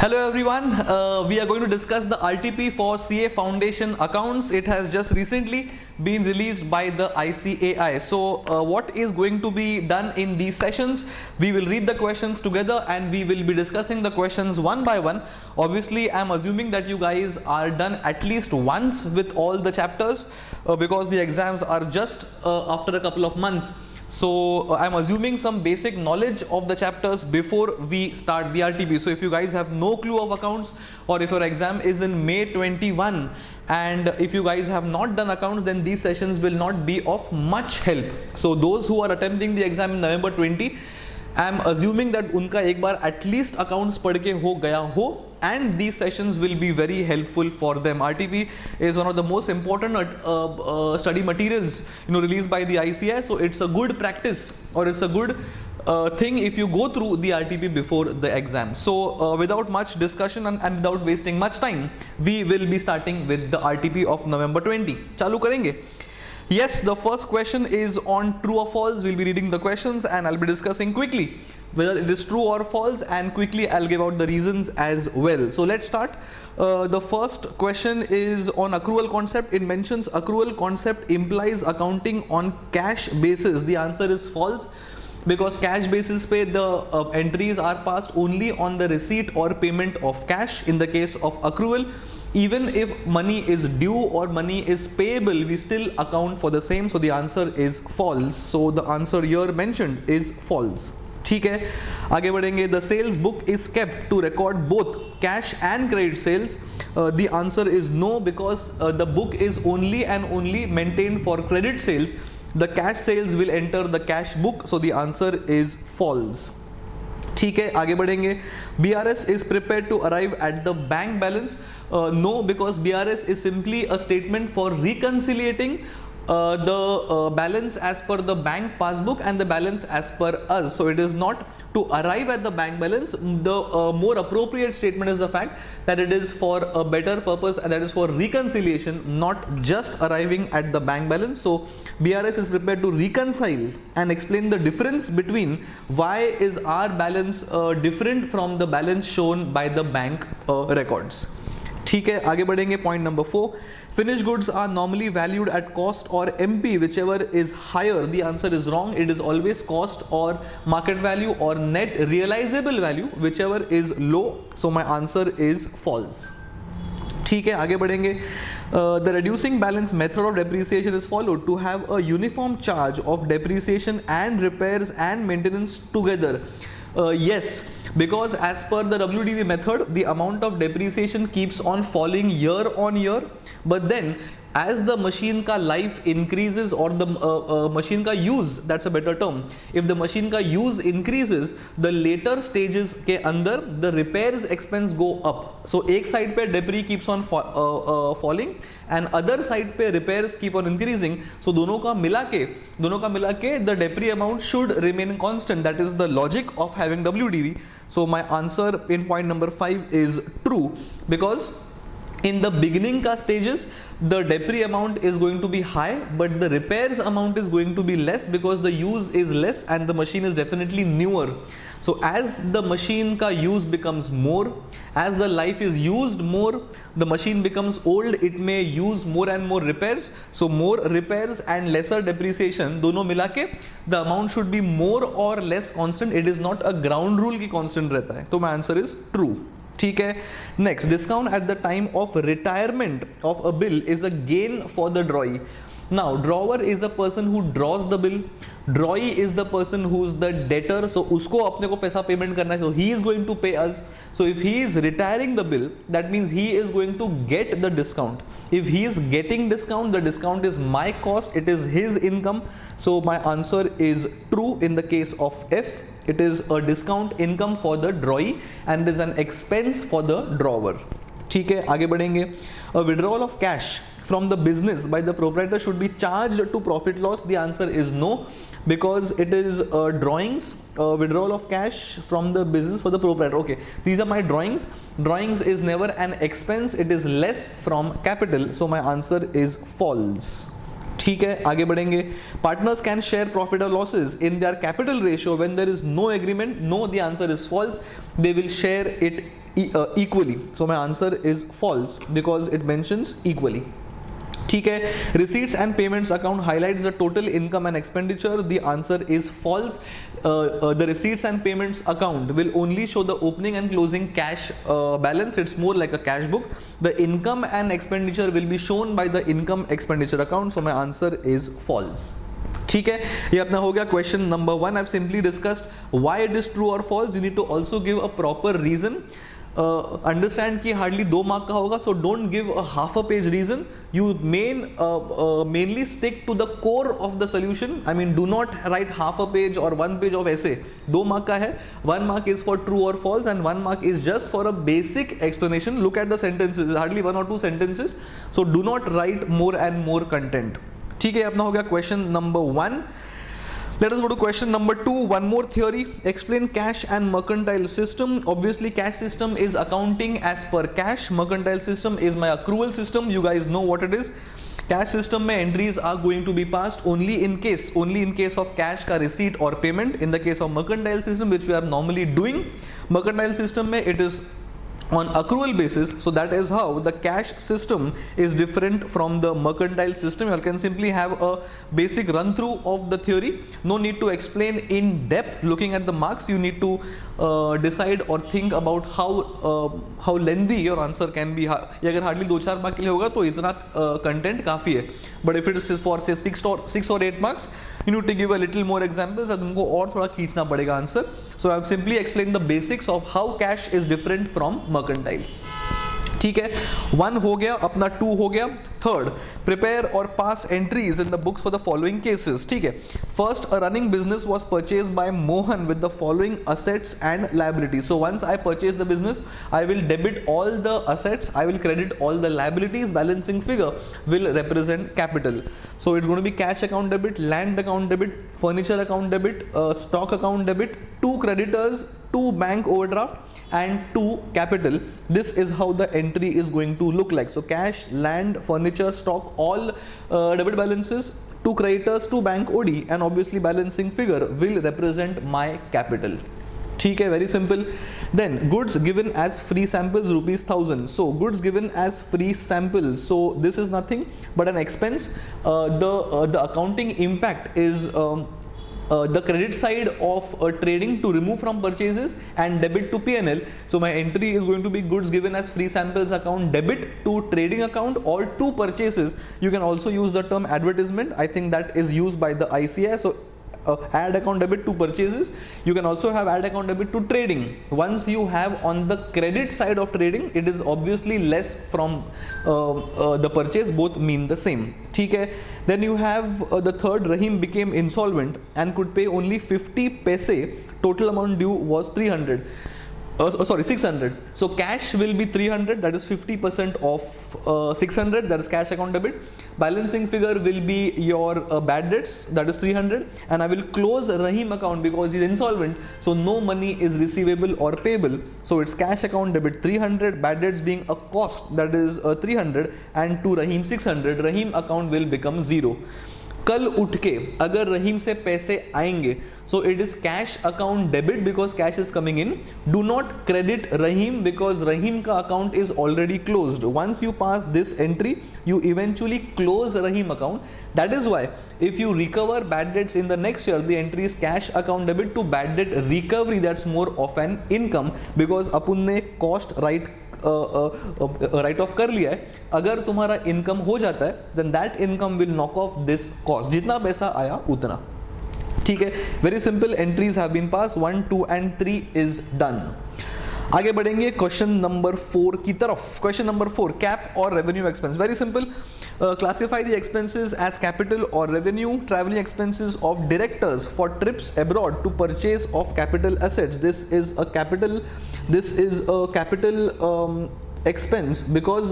Hello everyone, we are going to discuss the RTP for CA Foundation accounts. It has just recently been released by the ICAI. So what is going to be done in these sessions? We will read the questions together and we will be discussing the questions one by one. Obviously, I'm assuming that you guys are done at least once with all the chapters because the exams are just after a couple of months. So I'm assuming some basic knowledge of the chapters before we start the RTP. So if you guys have no clue of accounts, or if your exam is in May 21 and if you guys have not done accounts, then these sessions will not be of much help. So those who are attempting the exam in November 20, I'm assuming that उनका एक बार at least accounts पढ़ के हो गया हो, and these sessions will be very helpful for them. RTP is one of the most important study materials released by the ICAI, so it's a good practice, or it's a good thing if you go through the RTP before the exam. So without much discussion and without wasting much time, we will be starting with the RTP of November 20. चालू करेंगे? Yes, the first question is on true or false. We'll be reading the questions and I'll be discussing quickly whether it is true or false, and quickly I'll give out the reasons as well. So let's start. The first question is on accrual concept. It mentions accrual concept implies accounting on cash basis. The answer is false, because cash basis पे the entries are passed only on the receipt or payment of cash. In the case of accrual, even if money is due or money is payable, we still account for the same. So the answer is false. So the answer here mentioned is false. ठीक है, आगे बढ़ेंगे. The sales book is kept to record both cash and credit sales. The answer is no, because the book is only and only maintained for credit sales. The cash sales will enter the cash book. So the answer is false. ठीक है, आगे बढ़ेंगे. BRS is prepared to arrive at the bank balance. No, because BRS is simply a statement for reconciliating the balance as per the bank passbook and the balance as per us. So it is not to arrive at the bank balance. The more appropriate statement is the fact that it is for a better purpose, and that is for reconciliation, not just arriving at the bank balance. So BRS is prepared to reconcile and explain the difference between why is our balance different from the balance shown by the bank records. ठीक है, आगे बढ़ेंगे. Point number 4. Finished goods are normally valued at cost or MP, whichever is higher. The answer is wrong. It is always cost or market value or net realizable value, whichever is low. So my answer is false. ठीक है, आगे बढ़ेंगे. The reducing balance method of depreciation is followed to have a uniform charge of depreciation and repairs and maintenance together. Yes, because as per the WDV method, the amount of depreciation keeps on falling year on year, but then as the machine ka life increases, or the machine ka use, that's a better term, if the machine ka use increases, the later stages ke andar the repairs expense go up. So ek side pe debris keeps on falling and other side pe repairs keep on increasing. So दोनों का मिला के the debris amount should remain constant. That is the logic of having WDV. So my answer in point number 5 is true, because in the beginning ka stages the debris amount is going to be high, but the repairs amount is going to be less because the use is less and the machine is definitely newer. So as the machine ka use becomes more, as the life is used more, the machine becomes old, it may use more and more repairs. So more repairs and lesser depreciation, दोनों मिला के the amount should be more or less constant. It is not a ground rule की constant रहता है. तो my answer is true. ठीक है. Next, discount at the time of retirement of a bill is a gain for the drawee. Now, drawer is a person who draws the bill. Drawee is the person who's the debtor. So उसको अपने को पैसा payment करना है. So he is going to pay us. So if he is retiring the bill, that means he is going to get the discount. If he is getting discount, the discount is my cost. It is his income. So my answer is true in the case of F. It is a discount income for the drawee and is an expense for the drawer. ठीक है, आगे बढ़ेंगे. A withdrawal of cash from the business by the proprietor should be charged to profit loss. The answer is no, because it is drawings. Withdrawal of cash from the business for the proprietor. Okay, these are my drawings. Drawings is never an expense. It is less from capital. So my answer is false. ठीक है, आगे बढ़ेंगे. Partners can share profit और losses in their capital ratio when there is no agreement. No, the answer is false. They will share it equally. So my answer is false because it mentions equally. ठीक है. Receipts and payments account highlights the total income and expenditure. The answer is false. The receipts and payments account will only show the opening and closing cash balance. It's more like a cash book. The income and expenditure will be shown by the income expenditure account. So my answer is false. ठीक है, ये अपना हो गया question number 1. I've simply discussed why it is true or false. You need to also give a proper reason. Understand कि hardly 2 mark का होगा, so don't give a half a page reason. You mainly stick to the core of the solution. I mean do not write half a page और 1 page of ऐसे. 2 mark का है. 1 mark is for true और false and 1 mark is just for a basic explanation. Look at the sentences, hardly 1 or 2 sentences. So do not write more and more content. ठीक है, अपना हो गया question number 1. Let us go to question number 2. One more theory. Explain cash and mercantile system. Obviously, cash system is accounting as per cash. Mercantile system is my accrual system. You guys know what it is. Cash system में entries are going to be passed only in case of cash का receipt or payment. In the case of mercantile system, which we are normally doing, mercantile system में it is on accrual basis. So that is how the cash system is different from the mercantile system. You can simply have a basic run through of the theory. No need to explain in depth. Looking at the marks, you need to decide or think about how lengthy your answer can be. ये अगर hardly 2-4 mark के लिए होगा तो इतना content काफी है. But if it is for say 6 or 8 marks, you need to give a little more examples. अब तुमको और थोड़ा खींचना पड़ेगा answer. So I have simply explained the basics of how cash is different from mercantile. ठीक है, 1 हो गया, अपना 2 हो गया. थर्ड, प्रिपेयर और pass entries in the books for the following cases. ठीक है, first, a running business was purchased by Mohan with the following assets and liabilities. So once I purchase the business, I will debit all the assets, I will credit all the liabilities. Balancing figure will represent capital. So it's going to be cash account debit, land account debit, furniture account debit, stock account debit, 2 creditors, 2 bank overdraft and 2 capital. This is how the entry is going to look like. So cash, land, furniture, stock, all debit balances, 2 creditors, 2 bank OD, and obviously balancing figure will represent my capital. ठीक है, very simple. Then goods given as free samples ₹1000. So goods given as free samples. So this is nothing but an expense. The accounting impact is the credit side of trading to remove from purchases and debit to P&L. So my entry is going to be goods given as free samples account debit to trading account or to purchases. You can also use the term advertisement. I think that is used by the ICI. So add account debit to purchases. You can also have add account debit to trading. Once you have on the credit side of trading, it is obviously less from the purchase. Both mean the same. ठीक है. Then you have the third, Rahim became insolvent and could pay only 50 paise. Total amount due was 300. 600. So cash will be 300, that is 50% of 600, that is cash account debit. Balancing figure will be your bad debts, that is 300, and I will close Rahim account because he is insolvent, so no money is receivable or payable. So it's cash account debit 300, bad debts being a cost, that is 300, and to Rahim 600. Rahim account will become 0. कल उठ के अगर रहीम से पैसे आएंगे, so it is cash account debit because cash is coming in. Do not credit Rahim because Rahim का account is already closed. Once you pass this entry, you eventually close Rahim account. That is why if you recover bad debts in the next year, the entry is cash account debit to bad debt recovery. That's more of an income because अपन ने cost right of कर लिया है. अगर तुम्हारा income हो जाता है then that income will knock off this cost. जितना पैसा आया उतना. ठीक है, very simple. Entries have been pass. 1, 2 and 3 is done. आगे बढ़ेंगे क्वेश्चन नंबर 4 की तरफ. क्वेश्चन नंबर 4, कैप और revenue expense. Very simple. Classify the expenses as capital or revenue. Traveling expenses of directors for trips abroad to purchase of capital assets. This is a capital expense because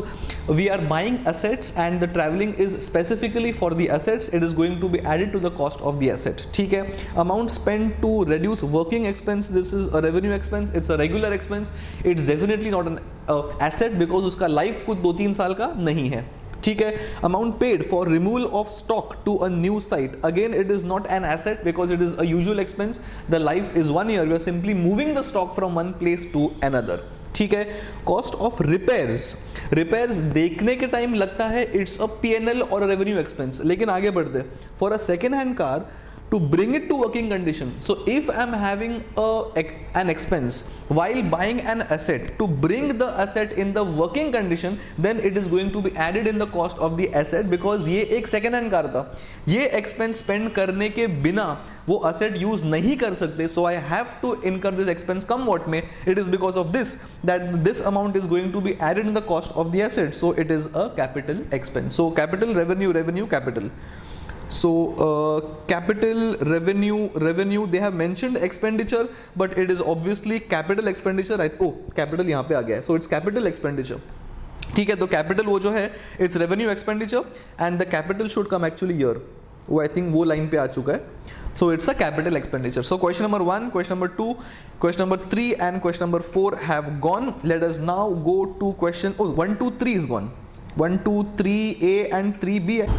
we are buying assets and the traveling is specifically for the assets. It is going to be added to the cost of the asset. ठीक है. Amount spent to reduce working expense. This is a revenue expense. It's a regular expense. It's definitely not an asset because उसका life कुछ 2-3 साल का नहीं है. ठीक है. Amount paid for removal of stock to a new site, again it is not an asset because it is a usual expense. The life is 1 year, you are simply moving the stock from one place to another. ठीक है. Cost of repairs देखने के time लगता है it's a P&L और revenue expense, लेकिन आगे बढ़ते for a second hand car to bring it to working condition. So if I am having an expense while buying an asset, to bring the asset in the working condition, then it is going to be added in the cost of the asset because ये एक second hand car था. ये expense spend करने के बिना वो asset use नहीं कर सकते. So I have to incur this expense come what may. It is because of this that this amount is going to be added in the cost of the asset. So it is a capital expense. So capital, revenue, capital. So capital, revenue they have mentioned expenditure, but it is obviously capital expenditure. Capital यहाँ पे आ गया है, so it's capital expenditure. ठीक है, तो capital वो जो है it's revenue expenditure and the capital should come actually here. वो I think वो line पे आ चुका है. So it's a capital expenditure. So question number 1, question number 2, question number 3 and question number 4 have gone. Let us now go to question 1, 2, 3 is gone. 1, 2, 3A and 3B.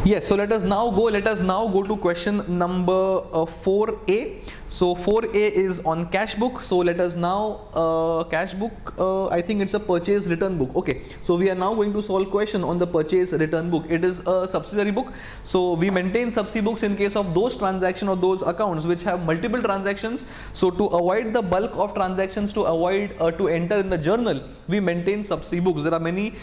Yes, so let us now go to question number 4A. So 4A is on cash book. So let us now cash book, I think it's a purchase return book. Okay, so we are now going to solve question on the purchase return book. It is a subsidiary book, so we maintain subsidiary books in case of those transactions or those accounts which have multiple transactions. So to avoid the bulk of transactions, to avoid to enter in the journal, we maintain subsidiary books. There are many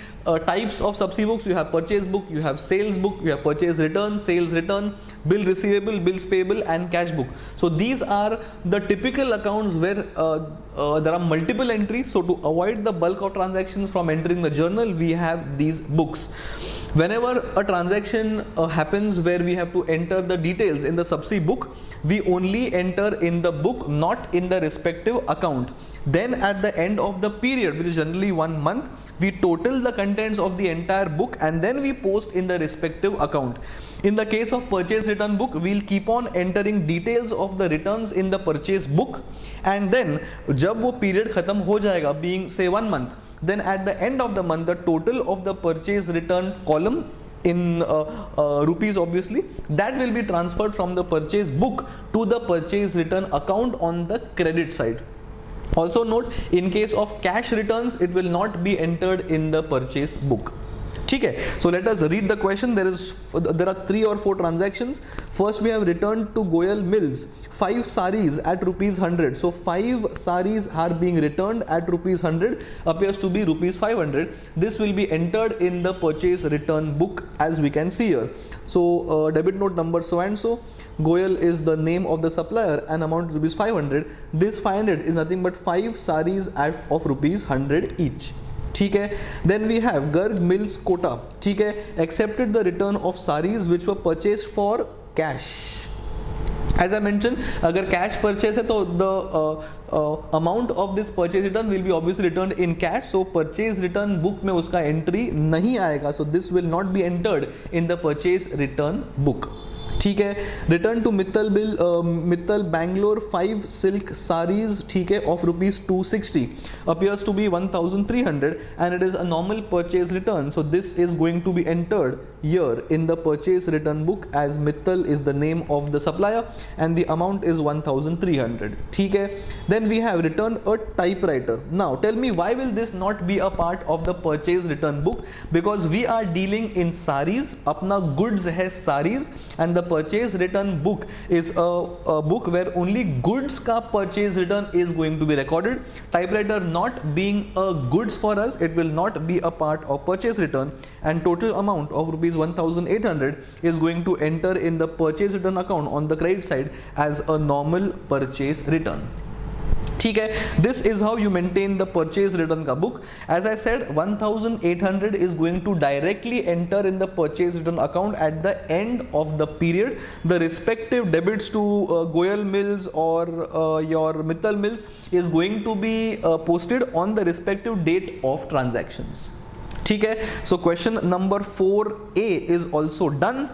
types of subsidiary books. You have purchase book, you have sales book, you have purchase return, sales return, bill receivable, bills payable and cash book. So these are the typical accounts where there are multiple entries. So to avoid the bulk of transactions from entering the journal, we have these books. Whenever a transaction happens where we have to enter the details in the subsidiary book, we only enter in the book, not in the respective account. Then at the end of the period, which is generally 1 month, we total the contents of the entire book and then we post in the respective account. In the case of purchase return book, we'll keep on entering details of the returns in the purchase book, and then जब वो period खत्म हो जाएगा, being say 1 month, then at the end of the month, the total of the purchase return column in rupees obviously, that will be transferred from the purchase book to the purchase return account on the credit side. Also note, in case of cash returns, it will not be entered in the purchase book. ठीक है, so let us read the question. There are 3 or 4 transactions. First we have returned to Goyal Mills 5 saris at rupees 100. So 5 saris are being returned at rupees 100, appears to be rupees 500. This will be entered in the purchase return book as we can see here. So debit note number so and so, Goyal is the name of the supplier and amount is rupees 500. This 500 is nothing but 5 saris of rupees 100 each. ठीक है, then we have Garg Mills Kota, ठीक है, accepted the return of saris which were purchased for cash. As I mentioned, अगर cash purchase है तो the amount of this purchase return will be obviously returned in cash. So purchase return book में उसका entry नहीं आएगा. So this will not be entered in the purchase return book. ठीक है, return to Mittal Bangalore 5 silk saris, ठीक है, of rupees 260, appears to be 1300 and it is a normal purchase return. So this is going to be entered here in the purchase return book as Mittal is the name of the supplier and the amount is 1300. ठीक है, then we have returned a typewriter. Now tell me, why will this not be a part of the purchase return book? Because we are dealing in saris, अपना goods है saris, and the purchase return book is a book where only goods का purchase return is going to be recorded. Typewriter not being a goods for us, it will not be a part of purchase return, and total amount of rupees 1800 is going to enter in the purchase return account on the credit side as a normal purchase return. ठीक है, this is how you maintain the purchase return का book. As I said, 1800 is going to directly enter in the purchase return account at the end of the period. The respective debits to Goyal Mills or your Mittal Mills is going to be posted on the respective date of transactions. ठीक है, so question number 4A is also done.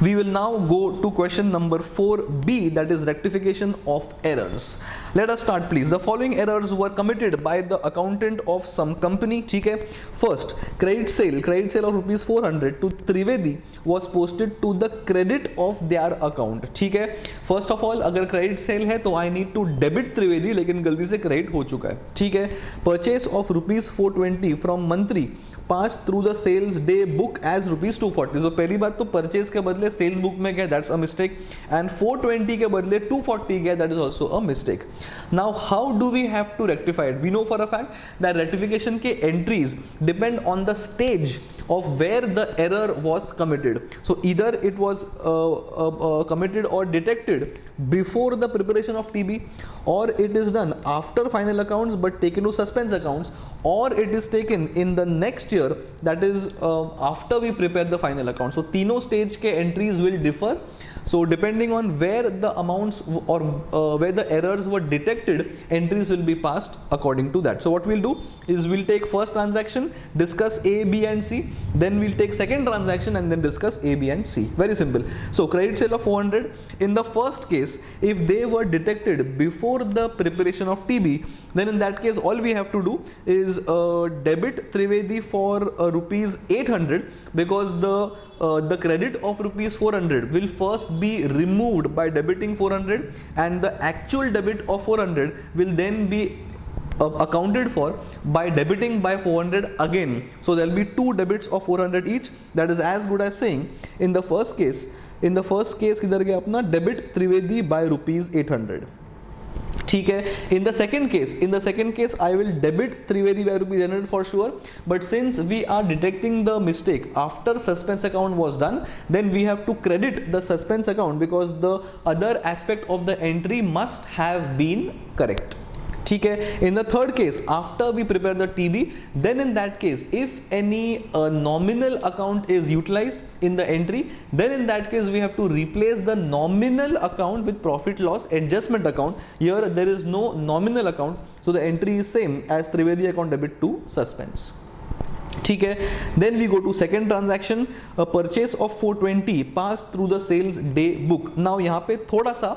We will now go to question number 4b, that is rectification of errors. Let us start please. The following errors were committed by the accountant of some company. ठीक है. First, credit sale of rupees 400 to Trivedi was posted to the credit of their account. ठीक है. First of all, अगर credit sale है तो I need to debit Trivedi, लेकिन गलती से credit हो चुका है. ठीक है. Purchase of rupees 420 from Mantri passed through the sales day book as rupees 240. So पहली बात तो purchase के बदले सेल्स बुक में गया, दैट्स अ मिस्टेक, एंड 420 के बदले 240 गया, that is also a mistake. Now how do we have to rectify it? We know for a fact that rectification के entries depend on the stage of where the error was committed. So either it was committed or detected before the preparation of TB, or it is done after final accounts but taken to suspense accounts, or it is taken in the next year, that is after we prepare the final account. So तीनों stage के entries will differ. So depending on where the amounts or where the errors were detected, entries will be passed according to that. So what we'll do is we'll take first transaction, discuss A, B and C, then we'll take second transaction and then discuss A, B and C. Very simple. So credit sale of 400, in the first case, if they were detected before the preparation of TB, then in that case all we have to do is debit Trivedi for rupees 800, because the credit of rupees 400 will first be removed by debiting 400, and the actual debit of 400 will then be accounted for by debiting by 400 again. So there will be two debits of 400 each. That is as good as saying in the first case किधर गया अपना debit Trivedi by rupees 800. ठीक है. In the second case I will debit Trivedi by rupees 100 for sure, but since we are detecting the mistake after suspense account was done, then we have to credit the suspense account because the other aspect of the entry must have been correct. ठीक है. In the third case, after we prepare the TB, then in that case, if any nominal account is utilized in the entry, then in that case we have to replace the nominal account with profit loss adjustment account. Here there is no nominal account, so the entry is same as Trivedi account debit to suspense. ठीक है. Then we go to second transaction, a purchase of 420 passed through the sales day book. Now यहाँ पे थोड़ा सा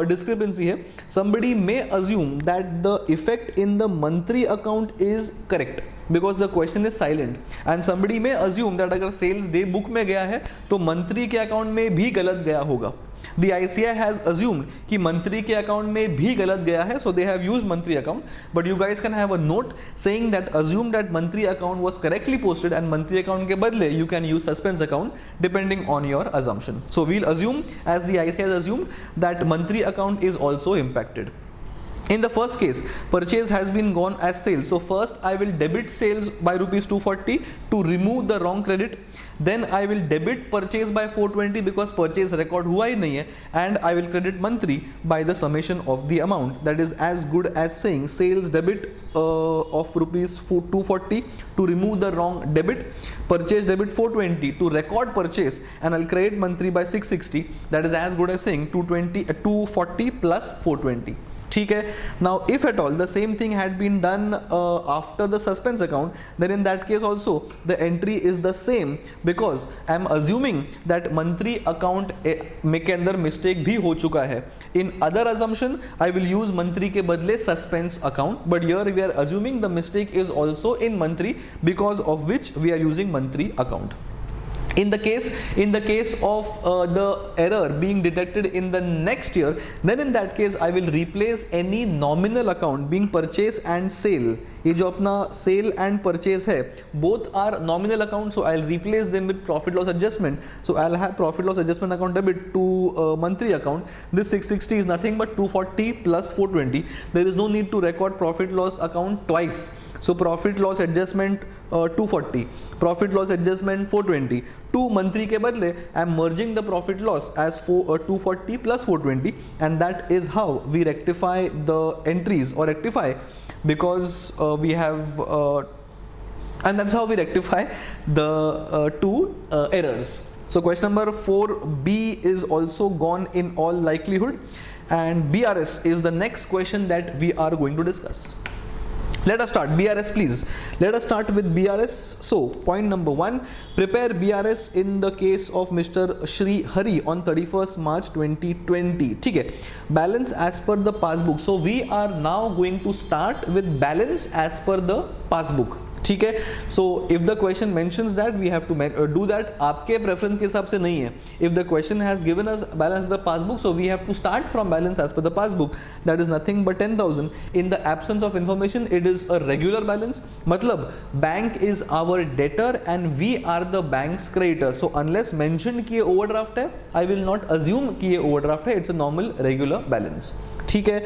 discrepancy है. Somebody may assume that the effect in the monthly account is correct because the question is silent, and somebody may assume that अगर sales day book में गया है तो मंथली के अकाउंट में भी गलत गया होगा. The ICI has assumed कि मंथली के अकाउंट में भी गलत गया है, so they have used monthly account, but you guys can have a note saying that assume that monthly account was correctly posted and monthly account के बदले you can use suspense account depending on your assumption. So we'll assume, as the ICI has assumed, that monthly account is also impacted. In the first case, purchase has been gone as sales. So first I will debit sales by rupees 240 to remove the wrong credit. Then I will debit purchase by 420 because purchase record हुआ ही नहीं है, and I will credit monthly by the summation of the amount. That is as good as saying sales debit of rupees 240 to remove the wrong debit, purchase debit 420 to record purchase, and I'll credit monthly by 660. That is as good as saying 240 plus 420. ठीक है. Now if at all the same thing had been done after the suspense account, then in that case also the entry is the same because I am assuming that monthly account में के अंदर mistake भी हो चुका है. In other assumption I will use monthly के बदले suspense account, but here we are assuming the mistake is also in monthly, because of which we are using monthly account. In the case of the error being detected in the next year, then in that case I will replace any nominal account being purchase and sale. ये जो अपना sale and purchase है, both are nominal account, so I'll replace them with profit loss adjustment. So I'll have profit loss adjustment account debit to monthly account. This 660 is nothing but 240 plus 420. There is no need to record profit loss account twice. So profit loss adjustment 240, profit loss adjustment 420. To monthly के बदले I am merging the profit loss as 240 plus 420, and that is how we rectify the entries, or rectify, because we have and that's how we rectify the two errors. So question number 4b is also gone in all likelihood, and BRS is the next question that we are going to discuss. Let us start. BRS, please. Let us start with BRS. So, point number 1, prepare BRS in the case of Mr. Shri Hari on 31st March 2020. ठीक है. Balance as per the passbook. So, we are now going to start with balance as per the passbook. ठीक है. So if the question mentions that, we have to do that. आपके preference के हिसाब से नहीं है. If the question has given us balance of the passbook, so we have to start from balance as per the passbook. That is nothing but 10,000. In the absence of information, it is a regular balance. मतलब bank is our debtor and we are the bank's creditor. So unless mentioned कि ये overdraft है, I will not assume कि ये overdraft है. It's a normal regular balance. ठीक है.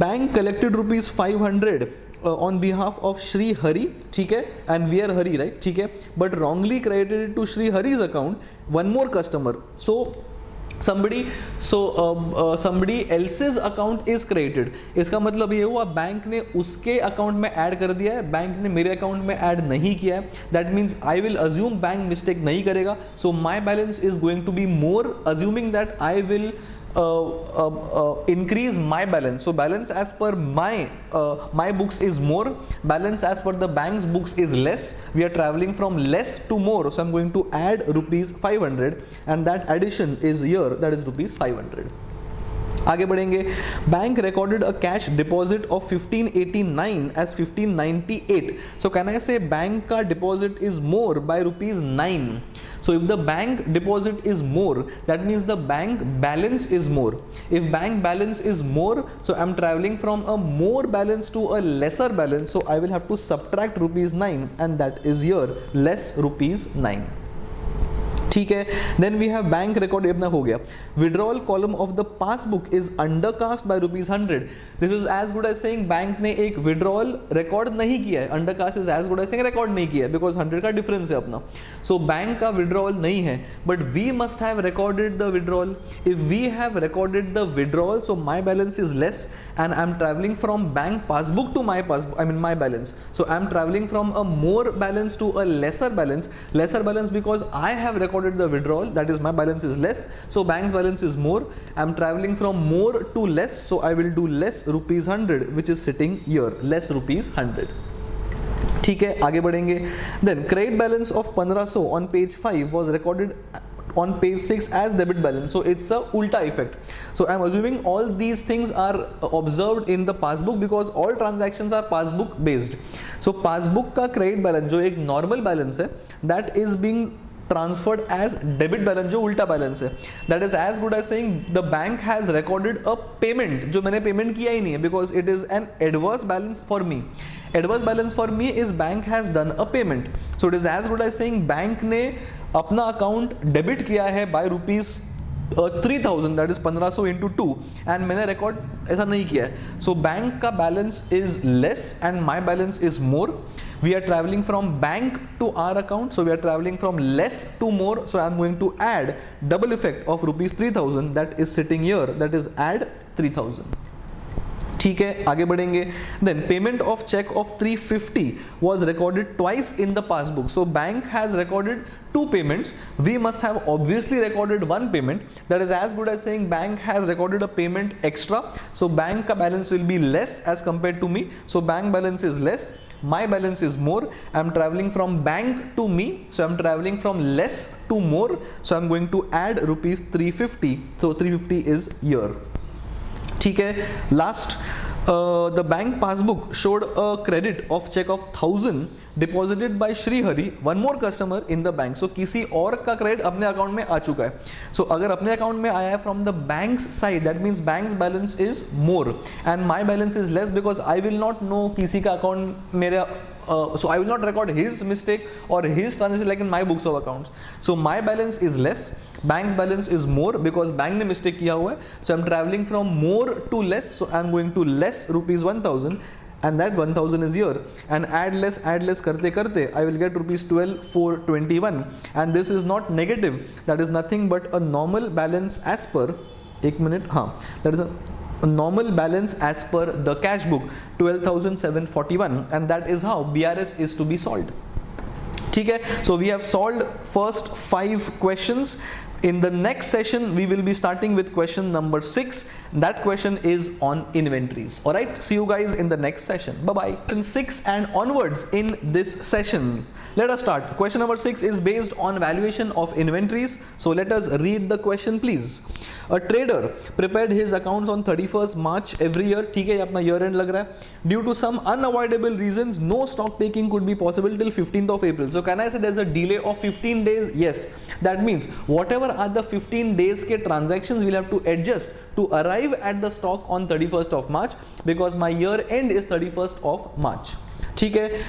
Bank collected rupees 500 on behalf of Shri Hari, ठीक है, and we are Hari, right, ठीक है, but wrongly credited it to Shri Hari's account. One more customer, so somebody else's account is credited. इसका मतलब ये हुआ बैंक ने उसके अकाउंट में ऐड कर दिया है, बैंक ने मेरे अकाउंट में ऐड नहीं किया है. That means I will assume bank mistake नहीं करेगा. So my balance is going to be more, assuming that I will increase my balance. So balance as per my books is more, balance as per the bank's books is less. We are traveling from less to more, so I'm going to add rupees 500 and that addition is here, that is rupees 500. आगे बढ़ेंगे. Bank recorded a cash deposit of 1589 as 1598. So can I say bank का deposit is more by rupees 9? So if the bank deposit is more, that means the bank balance is more. If bank balance is more, so I'm traveling from a more balance to a lesser balance. So I will have to subtract rupees 9 and that is here, less rupees 9. ठीक है. Then we have bank record. अपना हो गया. Withdrawal column of the passbook is undercast by rupees 100. This is as good as saying bank ने एक withdrawal record नहीं किया है. Undercast is as good as saying record नहीं किया है because 100 का difference है अपना. So बैंक का withdrawal नहीं है, but we must have recorded the withdrawal. If we have recorded the withdrawal, so my balance is less and I'm traveling from bank passbook to my passbook. I mean my balance. So I'm traveling from a more balance to a lesser balance. Lesser balance because I have recorded the withdrawal, that is my balance is less, so bank's balance is more. I'm traveling from more to less, so I will do less rupees 100 which is sitting here, less rupees 100. ठीक है. आगे बढ़ेंगे. Then credit balance of 1500 on page 5 was recorded on page 6 as debit balance. So it's a ulta effect. So I'm assuming all these things are observed in the passbook because all transactions are passbook based. So passbook का credit balance जो एक normal balance है, that is being transferred as debit balance जो उल्टा balance है. That is as good as saying the bank has recorded a payment जो मैंने payment किया ही नहीं है because it is an adverse balance for me. Adverse balance for me is bank has done a payment. So it is as good as saying bank ने अपना account debit किया है by rupees 3000, that is 1500 into 2 and मैंने record ऐसा नहीं किया है. So bank का balance is less and my balance is more. We are traveling from bank to our account, so we are traveling from less to more. So I am going to add double effect of rupees 3000 that is sitting here, that is add 3000. ठीक है. आगे बढ़ेंगे. Then payment of check of 350 was recorded twice in the passbook. So bank has recorded two payments. We must have obviously recorded one payment. That is as good as saying bank has recorded a payment extra. So bank ka balance will be less as compared to me. So bank balance is less. My balance is more. I'm traveling from bank to me. So I'm traveling from less to more. So I'm going to add rupees 350. So 350 is here. ठीक है. Last, the bank passbook showed a credit of check of 1000 deposited by Shri Hari, one more customer in the bank. So किसी और का credit अपने account में आ चुका है. So अगर अपने account में आया है from the bank's side, that means bank's balance is more and my balance is less because I will not know किसी का account मेरे so I will not record his mistake or his transaction like in my books of accounts. So my balance is less, bank's balance is more because bank ने mistake किया हुआ है. So I'm traveling from more to less, so I'm going to less rupees 1000 and that 1000 is here and add less करते करते I will get rupees 12,421 and this is not negative, that is nothing but a normal balance as per, एक minute, हाँ, that is a normal balance as per the cash book 12,741 and that is how BRS is to be solved. ठीक है. So we have solved first 5 questions In the next session, we will be starting with question number 6. That question is on inventories. All right. See you guys in the next session. Bye bye. Question 6 and onwards in this session. Let us start. Question number 6 is based on valuation of inventories. So let us read the question, please. A trader prepared his accounts on 31st March every year. ठीक है, ये अपना year end लग रहा है. Due to some unavoidable reasons, no stock taking could be possible till 15th of April. So can I say there's a delay of 15 days? Yes. That means whatever are the 15 days के transactions we'll have to adjust to arrive at the stock on 31st of March, because my year end is 31st of March. ठीक है.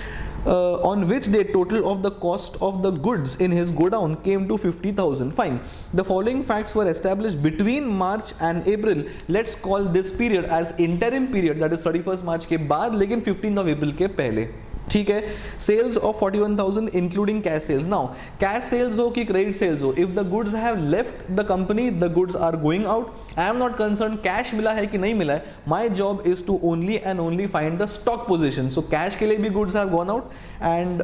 On which day total of the cost of the goods in his godown came to 50,000. Fine. The following facts were established between March and April. Let's call this period as interim period, that is 31st March के बाद लेकिन 15th of April के पहले. ठीक है. Sales of 41,000 including cash sales. Now cash sales हो कि credit sales हो, if the goods have left the company, the goods are going out. I am not concerned cash मिला है कि नहीं मिला है. My job is to only and only find the stock position. So cash के लिए भी goods have gone out and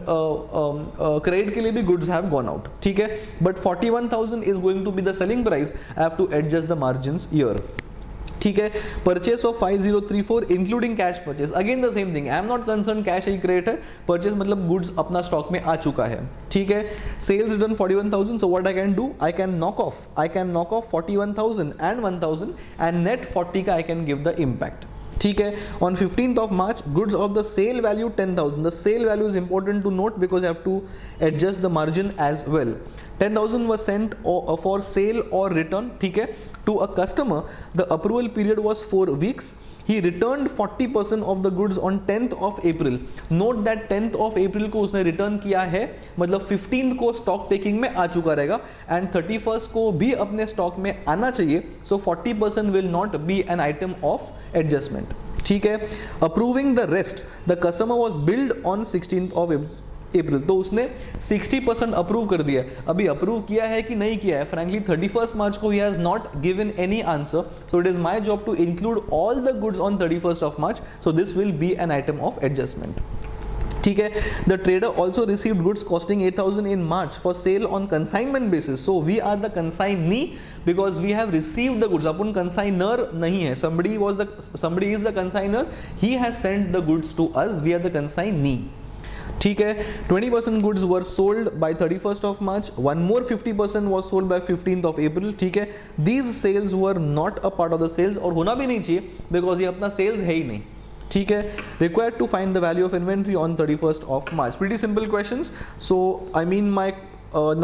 credit के लिए भी goods have gone out. ठीक है. But 41,000 is going to be the selling price. I have to adjust the margins here. ठीक है. Purchase of 5034 including cash purchase, again the same thing. I am not concern cash ही credit है, purchase मतलब goods अपना stock में आ चुका है. ठीक है. Sales return 41,000. So what I can do, I can knock off 41,000 and 1,000 and net 40 का I can give the impact. ठीक है. On 15th of March, goods of the sale value 10,000. The sale value is important to note because I have to adjust the margin as well. 10,000 was sent for sale or return. ठीक है. To a customer, the approval period was 4 weeks. He returned 40% of the goods on 10th of April. Note that 10th of April को उसने return किया है, मतलब 15th को stock taking में आ चुका रहेगा एंड 31st को भी अपने स्टॉक में आना चाहिए. सो 40% will not B an item of adjustment. ठीक है. Approving the rest, the customer was build on 16th of April. तो उसने 60% अप्रूव कर दिया. अभी अप्रूव किया है कि नहीं किया है, फ्रैंकली 31st मार्च को he has not given any answer. So it is my job to include all the goods on 31st of March. So this will be an item of adjustment. ठीक है. The trader also received goods costing 8,000 in March for sale on consignment basis. So we are the consignee because we have received the goods. अपन consignor नहीं है. somebody is the consigner. He has sent the goods to us. We are the consignee. ठीक है. 20% goods were sold by 31st of March. One more 50% was sold by 15th of April. ठीक है. These sales were not a part of the sales और होना भी नहीं चाहिए because ये अपना sales है ही नहीं. ठीक है. Required to find the value of inventory on 31st of March. Pretty simple questions. So I mean my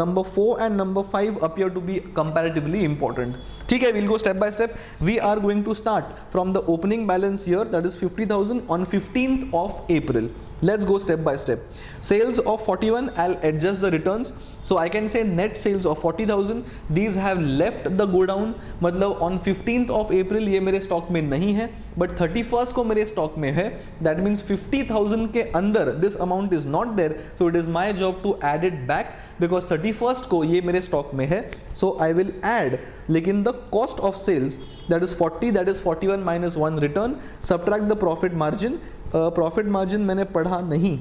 number 4 and number 5 appear to be comparatively important. ठीक है. We'll go step by step. We are going to start from the opening balance here, that is 50,000 on 15th of April. Let's go step by step. Sales of 41, I'll adjust the returns. So I can say net sales of 40,000. These have left the godown. मतलब on 15th of April ये मेरे stock में नहीं है, but 31st को मेरे stock में है. That means 50,000 के अंदर this amount is not there. So it is my job to add it back because 31st को ये मेरे स्टॉक में है. So I will add, लेकिन the cost of sales that is 40, that is 41 minus 1 return. Subtract the profit margin. Profit margin मैंने पढ़ा नहीं.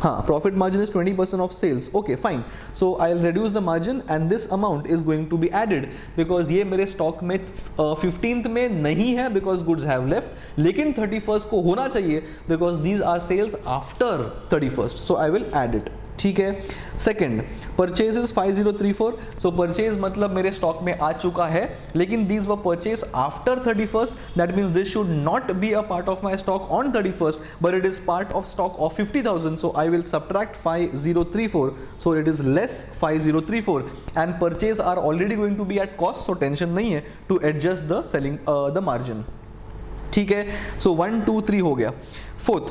हाँ, profit margin is 20% of sales. Okay fine. So I will reduce the margin and this amount is going to be added because ये मेरे stock में 15th में नहीं है बिकॉज गुड्स हैव लेफ्ट, लेकिन 31st को होना चाहिए because these are sales after 31st. So I will add it. ठीक है. Second, purchases 5034. सो परचेज मतलब मेरे स्टॉक में आ चुका है, लेकिन these were purchase after 31st. That means this should not be a part of my stock on 31st, but it is part of stock of 50,000. So I will subtract 5034. So it is less 5034 and purchase are already going to be at cost, so tension नहीं है to adjust the selling the margin. ठीक है. So 1 2 3 हो गया. Fourth,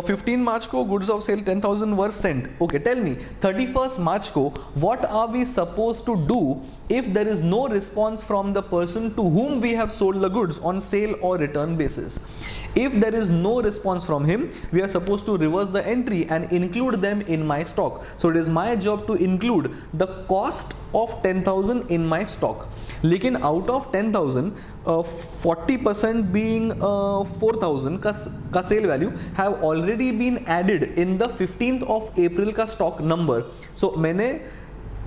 15 March को goods of sale 10,000 were sent. Okay, tell me 31st March को what are we supposed to do if there is no response from the person to whom we have sold the goods on sale or return basis? If there is no response from him, we are supposed to reverse the entry and include them in my stock. So it is my job to include the cost of 10,000 in my stock. लेकिन out of 10,000, 40% being 4,000 का sale value have already been added in the 15th of April का stock number. So मैंने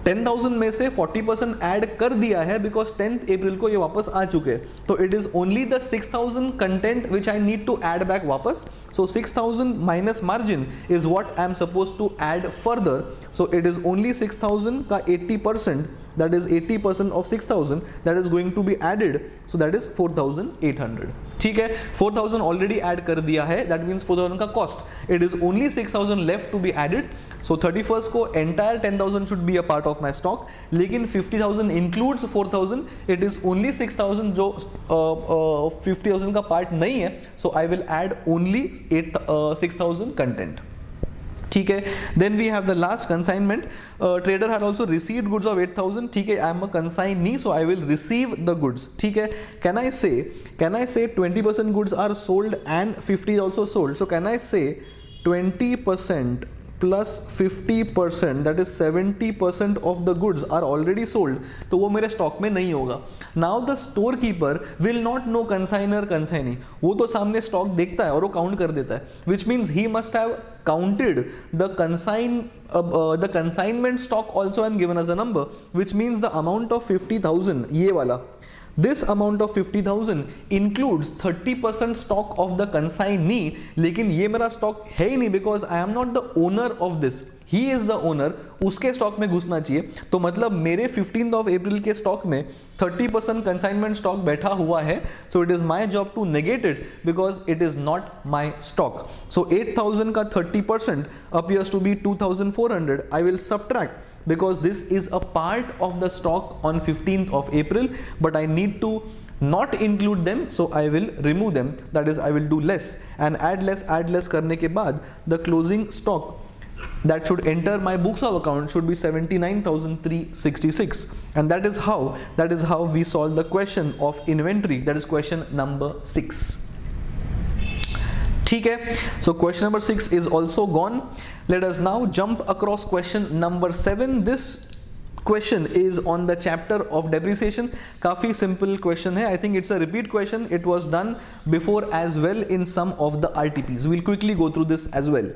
10,000 में से 40% add कर दिया है because 10th अप्रैल को ये वापस आ चुके हैं, तो it is only the 6,000 content which I need to add back वापस. So 6,000 minus margin is what I am suppose to add further. So it is only 6,000 का 80%, that is 80% of 6,000 that is going to be added, so that is 4,800. ठीक है, 4,000 already add कर दिया है, that means 4,000 का cost, it is only 6,000 left to be added. So 31st को entire 10,000 should be a part of my stock, लेकिन 50,000 includes 4,000, it is only 6,000 जो 50,000 का part नहीं है, so I will add only 6,000 content. ठीक है, then we have the last consignment. Trader had also received goods of 8,000. ठीक है, I am a consignee, so I will receive the goods. ठीक है, can I say 20% goods are sold and 50 also sold? So can I say 20% plus 50%, that is 70% of the goods are already sold, तो वो मेरे stock में नहीं होगा. Now the storekeeper will not know consignor consignee, वो तो सामने stock देखता है और वो काउंट कर देता है, which means he must have counted the consignment stock also and given us a number, which means the amount of 50,000, ये वाला, this amount of 50,000 includes 30% stock of the consignee, लेकिन ये मेरा स्टॉक है ही नहीं because I am not the owner of this, he is the owner, उसके stock में घुसना चाहिए. तो मतलब मेरे 15th of April के स्टॉक में 30% consignment स्टॉक बैठा हुआ है, so it is my job to negate it because it is not my stock. So 8,000 का 30% appears to be 2,400. I will subtract because this is a part of the stock on 15th of April, but I need to not include them, so I will remove them, that is I will do less and add less करने के बाद the closing stock that should enter my books of account should be 79,366, and that is how we solve the question of inventory, that is question number 6. ठीक है, so question number 6 is also gone. Let us now jump across question number 7. This question is on the chapter of depreciation. काफी simple question है. I think it's a repeat question. It was done before as well in some of the RTPs. We'll quickly go through this as well.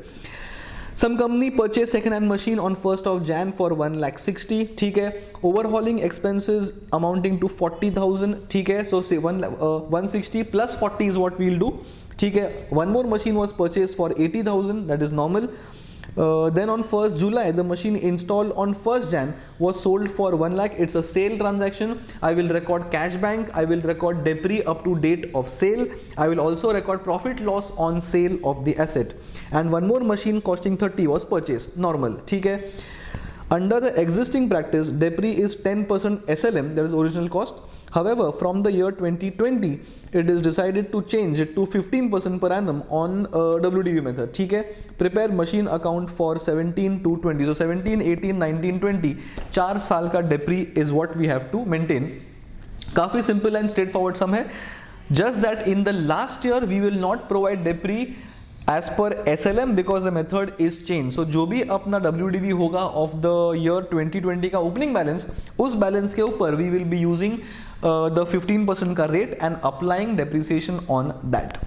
Some company purchased second-hand machine on 1st of Jan for 1,60,000. ठीक है, overhauling expenses amounting to 40,000. ठीक है, so say 160 plus 40 is what we'll do. ठीक है, one more machine was purchased for 80,000, that is normal. Then on 1st July, the machine installed on 1st Jan was sold for 1 lakh. It's a sale transaction. I will record cash bank. I will record depre up to date of sale. I will also record profit loss on sale of the asset. And one more machine costing 30 was purchased. Normal. ठीक है. Under the existing practice, depre is 10% SLM, that is original cost. However, from the year 2020, it is decided to change it to 15% per annum on WDV method. ठीक है, prepare machine account for 17 to 20. So 17, 18, 19, 20, 4 साल का depre is what we have to maintain. काफी simple and straightforward sum है. Just that in the last year, we will not provide depre as per SLM because the method is changed. So जो भी अपना WDV होगा of the year 2020 का opening balance, उस balance के ऊपर we will be using the 15% का rate and applying depreciation on that.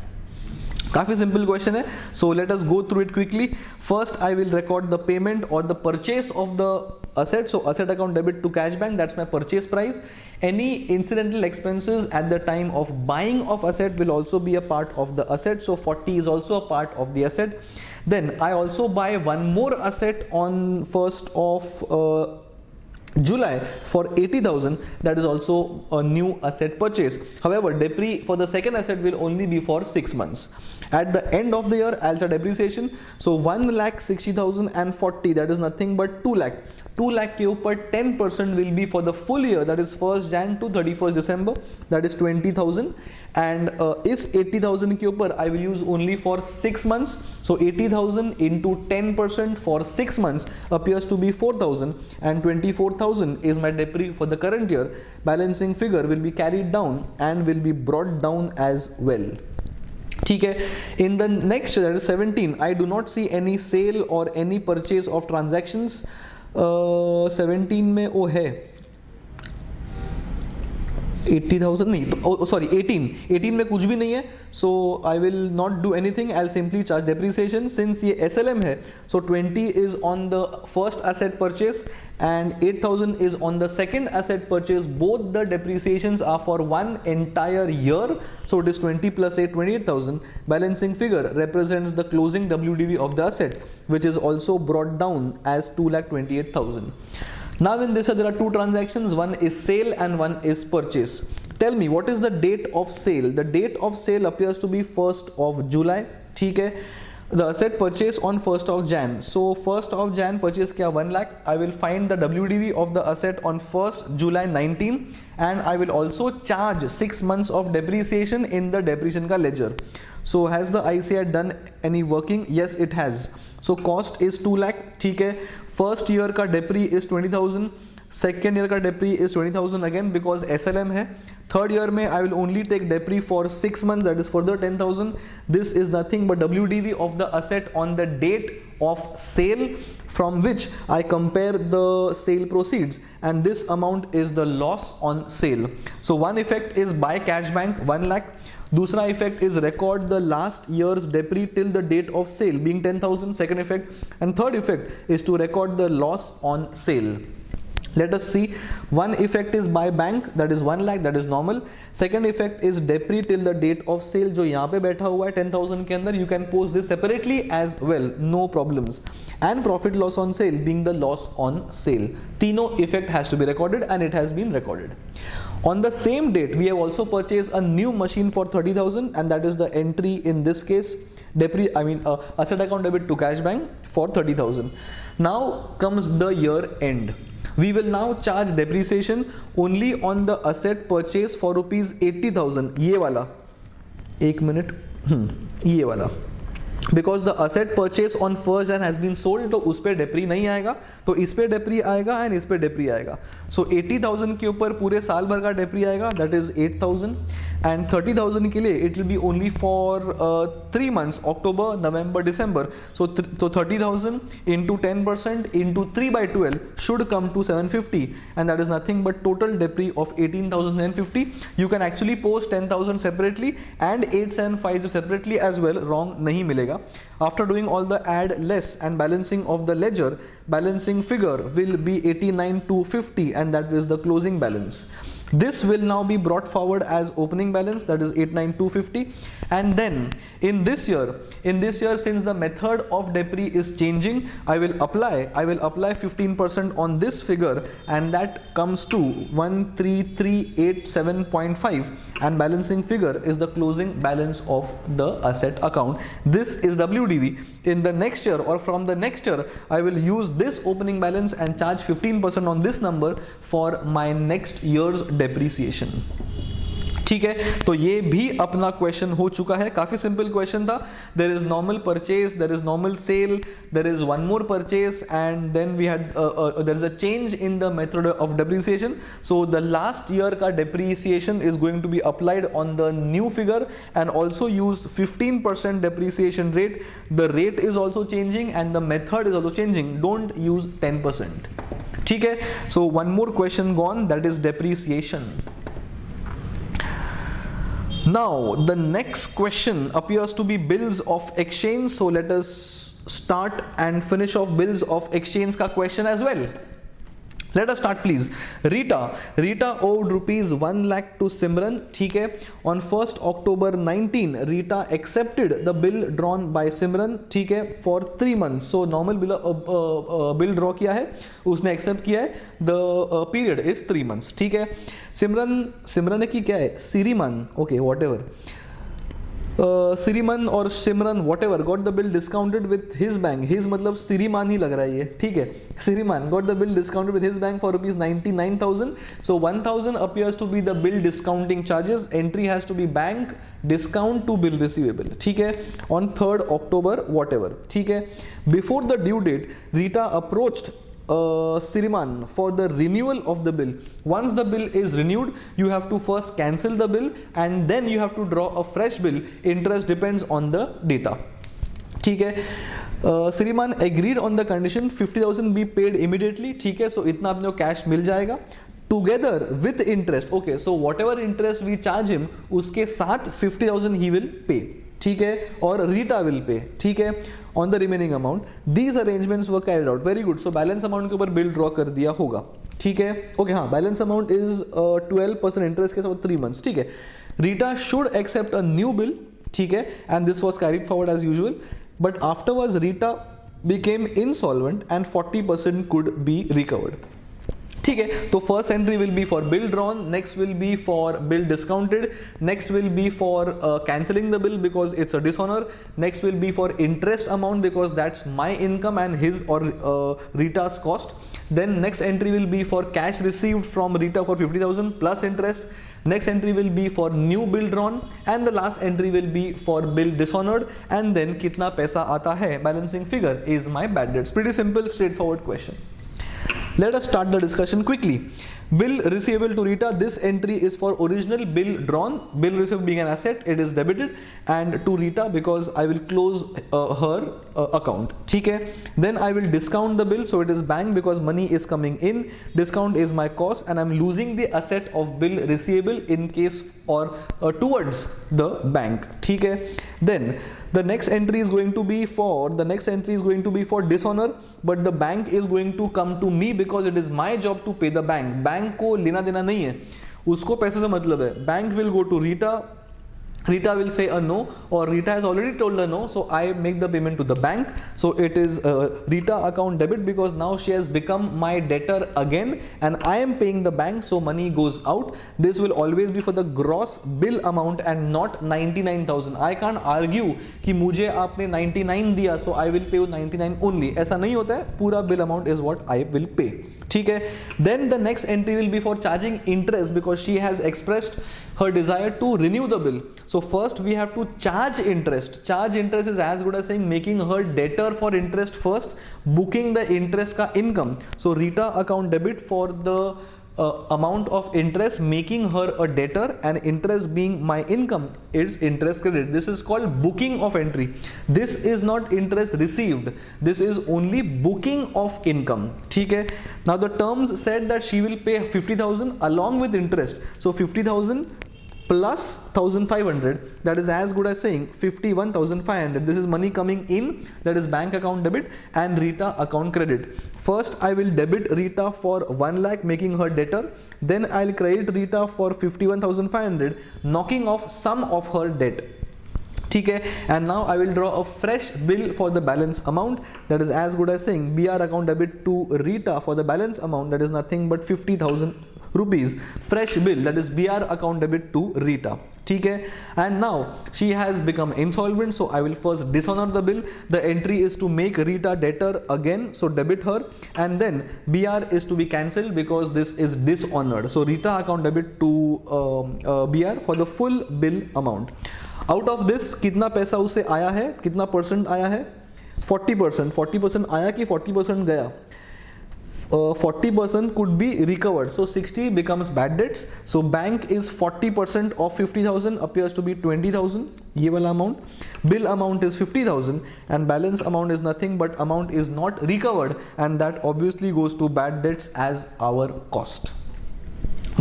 काफी simple question है. So let us go through it quickly. First, I will record the payment or the purchase of the asset. So asset account debit to cash bank, that's my purchase price. Any incidental expenses at the time of buying of asset will also be a part of the asset. So 40 is also a part of the asset. Then I also buy one more asset on 1st of July for 80,000. That is also a new asset purchase. However, depre for the second asset will only be for 6 months. At the end of the year, I'll start depreciation. So 1,60,000 and 40, that is nothing but 2 lakh. 2 lakh के ऊपर 10% will be for the full year, that is 1st Jan to 31st December, that is 20,000. And इस 80,000 के ऊपर I will use only for 6 months. So 80,000 into 10% for 6 months appears to be 4,000, and 24,000 is my depre for the current year. Balancing figure will be carried down and will be brought down as well. ठीक है, in the next, that is 17, I do not see any sale or any purchase of transactions. 17 में वो है 80,000 नहीं तो sorry 18 में कुछ भी नहीं है, so I will not do anything, I will simply charge depreciation since ये SLM है. So 20 is on the first asset purchase and 8,000 is on the second asset purchase. Both the depreciations are for one entire year, so it is 20 plus 8, 28,000. Balancing figure represents the closing WDV of the asset, which is also brought down as 2,28,000. Now in this there are two transactions, one is sale and one is purchase. Tell me what is the date of sale? The date of sale appears to be 1st of July. ठीक है. The asset purchase on 1st of Jan. So 1st of Jan purchase क्या 1 lakh. I will find the WDV of the asset on 1st July 19 and I will also charge 6 months of depreciation in the depreciation का ledger. So has the ICI done any working? Yes, it has. So cost is 2 lakh. ठीक है. First year का depre is 20,000. Second year का depre is 20,000 again because SLM है. Third year में I will only take depre for 6 months, that is further 10,000. This is nothing but WDV of the asset on the date of sale from which I compare the sale proceeds, and this amount is the loss on sale. So one effect is buy cash bank 1 lakh. दूसरा effect is record the last year's depre till the date of sale being 10,000, second effect, and third effect is to record the loss on sale. Let us see. One effect is buy bank, that is 1 lakh, that is normal. Second effect is depre till the date of sale, जो यहाँ पे बैठा हुआ है 10,000 के अंदर. You can post this separately as well, no problems. And profit loss on sale being the loss on sale. तीनों effect has to be recorded and it has been recorded. On the same date, we have also purchased a new machine for 30,000 and that is the entry in this case. Asset account debit to cash bank for 30,000. Now comes the year end. We will now charge depreciation only on the asset purchase for rupees 80,000. ये वाला, एक minute, ये वाला. Because the asset purchase on 1st Jan has been sold, तो उस पे डेप्री नहीं आएगा, तो इस पे डेप्री आएगा एंड इस पे डेप्री आएगा. So 80,000 के ऊपर पूरे साल भर का डेप्री आएगा, that is 8,000, and 30,000 के लिए it will be only for 3 months, October, November, December. So 30,000 into 10% into 3 by 12 should come to 750, and that is nothing but total depree of 18,950. You can actually post 10,000 separately and 875 separately as well, wrong नहीं मिलेगा. After doing all the add, less and balancing of the ledger, balancing figure will be 89,250 and that is the closing balance. This will now be brought forward as opening balance, that is 89,250. And then in this year since the method of depree is changing, I will apply 15% on this figure and that comes to 13,387.5 and balancing figure is the closing balance of the asset account. This is WDV. In the next year or from the next year, I will use this opening balance and charge 15% on this number for my next year's depreciation. ठीक है, तो ये भी अपना question हो चुका है. काफी सिंपल क्वेश्चन था. There is normal purchase, there is normal sale, there is one more purchase and then we had there is a change in the method of depreciation. So the last year का depreciation is going to be applied on the new figure and also use 15% depreciation rate. The rate is also changing and the method is also changing. Don't use 10%. ठीक है, so one more question gone, that is depreciation. Now the next question appears to be bills of exchange. So let us start and finish off bills of exchange का question as well. Let us start please. Rita owed rupees 1 lakh to Simran. ठीक है, on 1st October 19 Rita accepted the bill drawn by Simran. ठीक है, for 3 months. So normal bill draw किया है, उसने accept किया है. The period is 3 months. ठीक है, सिमरन ने की क्या है, सिरीमान, okay whatever. सिरीमन और सिमरन whatever got the bill discounted with his bank. his मतलब सिरीमान ही लग रहा है ये. ठीक है, सिरीमान got the bill discounted with his bank for rupees 99,000. So 1,000 appears to be the bill discounting charges. Entry has to be bank discount to bill receivable. ठीक है, on 3rd October whatever. ठीक है, before the due date Rita approached Siriman for the renewal of the bill. Once the bill is renewed, you have to first cancel the bill and then you have to draw a fresh bill. Interest depends on the data. ठीक है, Siriman agreed on the condition 50,000 be paid immediately. ठीक है, so इतना अपने को cash मिल जाएगा. Together with interest. Okay, so whatever interest we charge him, उसके साथ 50,000 ही विल पे. ठीक है, और रीटा विल पे. ठीक है, on the remaining amount. These arrangements were carried out. Very good. So balance amount के ऊपर बिल ड्रॉ कर दिया होगा. ठीक है, ओके. हाँ, बैलेंस अमाउंट इज 12% इंटरेस्ट के साथ 3 months. ठीक है, Rita should accept a new bill. ठीक है, and this was carried forward as usual, but afterwards Rita became insolvent and 40% could be recovered. ठीक है, तो first entry will be for bill drawn, next will be for bill discounted, next will be for cancelling the bill because it's a dishonour, next will be for interest amount because that's my income and his और रीटा's cost. Then next entry will be for cash received from Rita for 50,000 plus interest. Next entry will be for new bill drawn and the last entry will be for bill dishonored. And then कितना पैसा आता है, balancing figure is my bad debts. Pretty simple, straightforward question. Let us start the discussion quickly. Bill receivable to Rita, this entry is for original bill drawn, bill received being an asset, it is debited, and to Rita because I will close her account. ठीक है, then I will discount the bill, so it is bank because money is coming in, discount is my cost and I am losing the asset of bill receivable in case or towards the bank. ठीक है, then the next entry is going to be for dishonor, but the bank is going to come to me because it is my job to pay the bank. Bank को लेना देना नहीं है, उसको पैसे से मतलब है. Bank will go to Rita, Rita will say a no, or Rita has already told a no, so I make the payment to the bank. So it is Rita account debit because now she has become my debtor again and I am paying the bank, so money goes out. This will always be for the gross bill amount and not 99,000. I can't argue कि मुझे आपने 99 दिया, so I will pay you 99 only. ऐसा नहीं होता है, पूरा bill amount is what I will pay. ठीक है, then the next entry will be for charging interest because she has expressed her desire to renew the bill. So first we have to charge interest. Charge interest is as good as saying making her debtor for interest first, booking the interest ka income. So Rita account debit for the amount of interest, making her a debtor, and interest being my income is interest credit. This is called booking of entry. This is not interest received, this is only booking of income. ठीक है, now the terms said that she will pay 50,000 along with interest, so 50,000 plus 1,500, that is as good as saying 51,500. This is money coming in, that is bank account debit and Rita account credit. First I will debit Rita for 1 lakh making her debtor, then I'll credit Rita for 51,500 knocking off some of her debt. ठीक है, and now I will draw a fresh bill for the balance amount, that is as good as saying BR account debit to Rita for the balance amount, that is nothing but 50,000 rupees. Fresh bill, that is BR account debit to Rita. ठीक है, and now she has become insolvent, so I will first dishonor the bill. The entry is to make Rita debtor again, so debit her, and then BR is to be cancelled because this is dishonored. So Rita account debit to BR for the full bill amount. Out of this कितना पैसा उसे आया है, कितना percent आया है? 40%. 40% आया कि 40% गया? 40% could be recovered, so 60 becomes bad debts. So bank is 40% of 50,000 appears to be 20,000, ये वाला amount. Bill amount is 50,000 and balance amount is nothing but amount is not recovered, and that obviously goes to bad debts as our cost.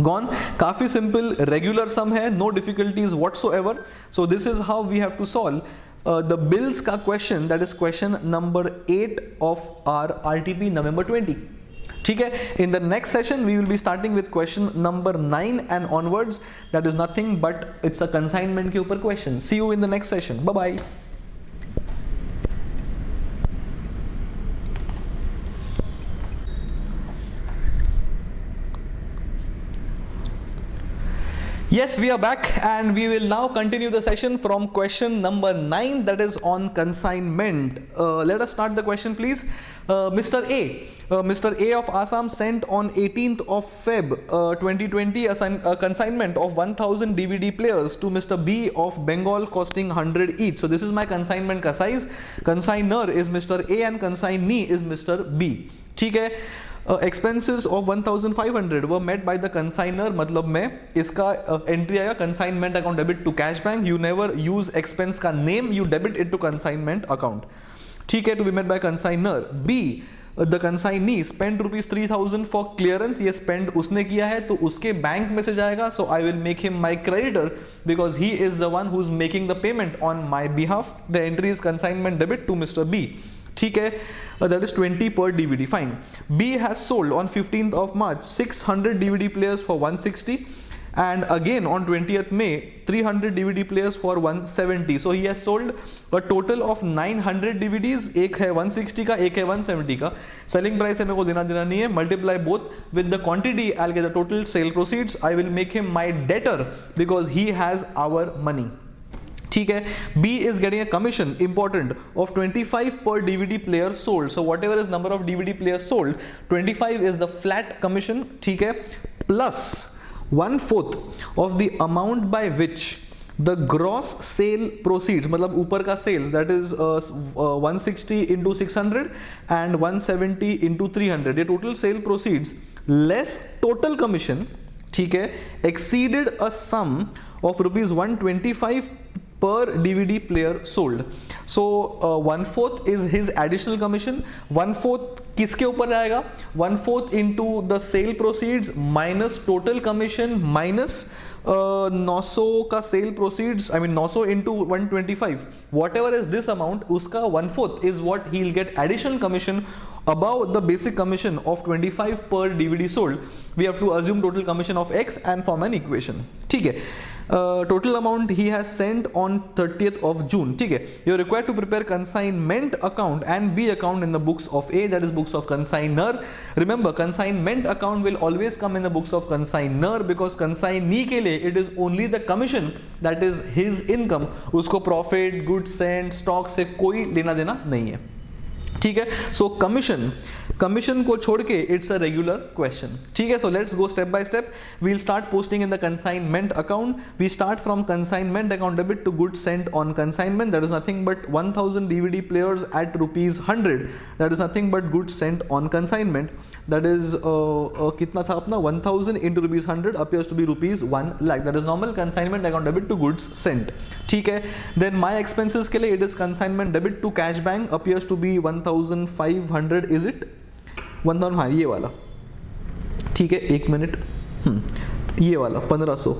Gone. काफी simple, regular sum है, no difficulties whatsoever. So this is how we have to solve the bills का question, that is question number 8 of our RTP November 20. ठीक है, in the next session we will be starting with question number 9 and onwards, that is nothing but it's a consignment के ऊपर question. See you in the next session. Bye bye. Yes, we are back and we will now continue the session from question number 9, that is on consignment. Let us start the question please. Mr. A of Assam sent on 18th of Feb 2020 a consignment of 1000 DVD players to Mr. B of Bengal costing 100 each. So this is my consignment का size. Consignor is Mr. A and consignee is Mr. B. ठीक है, expenses of 1,500 were met by the consignor. मतलब में इसका entry आएगा consignment account debit to cash bank. You never use expense का name, you debit it to consignment account. ठीक है, to be met by consignor. B, the consignee spend ₹3,000 for clearance, ये spend उसने किया है तो उसके बैंक में से जाएगा, so I will make him my creditor because he is the one who is making the payment on my behalf. The entry is consignment debit to mister B. ठीक है, that is 20 per DVD. Fine. B has sold on 15th of March 600 DVD players for 160 and again on 20th May 300 DVD players for 170. So he has sold a total of 900 DVDs. एक है 160 का, एक है 170 का. Selling price है मेरे को देना नहीं है. Multiply both with the quantity, I'll get the total sale proceeds. I will make him my debtor because he has our money. ठीक है. B is getting a commission, important, of 25 per DVD player sold. So whatever is number of DVD players sold, 25 is the flat commission. ठीक है, plus 1/4 of the amount by which the gross sale proceeds, मतलब ऊपर का sales, that is 160 into 600 and 170 into 300, ये total sale proceeds less total commission. ठीक है, exceeded a sum of ₹125 per DVD player sold. So 1/4 is his additional commission. 1/4 किसके ऊपर आएगा? 1/4 into the sale proceeds minus total commission minus 900 का sale proceeds, I mean 900 into 125. Whatever is this amount, उसका 1/4 is what he'll get additional commission above the basic commission of 25 per DVD sold. We have to assume total commission of X and form an equation. ठीक है. Total amount he has sent on 30th of June. ठीक है. You're required to prepare consignment account and B account in the books of A, that is books of consignor. Remember, consignment account will always come in the books of consignor because consignee के लिए it is only the commission that is his income. उसको profit, goods sent, stock से कोई लेना देना नहीं है. ठीक है. सो कमीशन को छोड़ के इट्स अ रेगुलर क्वेश्चन. ठीक है. So let's go step by step. We'll start posting in the consignment account. We start from consignment account debit to goods sent on consignment, that is nothing but 1000 DVD players at ₹100, that is nothing but goods sent on consignment, that is कितना था अपना 1000 into ₹100 appears to be ₹1 lakh, that is normal consignment account debit to goods sent. ठीक है. Then माई expenses के लिए it is consignment debit to cash bank, appears to be 1500, is it 1500, ये वाला. ठीक है, एक मिनट, ये वाला 1500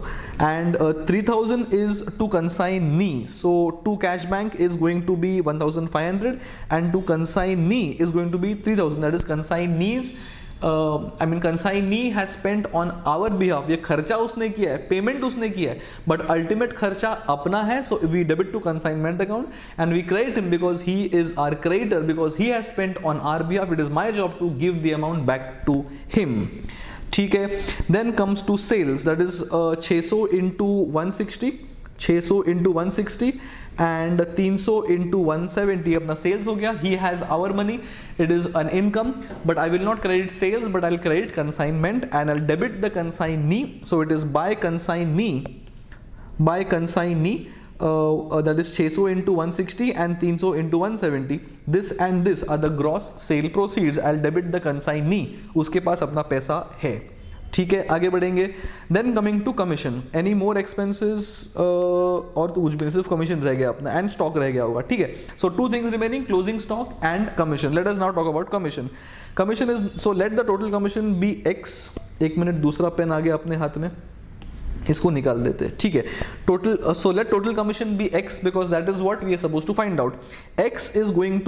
and 3000 is to consignee, so to cash bank is going to be 1500 and to consignee is going to be 3000, that is consignees consignee has spent on our behalf. ये खर्चा उसने किया है, पेमेंट उसने किया है, बट अल्टीमेट खर्चा अपना है. So we debit to consignment account and we credit him because he is our creditor because he has spent on our behalf. It is my job to give the amount back to him. ठीक है. Then comes to sales, that is 600 into 160, 600 into 160 and 300 into 170 अपना sales हो गया. He has our money, it is an income, but I will not credit sales but I'll credit consignment and I'll debit the consignee. So it is by consignee, that is 600 into 160 and 300 into 170. This and this are the gross sale proceeds. I'll debit the consignee, उसके पास अपना पैसा है. ठीक है, आगे बढ़ेंगे. Then coming to commission, any more expenses और तो कुछ भी, सिर्फ कमीशन रह गया अपना एंड स्टॉक रह गया होगा. ठीक है. So two things remaining, closing stock and commission. Let us now talk about commission. Commission is, so let the total commission be X. एक मिनट, दूसरा पेन आ गया अपने हाथ में, इसको निकाल देते हैं. ठीक है. Total, so let total commission be X because that is what we are suppose to find out. X is going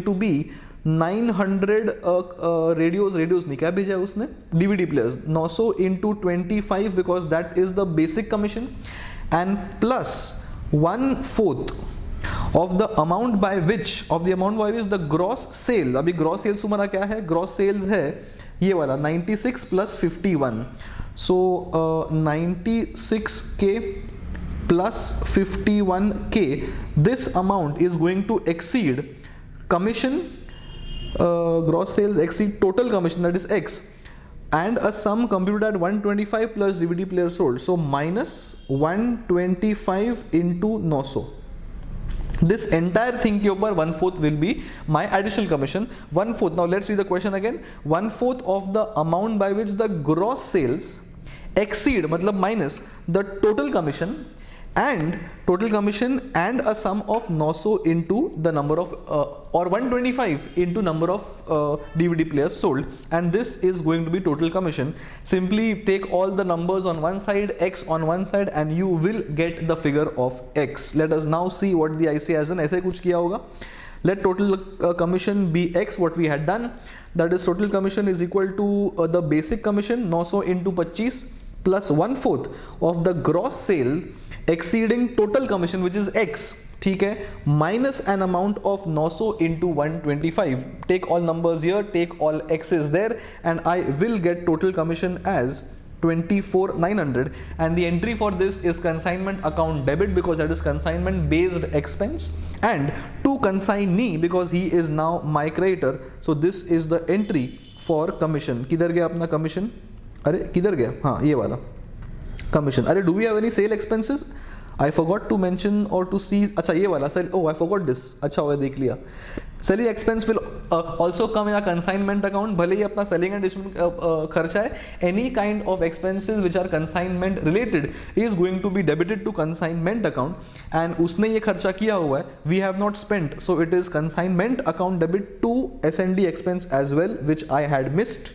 to be 900 radios नहीं, क्या भेजा है उसने, DVD players. 900 into 25 because that is the basic commission and plus 1/4 of the amount by which the gross sale. अभी gross sales हमारा क्या है, gross sales है ये वाला 96 plus 51, so 96K plus 51K. This amount is going to exceed commission. Gross sales exceed total commission, that is X, and a sum computed at 125 plus DVD player sold, so minus 125 into 900. This entire thing के ऊपर 1/4 will be my additional commission. 1/4. Now let's see the question again. 1/4 of the amount by which the gross sales exceed, मतलब minus the total commission and total commission and a sum of 900 into the number of or 125 into number of DVD players sold, and this is going to be total commission. Simply take all the numbers on one side, x on one side, and you will get the figure of x. Let us now see what the IC has done. ऐसे कुछ किया होगा. Let total commission be x, what we had done, that is total commission is equal to the basic commission 900 into 25 plus 1/4 of the gross sale exceeding total commission, which is x, ठीक है, minus an amount of 900 into 125. Take all numbers here, take all x's there, and I will get total commission as 24,900, and the entry for this is consignment account debit because that is consignment based expense, and to consignee because he is now my creditor. So this is the entry for commission. किधर गया अपना commission? अरे किधर गया? हाँ ये वाला commission. अरे do we have any sale expenses? I forgot to mention or to see. अच्छा ये वाला sell. Oh I forgot this. अच्छा हुआ देख लिया. Selling expense will also come in a consignment account. भले ही अपना selling and distribution खर्चा है, any kind of expenses which are consignment related is going to be debited to consignment account, and उसने ये खर्चा किया हुआ है, we have not spent, so it is consignment account debit to S&D expense as well, which I had missed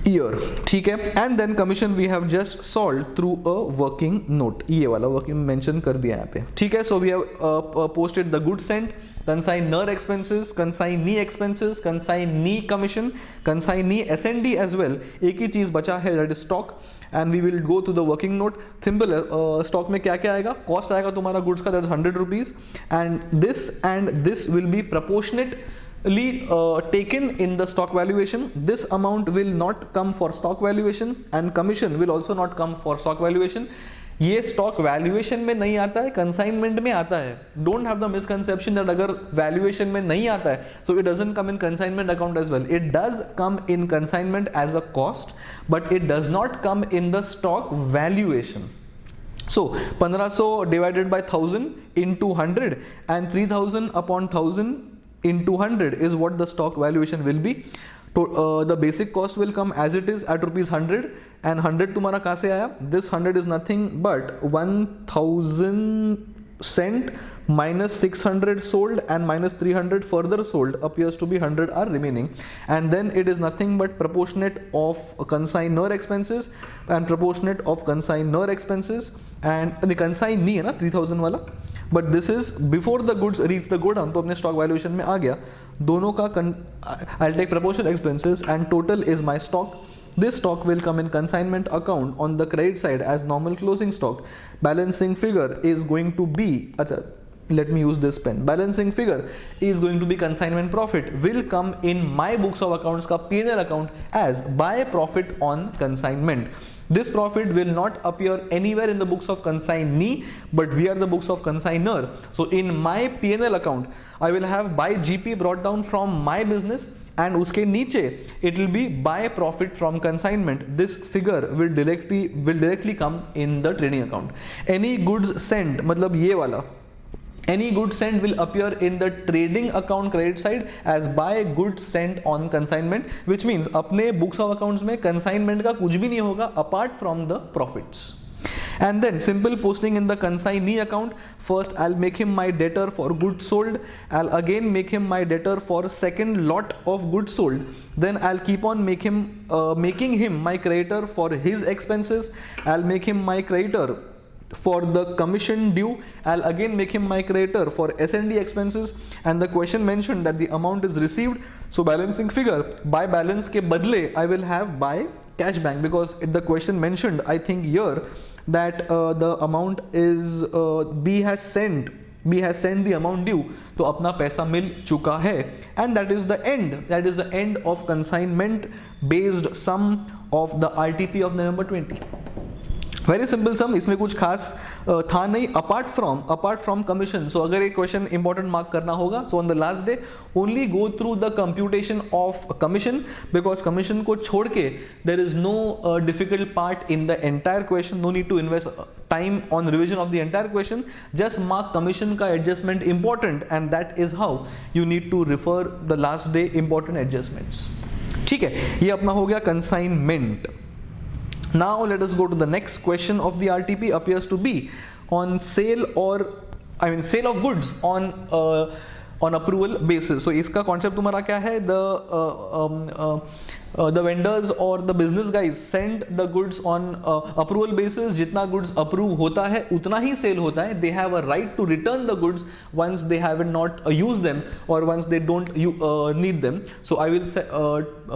year, ठीक है. And then commission we have just solve through a working note. ये वाला working mention कर दिया यहाँ पे, ठीक है. So we have posted the good sent, consignor expenses, consignee expenses, consignee commission, consignee S&D as well. एक ही चीज बचा है, that is stock, and we will go to the working note. Simple है, स्टॉक में क्या क्या आएगा? कॉस्ट आएगा तुम्हारा गुड्स का, that is 100 rupees, and this will be proportionate taken in the stock valuation. This amount will not come for stock valuation, and commission will also not come for stock valuation. ये stock valuation में नहीं आता है, consignment में आता है. Don't have the misconception that अगर valuation में नहीं आता है, so it doesn't come in consignment account as well. It does come in consignment as a cost, but it does not come in the stock valuation. So 1500 divided by 1000 into 100 and 3000 upon 1000 into 100 is what the stock valuation will be. The basic cost will come as it is at rupees 100, and 100 तुम्हारा कहाँ से आया? This 100 is nothing but 1000 cent minus 600 sold and minus 300 further sold appears to be 100 are remaining, and then it is nothing but proportionate of consignor expenses and proportionate of consignor expenses, and the consignee है ना 3000 वाला, but this is before the goods reach the godown, तो अपने stock valuation में आ गया. दोनों का I'll take proportion expenses and total is my stock. This stock will come in consignment account on the credit side as normal closing stock. Balancing figure is going to be, let me use this pen. Balancing figure is going to be consignment profit, will come in my books of accounts का P&L account as buy profit on consignment. This profit will not appear anywhere in the books of consignee, but we are the books of consignor. So in my P&L account, I will have buy GP brought down from my business, and उसके नीचे it will be buy profit from consignment. This figure will directly come in the trading account. Any goods sent, मतलब ये वाला, any goods sent will appear in the trading account credit side as buy goods sent on consignment, which means अपने books of accounts में consignment का कुछ भी नहीं होगा apart from the profits. And then simple posting in the consignee account. First I'll make him my debtor for goods sold, I'll again make him my debtor for second lot of goods sold, then I'll keep on making him my creditor for his expenses, I'll make him my creditor for the commission due, I'll again make him my creditor for S&D expenses, and the question mentioned that the amount is received, so balancing figure by balance के बदले I will have by cash bank, because the question mentioned I think here that the amount is B has sent the amount due, तो अपना पैसा मिल चुका है, and that is the end of consignment based sum of the RTP of November 20. Very simple सम, इसमें कुछ खास था नहीं अपार्ट फ्रॉम कमीशन. सो अगर एक क्वेश्चन इंपॉर्टेंट मार्क करना होगा, so on the last day only go through the computation of commission, because commission को छोड़ के there is no difficult part in the entire question. No need to invest time on revision of the entire question, just mark commission का adjustment important, and that is how you need to refer the last day important adjustments. ठीक है, ये अपना हो गया consignment. Now let us go to the next question of the RTP. Appears to be on sale sale of goods on approval basis. So इसका concept तुम्हारा क्या है? The vendors or the business guys send the goods on approval basis. जितना goods approve होता है उतना ही sale होता है. They have a right to return the goods once they have not used them or once they don't need them. So I will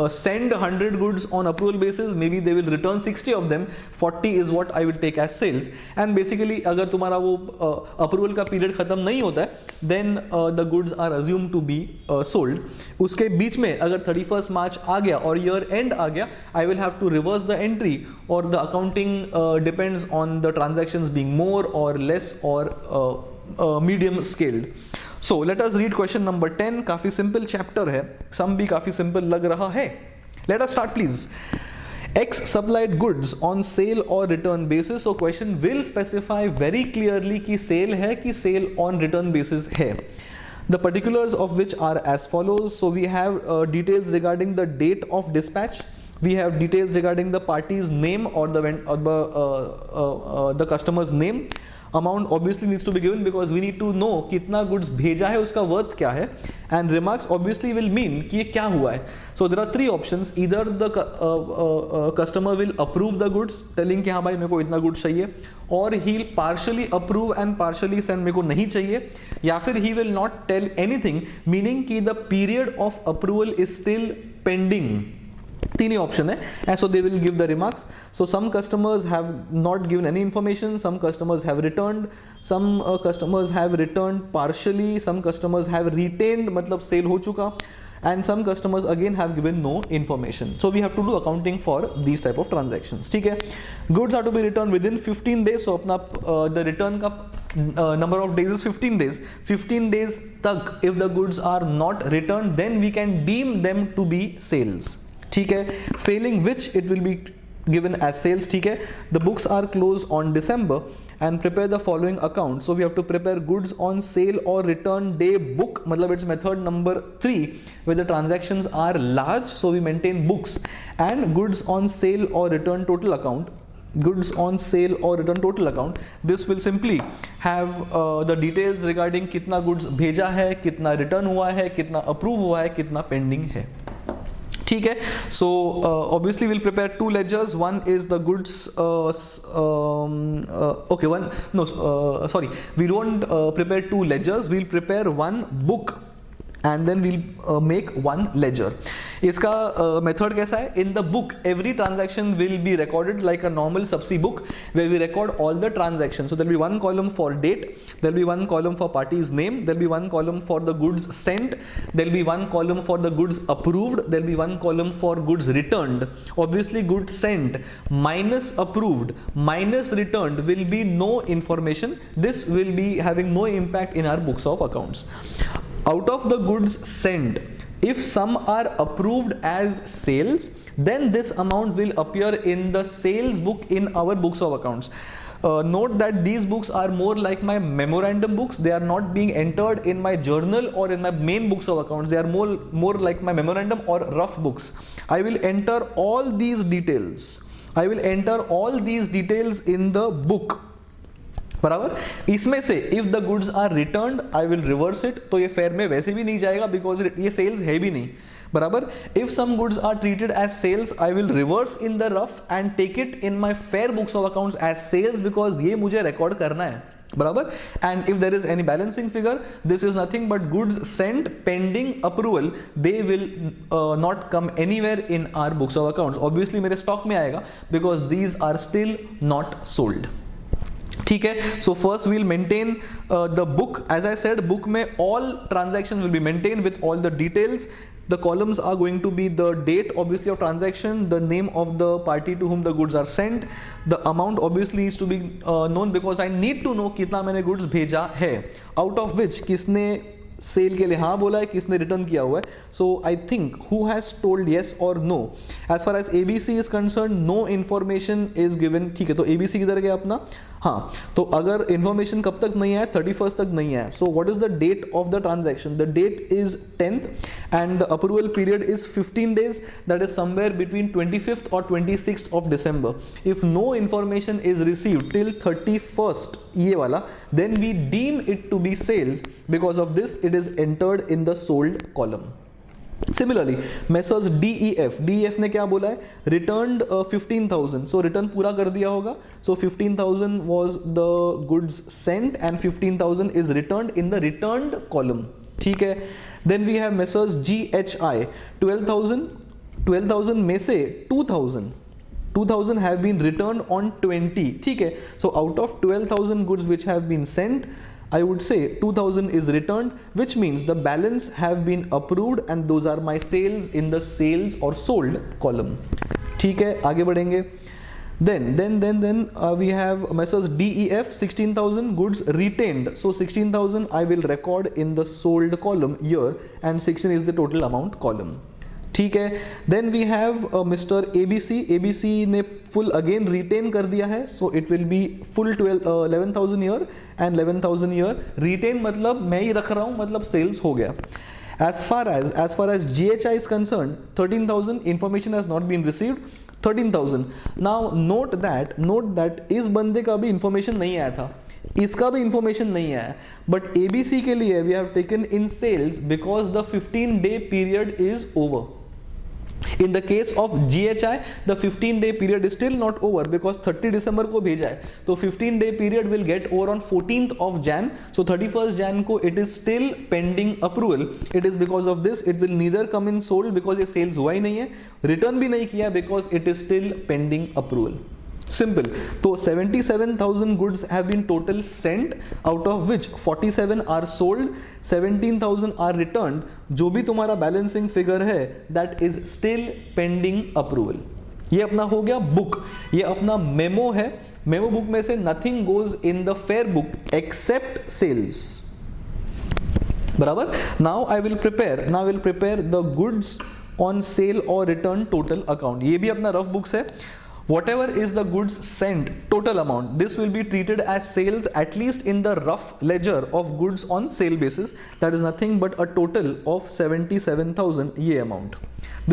send 100 goods on approval basis. Maybe they will return 60 of them. 40 is what I will take as sales. And basically अगर तुम्हारा वो approval का period खत्म नहीं होता है, then the goods are assumed to be sold. उसके बीच में अगर 31st March आ गया और year end आ गया, I will have to reverse the entry, or the accounting depends on the transactions being more or less or medium scaled. So let us read question number 10. काफी simple chapter है, sum भी काफी simple लग रहा है. Let us start please. X supplied goods on sale or return basis. So question will specify very clearly कि sale है कि sale on return basis है. The particulars of which are as follows. So we have details regarding the date of dispatch. We have details regarding the party's name or the customer's name. Amount obviously needs to be given because we need to know कितना goods भेजा है, उसका worth क्या है, and remarks obviously will mean कि ये क्या हुआ है. So there are three options. Either the customer will approve the goods, telling कि हाँ भाई मेरे को इतना goods चाहिए, or he'll partially approve and partially send मेरे को नहीं चाहिए, या फिर he will not tell anything, meaning कि the period of approval is still pending. तीन ही ऑप्शन है, and so they will give the remarks. So some customers have not given any information, some customers have returned, some customers have returned partially, some customers have retained मतलब sale हो चुका, and some customers again have given no information. So we have to do accounting for these type of transactions. ठीक है, goods are to be returned within 15 days. So अपना the return का number of days is 15 days. 15 days तक if the goods are not returned, then we can deem them to be sales. ठीक है, failing which it will be given as sales. ठीक है, the books are closed on December and prepare the following account. So we have to prepare goods on sale or return day book, मतलब it's method number 3 where the transactions are large, so we maintain books, and goods on sale or return total account. Goods on sale or return total account, this will simply have the details regarding कितना goods भेजा है, कितना return हुआ है, कितना approve हुआ है, कितना pending है. ठीक है, so obviously we'll prepare two ledgers. One is the goods we don't prepare two ledgers, we'll prepare one book and then we'll make one ledger. इसका method कैसा है? In the book every transaction will be recorded like a normal subsi book where we record all the transactions. So there will be one column for date, there will be one column for party's name, there will be one column for the goods sent, there will be one column for the goods approved, there will be one column for goods returned. Obviously goods sent minus approved minus returned will be no information. This will be having no impact in our books of accounts. Out of the goods sent, if some are approved as sales, then this amount will appear in the sales book in our books of accounts. Note that these books are more like my memorandum books. They are not being entered in my journal or in my main books of accounts. They are more like my memorandum or rough books. I will enter all these details. I will enter all these details in the book. बराबर, इसमें से if the goods are returned I will reverse it, तो ये fair में वैसे भी नहीं जाएगा बिकॉज ये सेल्स है भी नहीं. बराबर, if some goods are treated as sales I will reverse in the rough and take it in my fair books of accounts as sales because ये मुझे रिकॉर्ड करना है. बराबर, and if there is any balancing figure, this is nothing but goods sent pending approval, they will not come anywhere in our books of accounts. Obviously मेरे stock में आएगा because these are still not sold. ठीक है, so first we'll maintain the book. As I said, book में all transaction will be maintain with all the details. The columns are going to be the date obviously of transaction, the name of the party to whom the goods are sent, the amount obviously needs to be known because I need to know कितना मैंने goods भेजा है, out of which किसने cell के लिए हाँ बोला है, किसने रिटर्न किया हुआ है. So I think who has told yes or no. As far as ABC is concern, no information is given. ठीक है, तो ABC किधर गया अपना, हाँ, तो अगर इन्फॉर्मेशन कब तक नहीं आया, 31st तक नहीं आया, so what is the date of the transaction? The date is 10th and the approval period is 15 days, that is somewhere between 25th और 26th of December. If no information is received till 31st, ये वाला, then we deem it to be sales. Because of this it is entered in the sold column. Similarly messrs DEF ने क्या बोला है? Returned 15,000. सो return पूरा कर दिया होगा. So 15,000 was the goods sent and 15,000 is returned in the returned column. ठीक है. Then we have messrs GHI 12,000 में से 2,000 have been returned on 20. ठीक है. So out of 12,000 goods which have been sent, I would say 2,000 is returned, which means the balance have been approved and those are my sales in the sales or sold column. ठीक है, आगे बढ़ेंगे. Then we have Messrs DEF 16,000 goods retained. So 16,000 I will record in the sold column here and 16 is the total amount column. ठीक है. Then we have mister ABC ने full again retain कर दिया है. So it will be full 11,000 here and 11,000 here. Retain मतलब मैं ही रख रहा हूं, मतलब सेल्स हो गया. As far as GHI is concerned, 13,000 information has not been received. 13,000. Now note that इस बंदे का भी इंफॉर्मेशन नहीं आया था, इसका भी इंफॉर्मेशन नहीं आया, बट ABC के लिए we have taken in sales because the 15-day period is over. In the case of GHI, the 15-day period is still not over because 30 December को भेजा है, तो 15-day period will get over on 14th of Jan. So 31st Jan को it is still pending approval. It is because of this it will neither come in sold because ये sales हुआ ही नहीं है, return भी नहीं किया because it is still pending approval. Simple. तो 77,000 goods have been total sent, out of which 47 are sold, 17,000 are returned. जो भी तुम्हारा बैलेंसिंग फिगर है that is still pending approval. ये अपना हो गया बुक, ये अपना मेमो है. मेमो बुक में से nothing goes in the fair book except sales. बराबर. Now I will prepare the goods on sale or return total account. ये भी अपना रफ बुक्स है. Whatever is the goods sent total amount, this will be treated as sales at least in the rough ledger of goods on sale basis. That is nothing but a total of 77,000 ये amount.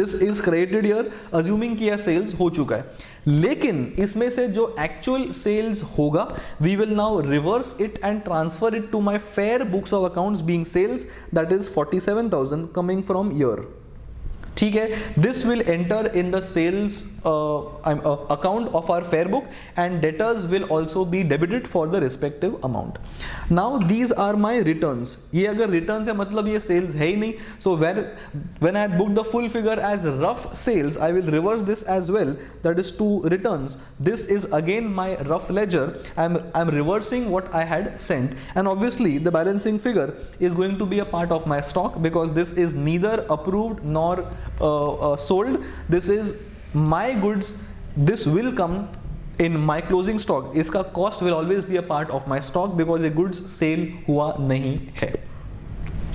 This is created here assuming कि यह sales हो चुका है. लेकिन इसमें से जो actual sales होगा, we will now reverse it and transfer it to my fair books of accounts being sales, that is 47,000 coming from here. ठीक है. This will enter in the sales account of our fair book and debtors will also be debited for the respective amount. Now these are my returns. ये अगर returns है मतलब ये sales है ही नहीं. So when I had booked the full figure as rough sales, I will reverse this as well, that is to returns. This is again my rough ledger. I am reversing what I had sent and obviously the balancing figure is going to be a part of my stock because this is neither approved nor sold. This is my goods. This will come in my closing stock. इसका cost will always be a part of my stock because ये goods sale हुआ नहीं है.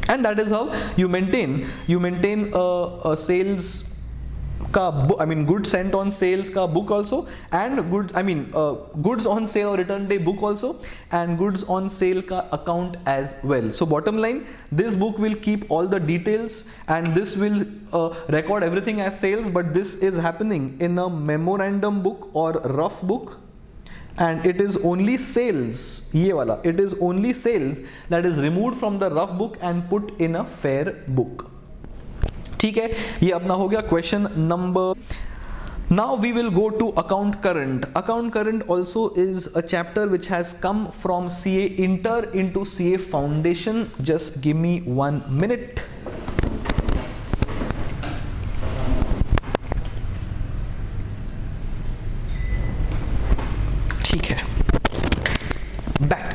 And that is how you maintain a sales का goods sent on sales का book also, and goods on sale or return day book also, and goods on sale का account as well. So bottom line, this book will keep all the details and this will record everything as sales, but this is happening in a memorandum book or rough book, and it is only sales, ये वाला, it is only sales that is removed from the rough book and put in a fair book. ठीक है. ये अपना हो गया question number. Now we will go to account current. Account current also is a chapter which has come from CA Inter into CA Foundation. Just give me 1 minute. ठीक है. Back.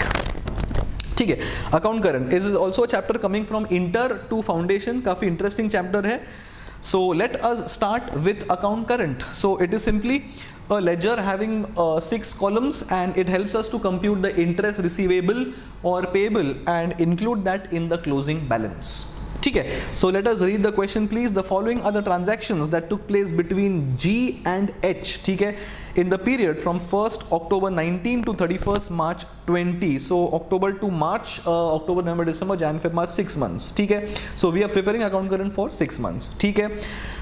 ठीक है. Account current is also chapter coming from inter to foundation. काफी interesting chapter है. So let us start with account current. So it is simply a ledger having 6 columns and it helps us to compute the interest receivable or payable and include that in the closing balance. ठीक है, so let us read the question please. The following are the transactions that took place between G and H, ठीक है, in the period from 1st October 19 to 31st March 20. So October to March, October, November, December, Jan, Feb, March, 6 months, ठीक है. So we are preparing account current for 6 months, ठीक है.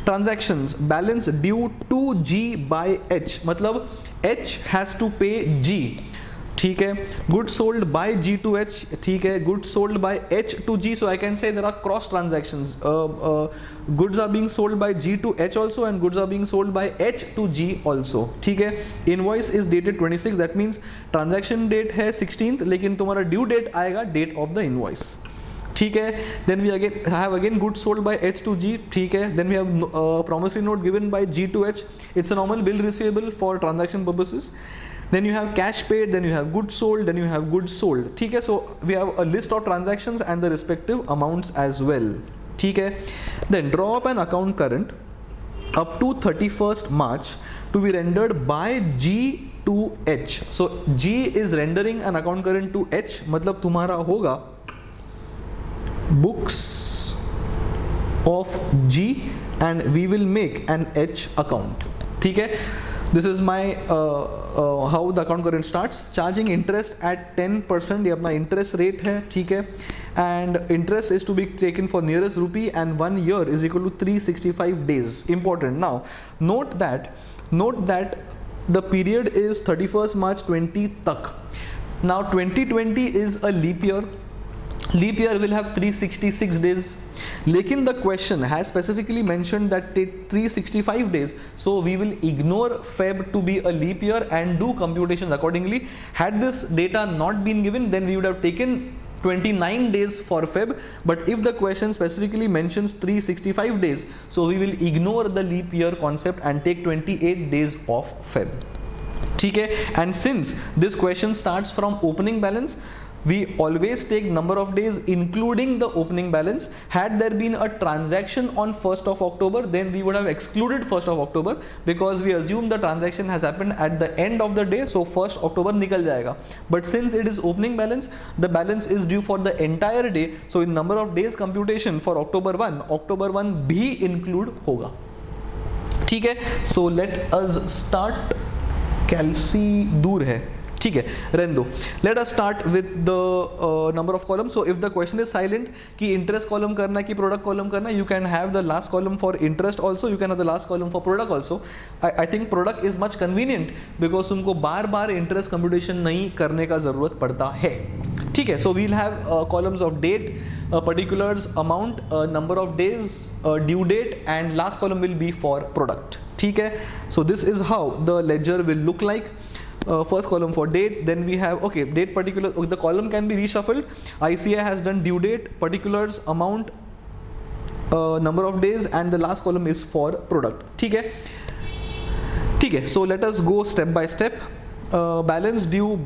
Transactions, balance due to G by H, मतलब H has to pay G, ठीक है. Good sold bye G to H, ठीक है. Good sold bye H to G, so I can say there are cross transactions. Goods are being sold by G to H also and goods are being sold by H to G also, ठीक है. Invoice is dated 26, that means transaction date है 16th, लेकिन तुम्हारा due date आएगा date of the invoice, ठीक है. Then we again have goods sold by H to G, ठीक है. Then we have promissory note given by G to H. It's a normal bill receivable for transaction purposes. Then you have cash paid, then you have goods sold, then you have goods sold, ठीक है. So we have a list of transactions and the respective amounts as well, ठीक है. Then draw up an account current up to 31st March to be rendered by G to H. So G is rendering an account current to H, मतलब तुम्हारा होगा books of G and we will make an H account, ठीक है. This is my how the account current starts. Charging interest at 10%, ये अपना interest rate है, ठीक है. And interest is to be taken for nearest rupee and 1 year is equal to 365 days. Important. Now note that the period is 31st March 20 tak. Now 2020 is a leap year. Leap year will have 366 days. लेकिन the question has specifically mentioned that 365 days, so we will ignore Feb to be a leap year and do computations accordingly. Had this data not been given, then we would have taken 29 days for Feb, but if the question specifically mentions 365 days, so we will ignore the leap year concept and take 28 days of Feb, ठीक है. And since this question starts from opening balance, we always take number of days including the opening balance. Had there been a transaction on 1st of October, then we would have excluded 1st of October because we assume the transaction has happened at the end of the day, so 1st October निकल जाएगा. But since it is opening balance, the balance is due for the entire day, so in number of days computation for October 1 भी include होगा, ठीक है. So let us start. कैलसी दूर है, ठीक है, रहने दो. Late us start with the number of column. So if the question is silent कि इंटरेस्ट कॉलम करना है कि प्रोडक्ट कॉलम करना है, you can have the last column for interest also, you can have the last column for product also. I think product is much convenient because तुमको बार बार interest computation नहीं करने का जरूरत पड़ता है, ठीक है. So we'll have columns of date, particulars, amount, number of days, due date, and last column will be for product, ठीक है. So this is how the ledger will look like. First column for date, then we have date, particular, the column can be reshuffled. ICI has done due date, particulars, amount, number of days, and the last column is for product, ठीक है, ठीक है. So let us go step by step. Balance due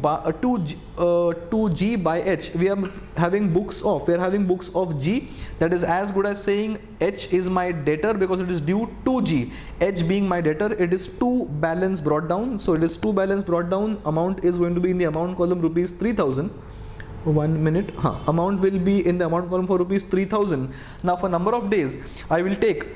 to G by H, we are having books of G, that is as good as saying H is my debtor because it is due to G. H being my debtor, it is 2 balance brought down, so it is 2 balance brought down. Amount is going to be in the amount column rupees 3000. 1 minute, amount will be in the amount column for rupees 3000. Now for number of days, I will take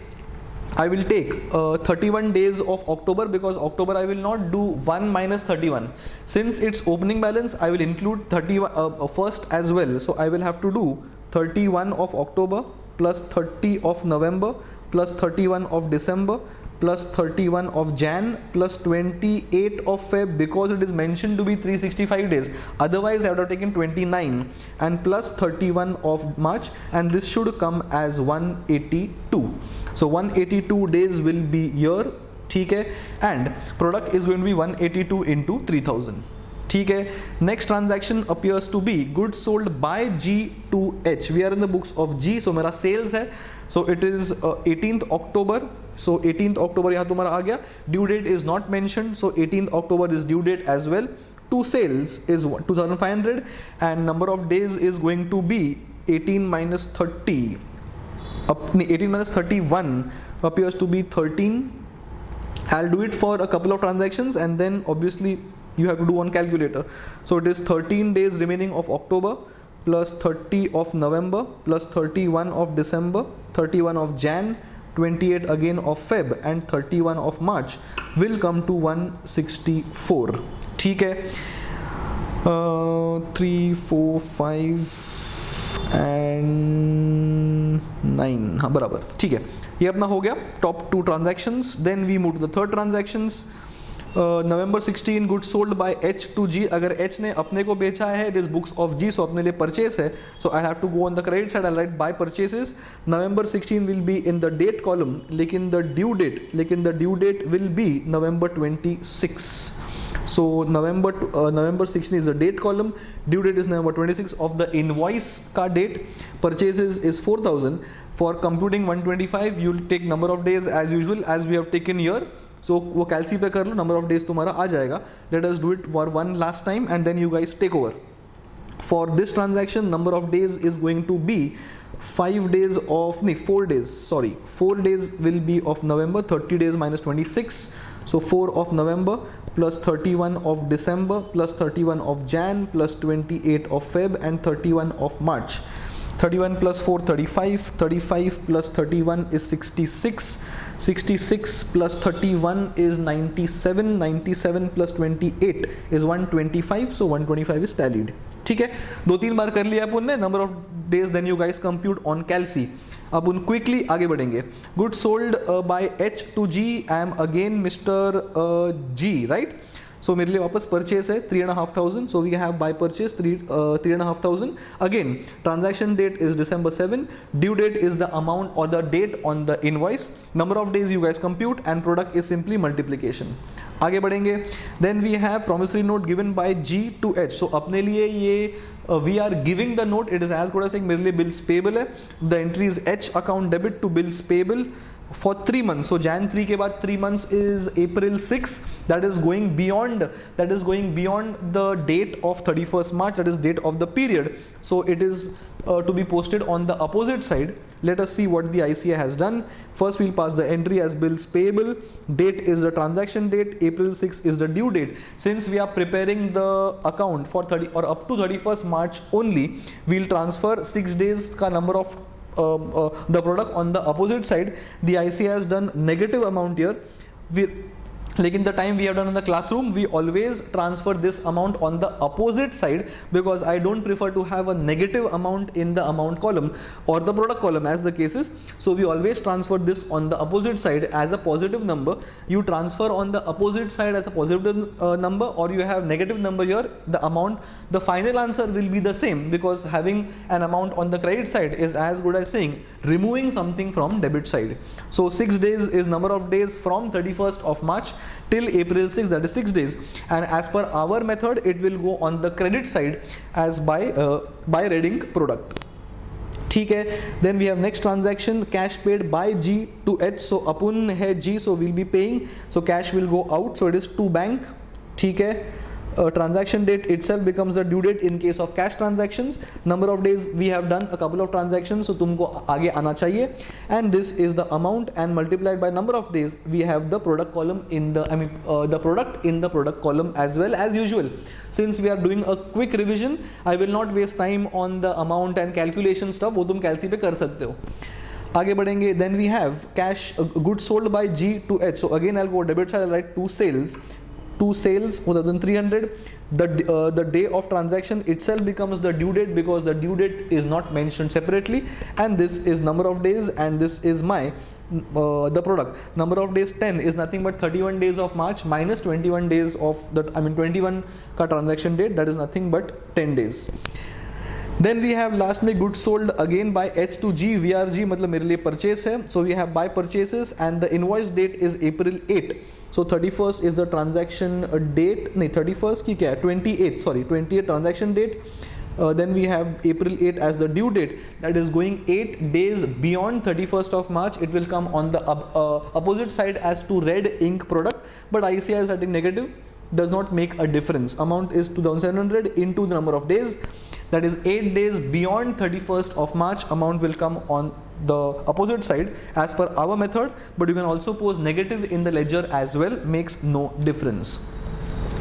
31 days of October because October I will not do 1 minus 31. Since it's opening balance, I will include 31 first as well. So I will have to do 31 of October plus 30 of November plus 31 of December plus 31 of Jan plus 28 of Feb because it is mentioned to be 365 days. Otherwise I would have taken 29 and plus 31 of March, and this should come as 182. So 182 days will be here, ठीक है, and product is going to be 182 into 3000, ठीक है. Next transaction appears to be goods sold by G to H. We are in the books of G, so मेरा sales है, so it is 18th October. So 18th October यहाँ तुम्हारा आ गया. Due date is not mentioned, so 18th October is due date as well. To sales is 2500 and number of days is going to be 18 minus 30. 18 minus 31 appears to be 13. I'll do it for a couple of transactions and then obviously you have to do on calculator. So it is 13 days remaining of October plus 30 of November plus 31 of December, 31 of Jan, 28 again of Feb and 31 of March will come to 164. ठीक है, 3, 4, 5 and 9, हाँ बराबर, ठीक है, ये अपना हो गया top 2 transactions. Then we move to the third transactions. November 16 गुड्स सोल्ड बाय H to G. अगर H ने अपने को बेचा है, it is books of G, so अपने लिए परचेस है, so I have to go on the credit side, I write by purchases. November 16 will be in the date column, लेकिन the due date will be November 26. So November 16 is the date column, due date is November 26 of the invoice का date. Purchases is 4,000. For computing 125 you will take number of days as usual as we have taken here. So वो कैलसी पे कर लो, number of days तुम्हारा आ जाएगा. Let us do it for one last time and then you guys take over. For this transaction number of days is going to be 4 days, sorry, 4 days will be of November, 30 days minus 26, so 4 of November plus 31 of December plus 31 of Jan plus 28 of Feb and 31 of March. 31 plus 4, 35, 35 plus 31 is 66, 66 plus 31 is 97, 97 plus 28 is 125, so 125 is tallied. ठीक है, 2-3 बार कर लिया अपन ने. Number of days then you guys compute on calci. अब उन quickly आगे बढ़ेंगे. Good sold bye H to G, I am again mister G, right. So मेरे लिए वापस परचेस है 3,500, so we have by purchase 3,500. Again transaction date is December 7, due date is the amount और the date on the invoice. Number of days you guys compute and product is simply multiplication. आगे बढ़ेंगे. Then we have promissory note given by G to H. So अपने लिए ये we are giving the note, it is as good as saying मेरे लिए bills payable है. The entry is H account debit to bills payable for 3 months. So Jan 3 के बाद 3 months is April 6. That is going beyond the date of 31st March. That is date of the period. So it is to be posted on the opposite side. Let us see what the ICA has done. First we'll pass the entry as bills payable. Date is the transaction date. April 6 is the due date. Since we are preparing the account for 30 or up to 31st March only, we'll transfer 6 days का number of the product on the opposite side. The ICA has done negative amount here. Lekin the time we have done in the classroom, we always transfer this amount on the opposite side because I don't prefer to have a negative amount in the amount column or the product column as the case is. So we always transfer this on the opposite side as a positive number. You transfer on the opposite side as a positive number, or you have negative number here, the amount, the final answer will be the same, because having an amount on the credit side is as good as saying removing something from debit side. So 6 days is number of days from 31st of March till April 6, that is 6 days, and as per our method it will go on the credit side as by reading product. ठीक है. Then we have next transaction, cash paid by G to H. So अपन है G, so we'll be paying, so cash will go out, so it is to bank. ठीक है. Transaction date itself becomes the due date in case of cash transactions. Number of days we have done a couple of transactions, so तुमको आगे आना चाहिए. And this is the amount, and multiplied by number of days we have the product column in the the product in the product column as well as usual. Since we are doing a quick revision, I will not waste time on the amount and calculation stuff. वो तुम कैलसी पे कर सकते हो. आगे बढ़ेंगे. Then we have cash goods sold by G to H. So again I'll go debit side, I'll write to sales. To sales more than 300. The day of transaction itself becomes the due date because the due date is not mentioned separately, and this is number of days, and this is my the product. Number of days 10 is nothing but 31 days of March minus 21 days of that, 21 का transaction date, that is nothing but 10 days. Then we have last में goods sold again by H to G. VRG मतलब मेरे लिए purchase है, so we have buy purchases and the invoice date is April 8. So 31st is the transaction date. नहीं 31st की क्या है, 28 transaction date. Then we have April 8 as the due date, that is going 8 days beyond 31st of March. It will come on the opposite side as to red ink product, but ICI is setting negative, does not make a difference. Amount is 2,700 into the number of days, that is 8 days beyond 31st of March. Amount will come on the opposite side as per our method, but you can also pose negative in the ledger as well, makes no difference.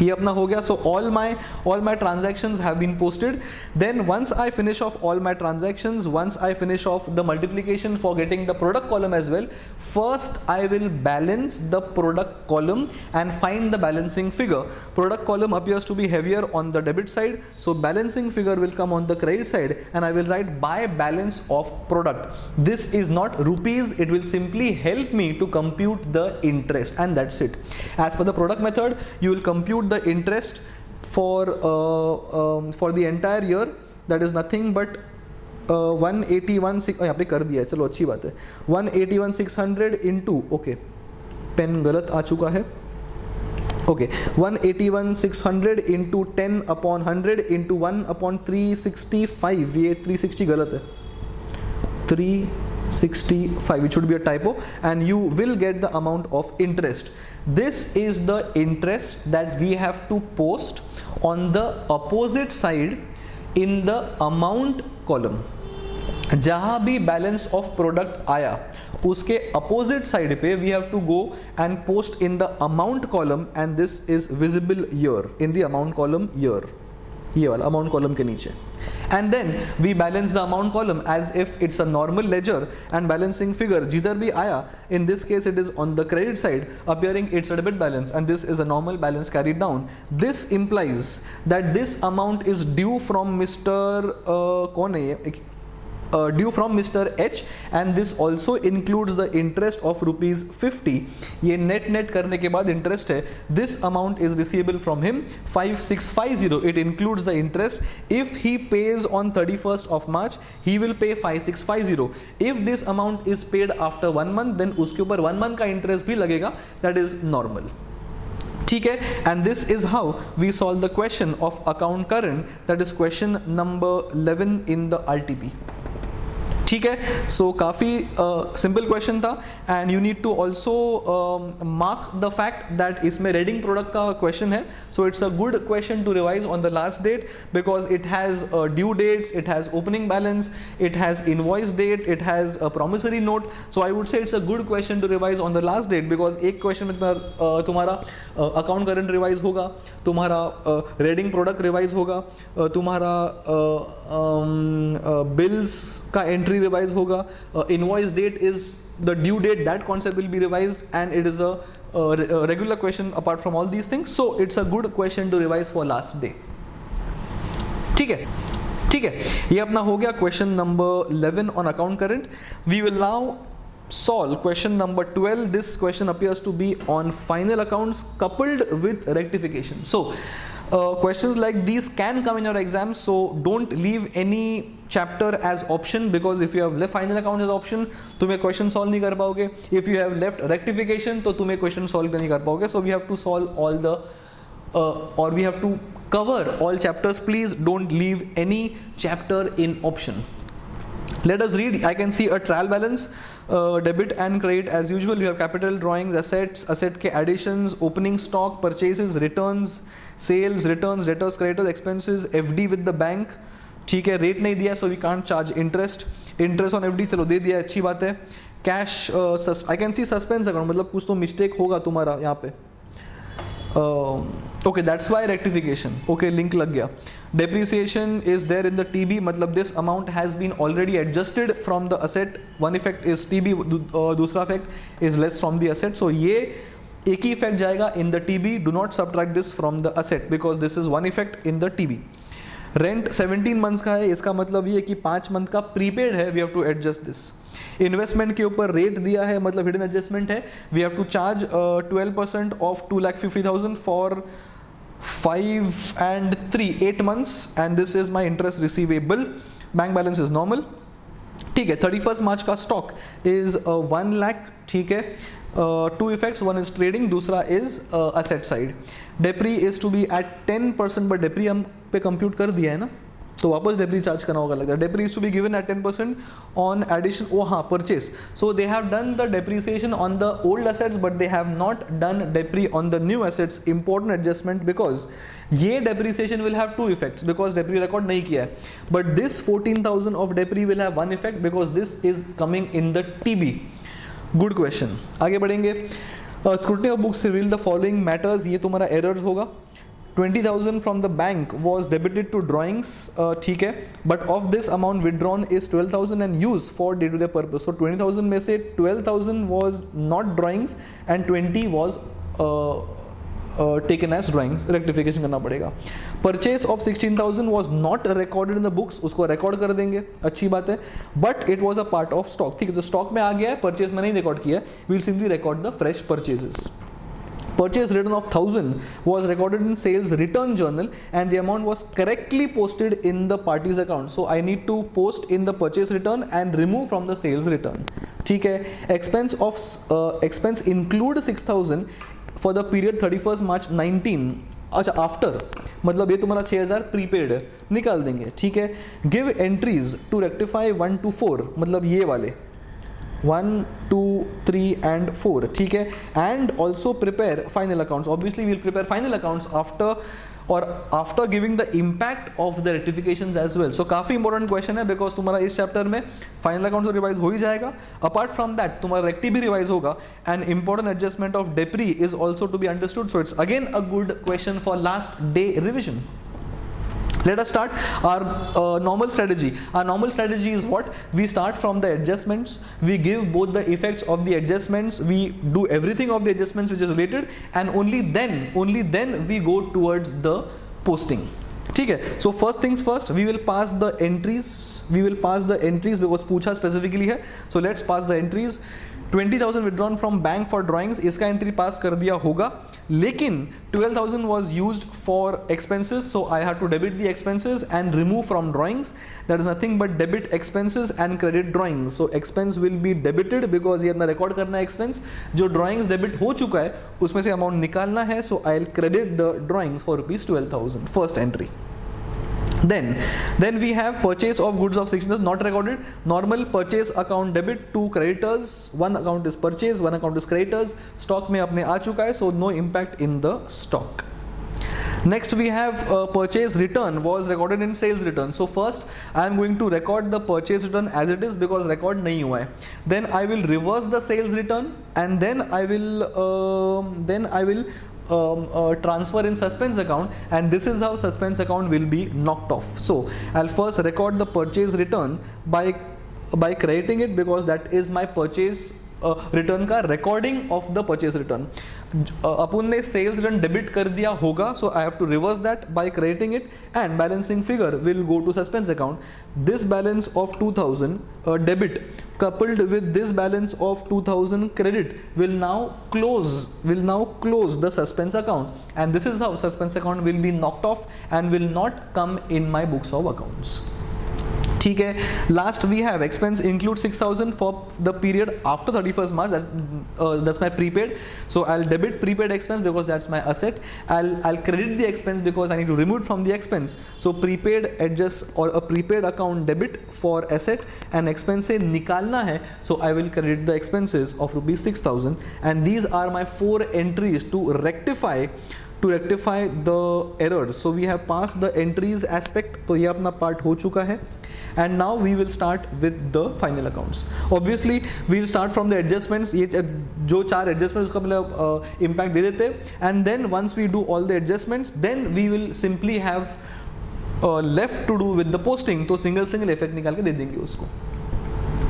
ये अपना हो गया. So all my transactions have been posted. Then once I finish off all my transactions, once I finish off the multiplication for getting the product column as well, first I will balance the product column and find the balancing figure. Product column appears to be heavier on the debit side, so balancing figure will come on the credit side, and I will write by balance of product. This is not rupees, it will simply help me to compute the interest, and that's it. As per the product method, you will compute the interest for the entire year. That is nothing but 181,600. यहाँ पे कर दिया है, चलो अच्छी बात है. 181,600 into, okay pen गलत आ चुका है. Okay 181,600 into 10 upon 100 into 1 upon 365. ये 360 गलत है, 365, it should be a typo, and you will get the amount of interest. This is the interest that we have to post on the opposite side in the amount column. जहाँ भी balance of product आया उसके opposite side पे we have to go and post in the amount column, and this is visible here in the amount column here, ये वाला amount column के नीचे. And then we balance the amount column as if it's a normal ledger, and balancing figure जिधर भी आया, in this case it is on the credit side appearing it's a debit balance, and this is a normal balance carried down. This implies that this amount is due from Mr. कौन है ये, due from Mr. H, and this also includes the interest of ₹50. ये net करने के बाद interest है. This amount is receivable from him 5650. It includes the interest. If he pays on 31st of March, he will pay 5650. If this amount is paid after 1 month, then उसके ऊपर 1 month का interest भी लगेगा. That is normal. ठीक है, and this is how we solve the question of account current, that is question number 11 in the RTP. ठीक है, सो काफ़ी सिंपल क्वेश्चन था, and you need to also mark the fact that इसमें red ink product का question है, so it's a good question to revise on the last date, because it has due dates, it has opening balance, it has invoice date, it has promissory note. So I would say it's a good question to revise on the last date, because एक question में तुम्हारा account current revise होगा, तुम्हारा raiding product revise होगा, तुम्हारा bills का entry revise होगा, invoice date is the due date, that concept will be revised, and it is a regular question apart from all these things. So it's a good question to revise for last day. ठीक है, ठीक है, ये अपना हो गया question number 11 on account current. We will now solve question number 12. This question appears to be on final accounts coupled with rectification. So questions like these can come in your exam, so don't leave any chapter as option, because if you have left final account as option तुम्हें question solve नहीं कर पाओगे. If you have left rectification तो तुम्हें question solve नहीं कर पाओगे. So we have to solve all the or we have to cover all chapters. Please don't leave any chapter in option. Let us read. I can see a trial balance, debit and credit as usual. You have capital, drawings, assets, asset के additions, opening stock, purchases, returns, sales, returns, debtors, creditors, expenses, FD with the bank. ठीक है, rate नहीं दिया, so we can't charge interest. Interest on FD चलो दे दिया, अच्छी बात है. Cash, I can see suspense account, मतलब कुछ तो mistake होगा तुम्हारा यहाँ पे. Okay, that's why rectification. Okay, link लग गया. Depreciation is there in the TB, मतलब this amount has been already adjusted from the asset. One effect is TB, दूसरा effect is less from the asset. So ये एक ही effect जाएगा in the TB. Do not subtract this from the asset because this is one effect in the TB. Rent 17 months का है, इसका मतलब ये कि 5 मंथ का प्रीपेड है, we have to adjust this. Investment के ऊपर रेट दिया है, मतलब हिडन एडजस्टमेंट है, we have to charge 12% of 2,50,000 for 5 and 3 8 months, and this is my interest receivable. Bank balance is normal. ठीक है, 31 मार्च का स्टॉक इज 1 लाख. ठीक है, two effects, one is trading, दूसरा इज asset side. Depri is to be at 10%, but depri हम पे compute कर दिया है ना, तो वापस डेप्री चार्ज करना होगा लगता है. Depri is to be given at 10% on addition. ओ हाँ, purchase. So they have done the depreciation on the old assets, but they have not done depri on the new assets. Important adjustment, because ये depreciation will have 2 effects, because depri record नहीं किया है. But this 14,000 of depri will have 1 effect, because this is coming in the TB. Good question. आगे बढ़ेंगे. Scrutiny of books reveal the following matters. ये तुम्हारा errors होगा. 20,000 from the bank was debited to drawings, ठीक है, but of this amount withdrawn is 12,000 and used for day to day purpose. So 20,000 में से 12,000 was not drawings and 20 was taken as drawings. Rectification करना पड़ेगा. Purchase of 16,000 was not recorded in the books, उसको record कर देंगे, अच्छी बात है, but it was a part of stock. ठीक है, तो stock में आ गया है, purchase में नहीं record किया है, we'll simply record the fresh purchases. Purchase return of 1,000 was recorded in sales return journal and the amount was correctly posted in the party's account. So I need to post in the purchase return and remove from the sales return. ठीक है, expense include 6,000 for the period 31st March 19. अच्छा after मतलब ये तुम्हारा 6,000 prepaid है, निकाल देंगे. ठीक है, give entries to rectify 1 to 4 मतलब ये वाले 1, 2, 3 and 4. ठीक है, and also prepare final accounts. Obviously we'll prepare final accounts after giving the impact of the rectifications as well. So काफी इंपॉर्टेंट क्वेश्चन है बिकॉज तुम्हारा इस चैप्टर में फाइनल अकाउंट तो रिवाइज हो ही जाएगा, अपार्ट फ्रॉम दैट तुम्हारा रेक्टी भी रिवाइज होगा and important adjustment of depri is also to be understood. So it's again a good question for last day revision. Let us start our normal strategy. Our normal strategy is what? We start from the adjustments, we give both the effects of the adjustments, we do everything of the adjustments which is related, and only then we go towards the posting. ठीक है, so first things first, we will pass the entries because पूछा specifically है. So let's pass the entries. 20,000 withdrawn from bank for drawings, इसका entry पास कर दिया होगा, लेकिन 12,000 was used for expenses, so I have to debit the expenses and remove from drawings. That is nothing but debit expenses and credit drawings. So expense will be debited because ये अपना record करना है expense. जो drawings debit हो चुका है उसमें से अमाउंट निकालना है, so I'll credit the drawings for rupees 12,000. First entry. Then we have purchase of goods of 16,000 not recorded. Normal purchase account debit to creditors. One account is purchase, one account is creditors. Stock में अपने आ चुका है, so no impact in the stock. Next we have purchase return was recorded in sales return. So first I am going to record the purchase return as it is because record नहीं हुआ है. Then I will reverse the sales return and then I will transfer in suspense account, and this is how suspense account will be knocked off. So I'll first record the purchase return by crediting it because that is my purchase return का recording of the purchase return. अपन ने sales return debit कर दिया होगा, so I have to reverse that by crediting it and balancing figure will go to suspense account. This balance of 2,000 debit coupled with this balance of 2,000 credit will now close the suspense account, and this is how suspense account will be knocked off and will not come in my books of accounts. ठीक है, last we have expense include 6,000 for the period after 31st March. That's my prepaid. So I'll debit prepaid expense because that's my asset. I'll credit the expense because I need to remove from the expense. So prepaid adjust or a prepaid account debit for asset and expense से निकालना है. So I will credit the expenses of rupees 6,000, and these are my 4 entries to rectify the errors. So we have passed the entries aspect. तो ये अपना part हो चुका है. And now we will start with the final accounts. Obviously we will start from the adjustments. ये जो 4 adjustments उसका मतलब impact दे देते, and then once we do all the adjustments, then we will simply have left to do with the posting. तो single effect निकाल के दे देंगे उसको.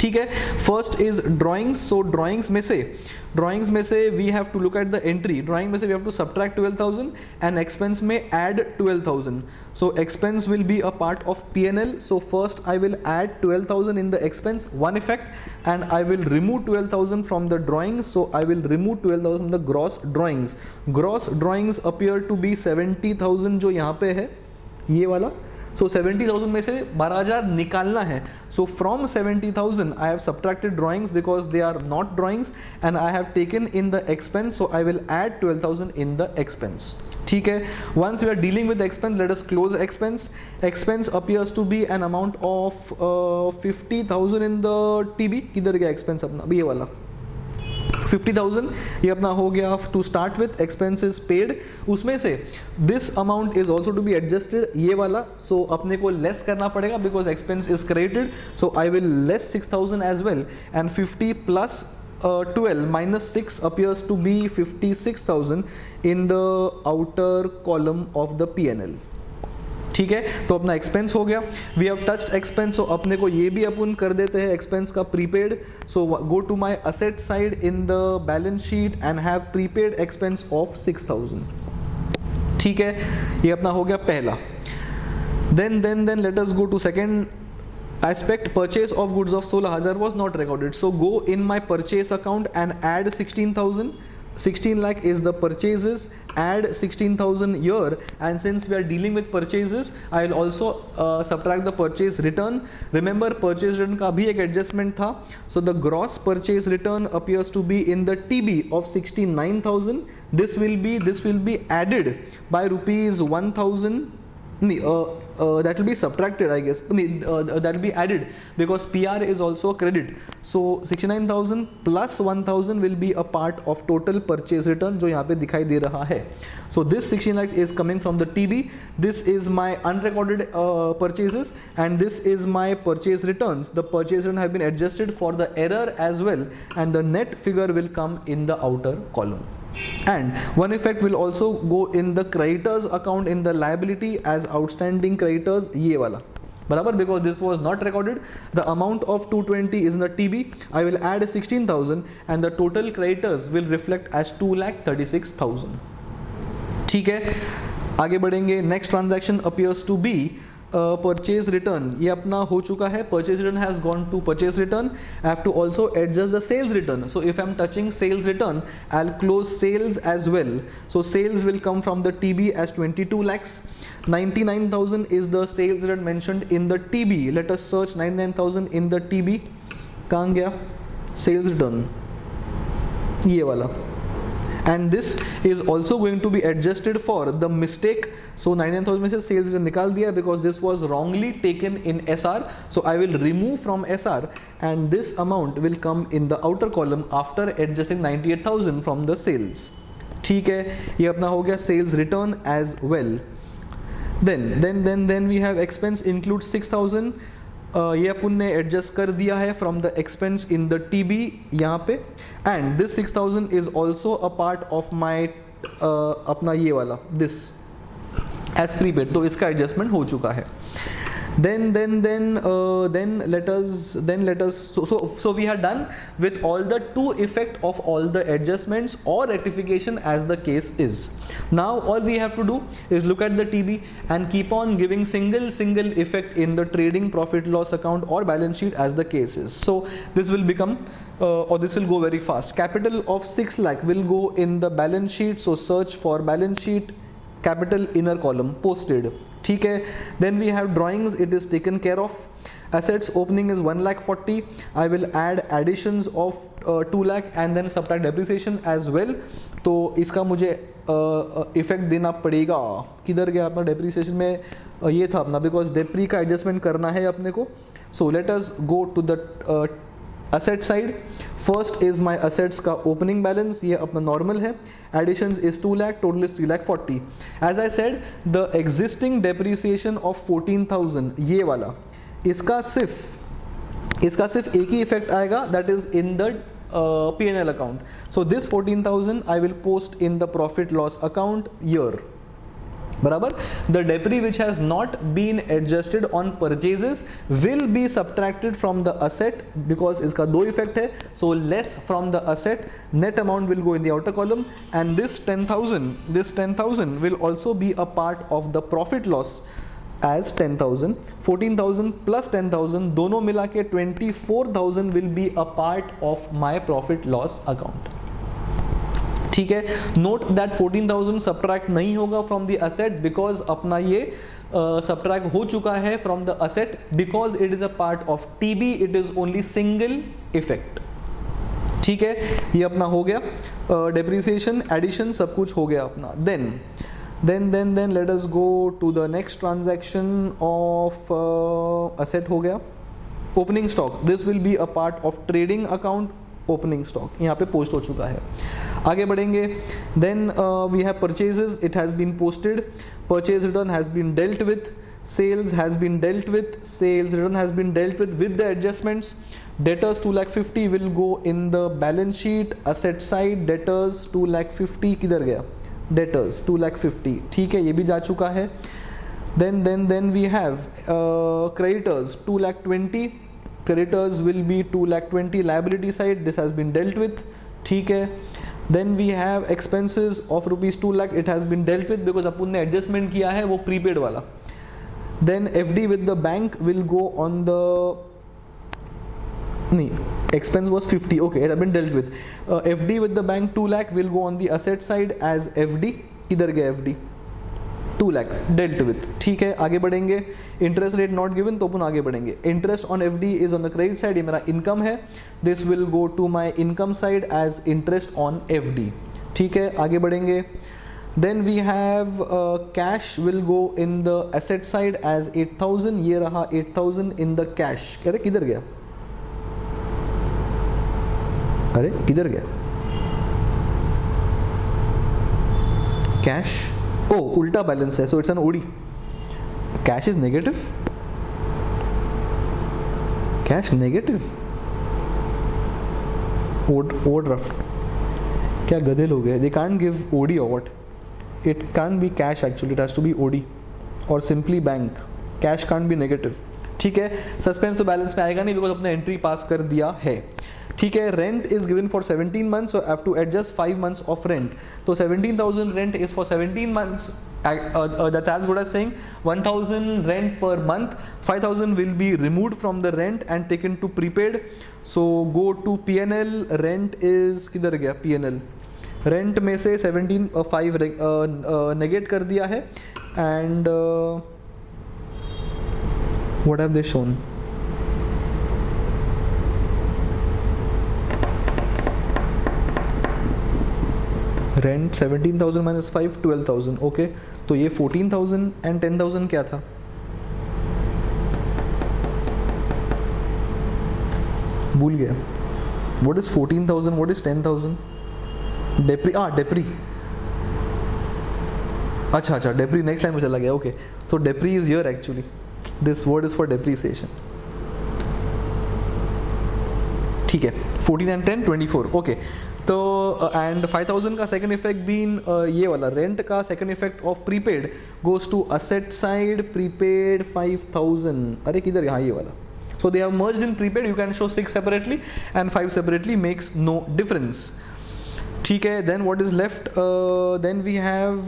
ठीक है, first is drawings. So drawings में से we have to look at the entry. Drawing में से we have to subtract 12,000 and expense में add 12,000. So expense will be a part of P&L. So first I will add 12,000 in the expense, one effect, and I will remove 12,000 from the drawings. So I will remove 12,000 from the gross drawings. Gross drawings appear to be 70,000 जो यहाँ पे है ये वाला. So 70,000 में से 12,000 निकालना है. So from 70,000 I have subtracted drawings because they are not drawings, and I have taken in the expense, so I will add 12,000 in the expense. ठीक है, once we are dealing with the expense, let us close expense. Expense appears to be an amount of 50,000 in the TB. किधर गया expense अपना, ये वाला 50,000 ये अपना हो गया. To start with expenses paid, उसमें से this amount is also to be adjusted, ये वाला. सो अपने को लेस करना पड़ेगा because expense is credited. So I will less 6,000 as well, and 50 plus 12 minus 6 appears to be 56,000 in the outer column of the P&L. ठीक है, तो अपना एक्सपेंस हो गया. वी हैव टच्ड एक्सपेंस, सो अपने को ये भी अपन कर देते हैं एक्सपेंस का prepaid. So go to my asset side in the balance sheet and have prepaid expense of 6,000. ठीक है, ये अपना हो गया पहला. Then let us go to second aspect. Purchase of goods of 16,000 was not recorded. So go in my purchase account and add 16,000. 16 lakh is the purchases, add 16,000 here, and since we are dealing with purchases, I will also subtract the purchase return. Remember purchase return का भी एक adjustment था. So the gross purchase return appears to be in the TB of 69,000. This will be added by rupees 1,000. That will be subtracted, I guess. That will be added because PR is also a credit. So 69,000 plus 1,000 will be a part of total purchase return जो यहाँ पे दिखाई दे रहा है. So this 16 lakhs is coming from the TB. This is my unrecorded purchases and this is my purchase returns. The purchase return have been adjusted for the error as well, and the net figure will come in the outer column. And one effect will also go in the creditors account in the liability as outstanding creditors, ये वाला बराबर, because this was not recorded. The amount of 220 is in the TB. I will add 16,000 and the total creditors will reflect as 2,36,000. ठीक है, आगे बढ़ेंगे. Next transaction appears to be purchase return. ये अपना हो चुका है. Purchase return has gone to purchase return. I have to also adjust the sales return. So if I'm touching sales return, I'll close sales as well. So sales will come from the TB as 22 lakhs. 99,000 is the sales return mentioned in the TB. Let us search 99,000 in the TB. कहाँ गया sales return? ये वाला. And this is also going to be adjusted for the mistake. So 99,000 में से sales return निकाल दिया because this was wrongly taken in SR. So I will remove from SR and this amount will come in the outer column after adjusting 98,000 from the sales. ठीक है, ये अपना हो गया sales return as well. Then we have expense include 6,000. ये अपन ने adjust कर दिया है from the expense in the TB यहाँ पे, and this 6,000 is also a part of माई अपना ये वाला दिस एज प्रीपेड, तो इसका एडजस्टमेंट हो चुका है. Then let us so we are done with all the two effect of all the adjustments or rectification as the case is. Now all we have to do is look at the TB and keep on giving single effect in the trading profit loss account or balance sheet as the case is. So this will become or this will go very fast. Capital of 6 lakh will go in the balance sheet, so search for balance sheet, capital inner column, posted. ठीक है. Then we have drawings, it is taken care of. Assets opening is 1,40,000. I will add additions of 2 lakh and then subtract depreciation as well. तो इसका मुझे effect देना पड़ेगा. किधर गया अपना depreciation में? ये था अपना, because depre का एडजस्टमेंट करना है अपने को. So let us go to the asset side. First is my assets का opening balance, ये अपना normal है. Additions is 2 lakh, total is 3,40,000. As I said, the existing depreciation of 14,000 ये वाला, इसका सिर्फ एक ही इफेक्ट आएगा, that is in the P&L account. So this 14,000 I will post in the profit loss account here. बराबर. The debris which has not been adjusted on purchases will be subtracted from the asset because इसका दो effect है. So less from the asset, net amount will go in the outer column, and this 10,000 will also be a part of the profit loss as 10,000. 14,000 plus 10,000 दोनों मिला के 24,000 will be a part of my profit loss account. ठीक है. Note that 14,000 subtract नहीं होगा from the asset because अपना ये subtract हो चुका है from the asset because it is a part of TB. It is only single effect. ठीक है, ये अपना हो गया. डेप्रिसिएशन, एडिशन सब कुछ हो गया अपना. Then let us go to the next transaction of asset. हो गया opening stock. This will be a part of trading account. Opening stock यहाँ पे पोस्ट हो चुका है। आगे बढ़ेंगे, then we have purchases, it has been posted, purchase return has been dealt with, sales has been dealt with, sales return has been dealt with the adjustments. Debtors 2,50,000 will go in the balance sheet, asset side debtors 2,50,000 किधर गया, debtors 2,50,000, ठीक है, ये भी जा चुका है। Then we have creditors 2,20,000, creditors will be 2,20,000 liability side, this has been dealt with, ठीक है। Then we have expenses of rupees 2,00,000, it has been dealt with because अपन ने adjustment किया है वो prepaid वाला। Then FD with the bank will go on the expense was 50, okay, it has been dealt with. FD with the bank 2,00,000 will go on the asset side as FD, किधर गया FD 2,00,000 dealt with, ठीक है। आगे बढ़ेंगे, interest rate not given तो अपन आगे बढ़ेंगे। Interest on FD is on the credit side, ये मेरा income है, this will go to my income side as interest on FD, ठीक है। आगे बढ़ेंगे, then we have cash will go in the asset side as 8,000, ये रहा 8,000 in the cash, अरे किधर गया, अरे किधर गया cash, ओ उल्टा बैलेंस है, so it's an OD, cash is negative, cash negative, overdraft, क्या गधे लोग हैं, they can't give OD or what? It can't be cash actually, it has to be OD or simply bank, cash can't be negative, ठीक है। Suspense तो balance में आएगा नहीं बिकॉज अपने एंट्री पास कर दिया है, ठीक है। Rent is given for 17 months, so I have to adjust 5 months of rent, तो 17,000 rent is for 17 months, that's as good as saying 1,000 rent per month, 5,000 will be removed from the rent and taken to prepaid, so go to P&L, rent is किधर गया P&L, rent में से 17,500 negate कर दिया है, and what have they shown, rent 17,000 minus 5 12,000, okay, तो ये 14,000 and 10,000 क्या था, भूल गया, what is 14,000, what is 10,000, depri, अच्छा डेप्री नेक्स्ट टाइम में चला गया, okay, so depri is here actually, this word is for depreciation, ठीक है। 14 एंड 10 24, ओके, तो एंड 5,000 का सेकंड इफेक्ट बीन ये वाला रेंट का second effect of prepaid goes to asset side, prepaid 5,000, अरे किधर, यहाँ ये वाला, so they have merged in prepaid, you can show 6 separately and 5 separately, makes no difference, ठीक है। then what is left, then we have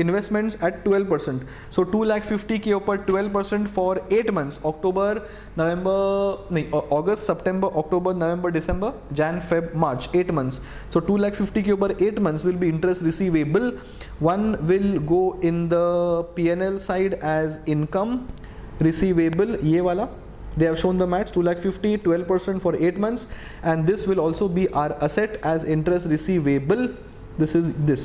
investments at 12%, so 2,50,000 के ऊपर 12% for 8 months, October November नहीं, August September October November December Jan Feb March, 8 months, so 2,50,000 के ऊपर 8 months will be interest receivable, one will go in the P&L side as income receivable, ये वाला they have shown the maths, 2,50,000 12% for 8 months, and this will also be our asset as interest receivable, this is this,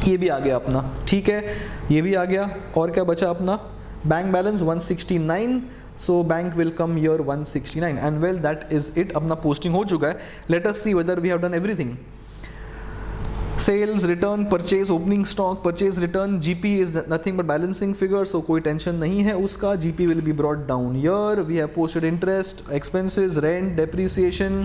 ये भी आ गया अपना, ठीक है, ये भी आ गया, और क्या बचा अपना, bank balance 169, so bank will come here 169, and well that is it, अपना पोस्टिंग हो चुका है, let us see whether we have done everything। Sales, return, purchase, opening stock, purchase, return, GP is nothing but balancing figure, so कोई tension नहीं है उसका, GP will be brought down here, we have posted interest, expenses, rent, depreciation,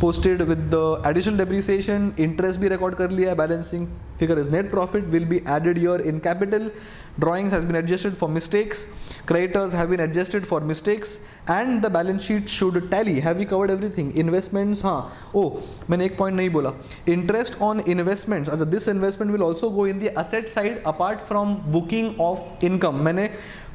posted with the additional depreciation, interest भी record कर लिया है, balancing figure is net profit, will be added here in capital, drawings has been adjusted for mistakes, creditors have been adjusted for mistakes, and the balance sheet should tally, have we covered everything, investments, हाँ, oh मैंने एक point नहीं बोला, interest on investments, अच्छा this investment will also go in the asset side apart from booking of income, मैंने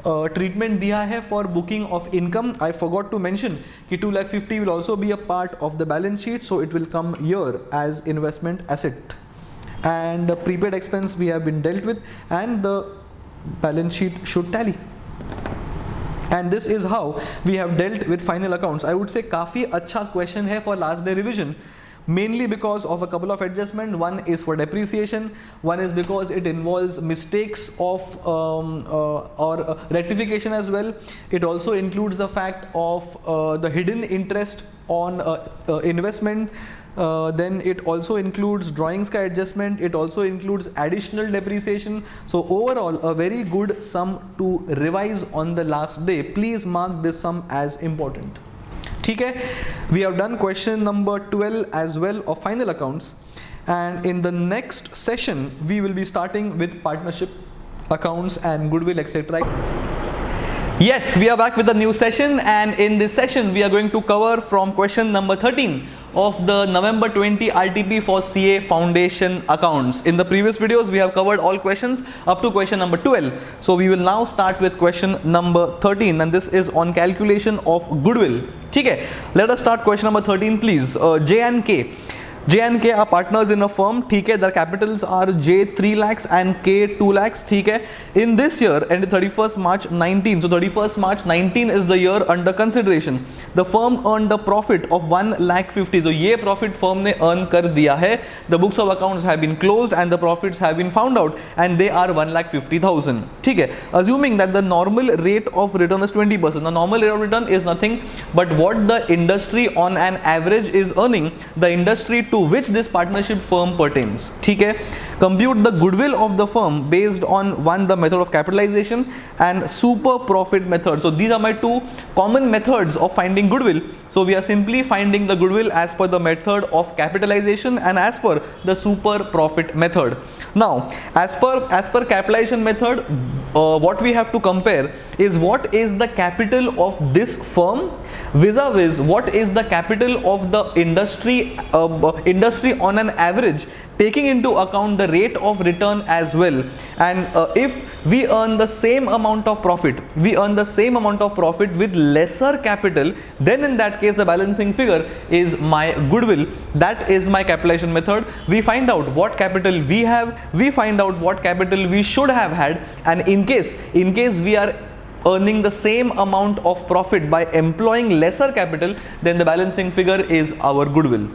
treatment दिया है for booking of income, I forgot to mention कि 2,50,000 will also be a part of the balance sheet, so it will come here as investment asset, and prepaid expense we have been dealt with and the balance sheet should tally, and this is how we have dealt with final accounts. I would say काफ़ी अच्छा question है for last day revision, mainly because of a couple of adjustments. One is for depreciation, one is because it involves mistakes of or rectification as well. It also includes the fact of the hidden interest on investment. Then it also includes drawing sky adjustment. It also includes additional depreciation. So overall, a very good sum to revise on the last day. Please mark this sum as important. ठीक है, we have done question number 12 as well of final accounts, and in the next session we will be starting with partnership accounts and goodwill, etc. Yes, we are back with a new session, and in this session we are going to cover from question number 13 of the November 20 RTP for CA Foundation accounts. In the previous videos we have covered all questions up to question number 12. So we will now start with question number 13, and this is on calculation of goodwill. ठीक है, let us start question number 13 please. J and K are partners in a firm. ठीक है, their capitals are J 3 lakhs and K 2 lakhs. ठीक है, in this year ended 31st March 19. So 31st March 19 is the year under consideration. The firm earned a profit of 1,50,000. तो ये profit firm ने earn कर दिया है. The books of accounts have been closed and the profits have been found out, and they are 1,50,000. ठीक है, assuming that the normal rate of return is 20%. The normal rate of return is nothing but what the industry on an average is earning. The industry to which this partnership firm pertains. ठीक है, compute the goodwill of the firm based on one, the method of capitalization, and super profit method. So these are my two common methods of finding goodwill. So we are simply finding the goodwill as per the method of capitalization and as per the super profit method. Now as per capitalization method, what we have to compare is what is the capital of this firm vis-a-vis what is the capital of the industry on an average, taking into account the rate of return as well. And if we earn the same amount of profit with lesser capital, then in that case the balancing figure is my goodwill. That is my capitalization method. We find out what capital we have, we find out what capital we should have had, and in case we are earning the same amount of profit by employing lesser capital, then the balancing figure is our goodwill.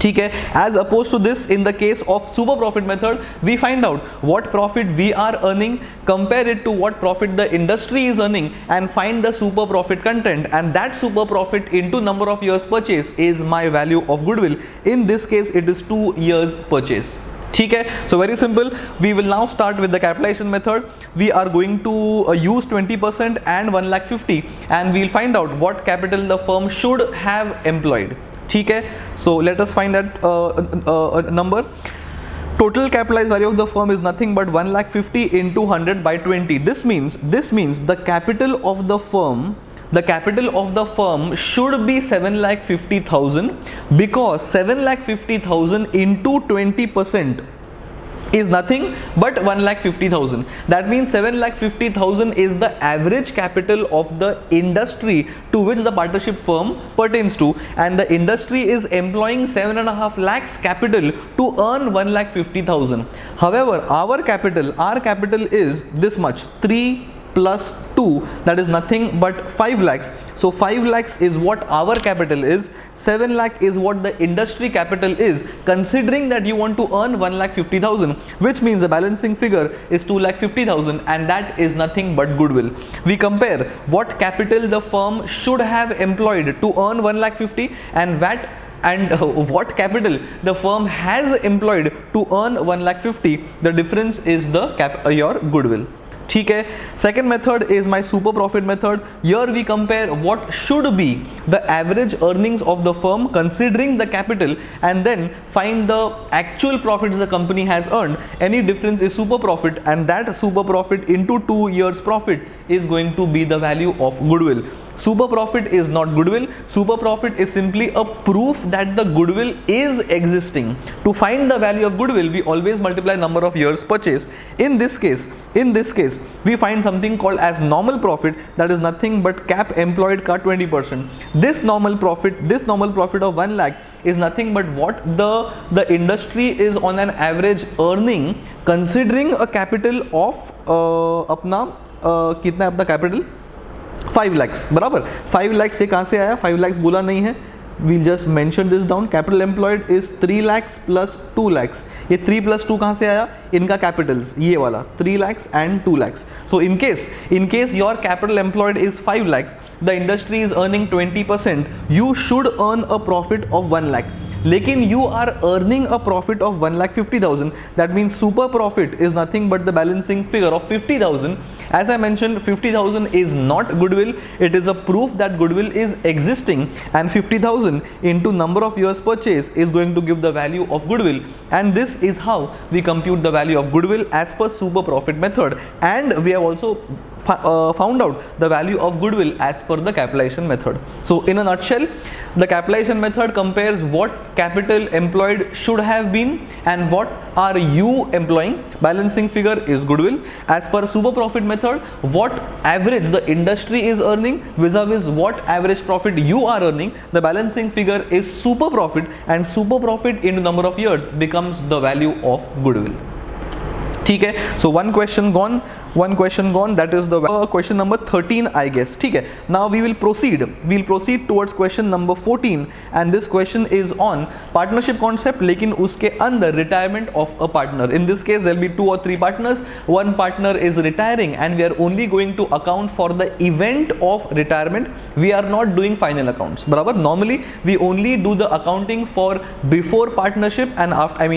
ठीक है, as opposed to this, in the case of super profit method, we find out what profit we are earning, compare it to what profit the industry is earning, and find the super profit content, and that super profit into number of years purchase is my value of goodwill. In this case it is 2 years purchase. ठीक है, so very simple. We will now start with the capitalization method. We are going to use 20% and 1,50,000, and we will find out what capital the firm should have employed. ठीक है, so let us find that number. Total capitalized value of the firm is nothing but 1,50,000 into 100 by 20. This means the capital of the firm should be 7,50,000, because 7,50,000 into 20% is nothing but 1,50,000. That means 7,50,000 is the average capital of the industry to which the partnership firm pertains to, and the industry is employing 7.5 lakhs capital to earn 1,50,000. However, our capital is this much, 3 plus 2, that is nothing but 5 lakhs. So 5 lakhs is what our capital is, 7 lakh is what the industry capital is, considering that you want to earn 1,50,000, which means the balancing figure is 2,50,000, and that is nothing but goodwill. We compare what capital the firm should have employed to earn 1,50,000 and what capital the firm has employed to earn 1,50,000. The difference is your goodwill. ठीक है, second method is my super profit method. Here we compare what should be the average earnings of the firm considering the capital, and then find the actual profits the company has earned. Any difference is super profit, and that super profit into 2 years profit is going to be the value of goodwill. Super profit is not goodwill. Super profit is simply a proof that the goodwill is existing. To find the value of goodwill, we always multiply number of years purchase. In this case, we find something called as normal profit, that is nothing but cap employed ka 20%. This normal profit of 1 lakh is nothing but what the industry is on an average earning, considering a capital of कितना है अपना capital, 5 lakhs. बराबर 5 lakhs से कहाँ से आया, 5 lakhs बोला नहीं है, we'll just mention this down. Capital employed is 3 lakhs plus 2 lakhs. ये 3 plus 2 कहाँ से आया? इनका capitals, ये वाला 3 lakhs and 2 lakhs. So in case your capital employed is 5 lakhs, the industry is earning 20%, you should earn a profit of 1 lakh. लेकिन you are earning a profit of 1,50,000. That means super profit is nothing but the balancing figure of 50,000. As I mentioned, 50,000 is not goodwill. It is a proof that goodwill is existing, and 50,000 into number of years purchase is going to give the value of goodwill. And this is how we compute the value of goodwill as per super profit method. And we have also found out the value of goodwill as per the capitalization method. So in a nutshell, the capitalization method compares what capital employed should have been and what are you employing. Balancing figure is goodwill. As per super profit method, what average the industry is earning vis-a-vis what average profit you are earning. The balancing figure is super profit, and super profit into number of years becomes the value of goodwill. ठीक है, so one question gone, that is the question number 13, I guess. ठीक है, now we'll proceed towards question number 14, and this question is on partnership concept, लेकिन उसके अंदर retirement of a partner. In this case there will be 2 or 3 partners. One partner is retiring and we are only going to account for the event of retirement. We are not doing final accounts, बराबर. Normally we only do the accounting for before partnership and after,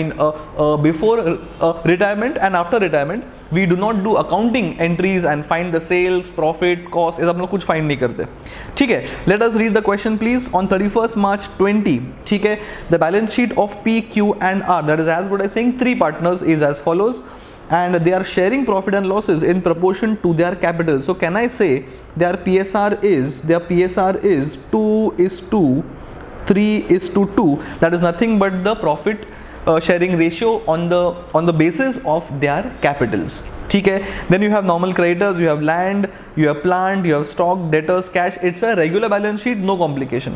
before retirement and after retirement. We do not do accounting entries and find the sales, profit, cost. ऐसा हम लोग कुछ find नहीं करते. ठीक है, let us read the question please. On 31st March 20, ठीक है, the balance sheet of P, Q and R, that is as good as saying 3 partners, is as follows, and they are sharing profit and losses in proportion to their capital. So can I say their PSR is 2:3:2. That is nothing but the profit sharing ratio on the basis of their capitals. ठीक है, then you have normal creditors, you have land, you have plant, you have stock, debtors, cash. It's a regular balance sheet, no complication.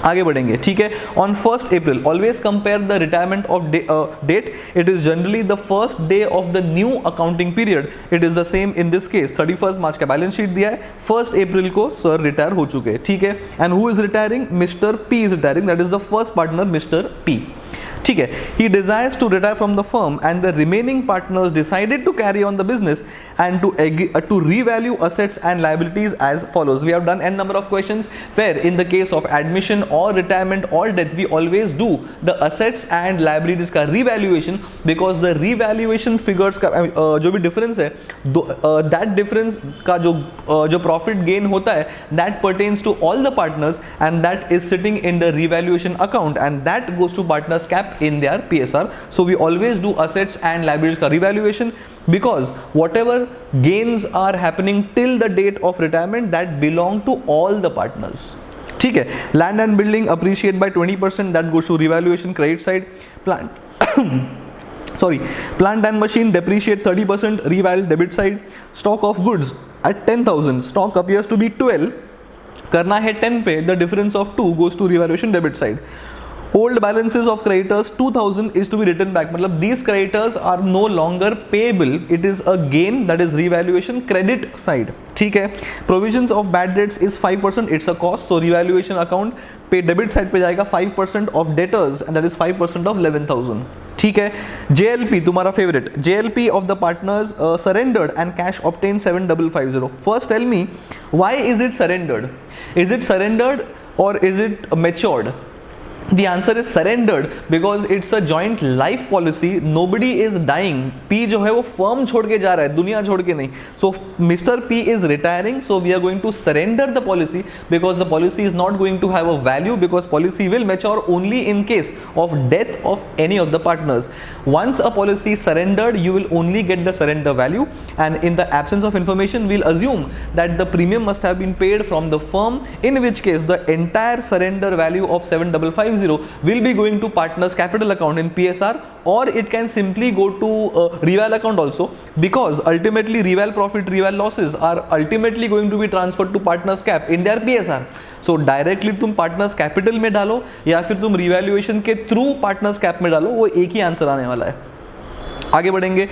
आगे बढ़ेंगे. ठीक है, on 1st April always compare the retirement of date. It is generally the first day of the new accounting period. It is the same in this case. 31st March का balance sheet दिया है, 1st April को sir retire हो चुके हैं. ठीक है, and who is retiring? Mr. P is retiring. That is the first partner, Mr. P. ठीक है, he desires to retire from the firm and the remaining partners decided to carry on the business and to revalue assets and liabilities as follows. We have done n number of questions where in the case of admission or retirement or death we always do the assets and liabilities का revaluation, because the revaluation figures का जो भी difference है, that difference का जो profit gain होता है, that pertains to all the partners and that is sitting in the revaluation account and that goes to partners cap in their PSR. So we always do assets and liabilities ka revaluation, because whatever gains are happening till the date of retirement, that belong to all the partners. ठीक है, land and building appreciate by 20%, that goes to revaluation credit side. Plant and machine depreciate 30%, reval debit side. Stock of goods at 10,000, stock appears to be 12, करना है 10 पे, the difference of 2 goes to revaluation debit side. Old balances of creditors 2,000 is to be written back. मतलब these creditors are no longer payable. It is a gain, that is revaluation credit side. ठीक है. Provisions of bad debts is 5%. It's a cost. So revaluation account पे debit side पे जाएगा 5% of debtors and that is 5% of 11,000. ठीक है. JLP तुम्हारा favorite. JLP of the partners surrendered and cash obtained 7,550. First tell me, why is it surrendered? Is it surrendered or is it matured? The answer is surrendered because it's a joint life policy. Nobody is dying. P जो है वो firm छोड़ के जा रहा है, दुनिया छोड़ के नहीं. So Mr. P is retiring. So we are going to surrender the policy because the policy is not going to have a value, because policy will mature only in case of death of any of the partners. Once a policy is surrendered, you will only get the surrender value, and in the absence of information, we'll assume that the premium must have been paid from the firm, in which case the entire surrender value of 7,550 will be going to partners capital account in PSR, or it can simply go to reval account also, because ultimately reval profit, reval losses are ultimately going to be transferred to partners cap in their PSR. So directly तुम partners capital में डालो या फिर तुम revaluation के through partners cap में डालो, वो एक ही आंसर आने वाला है. आगे बढ़ेंगे.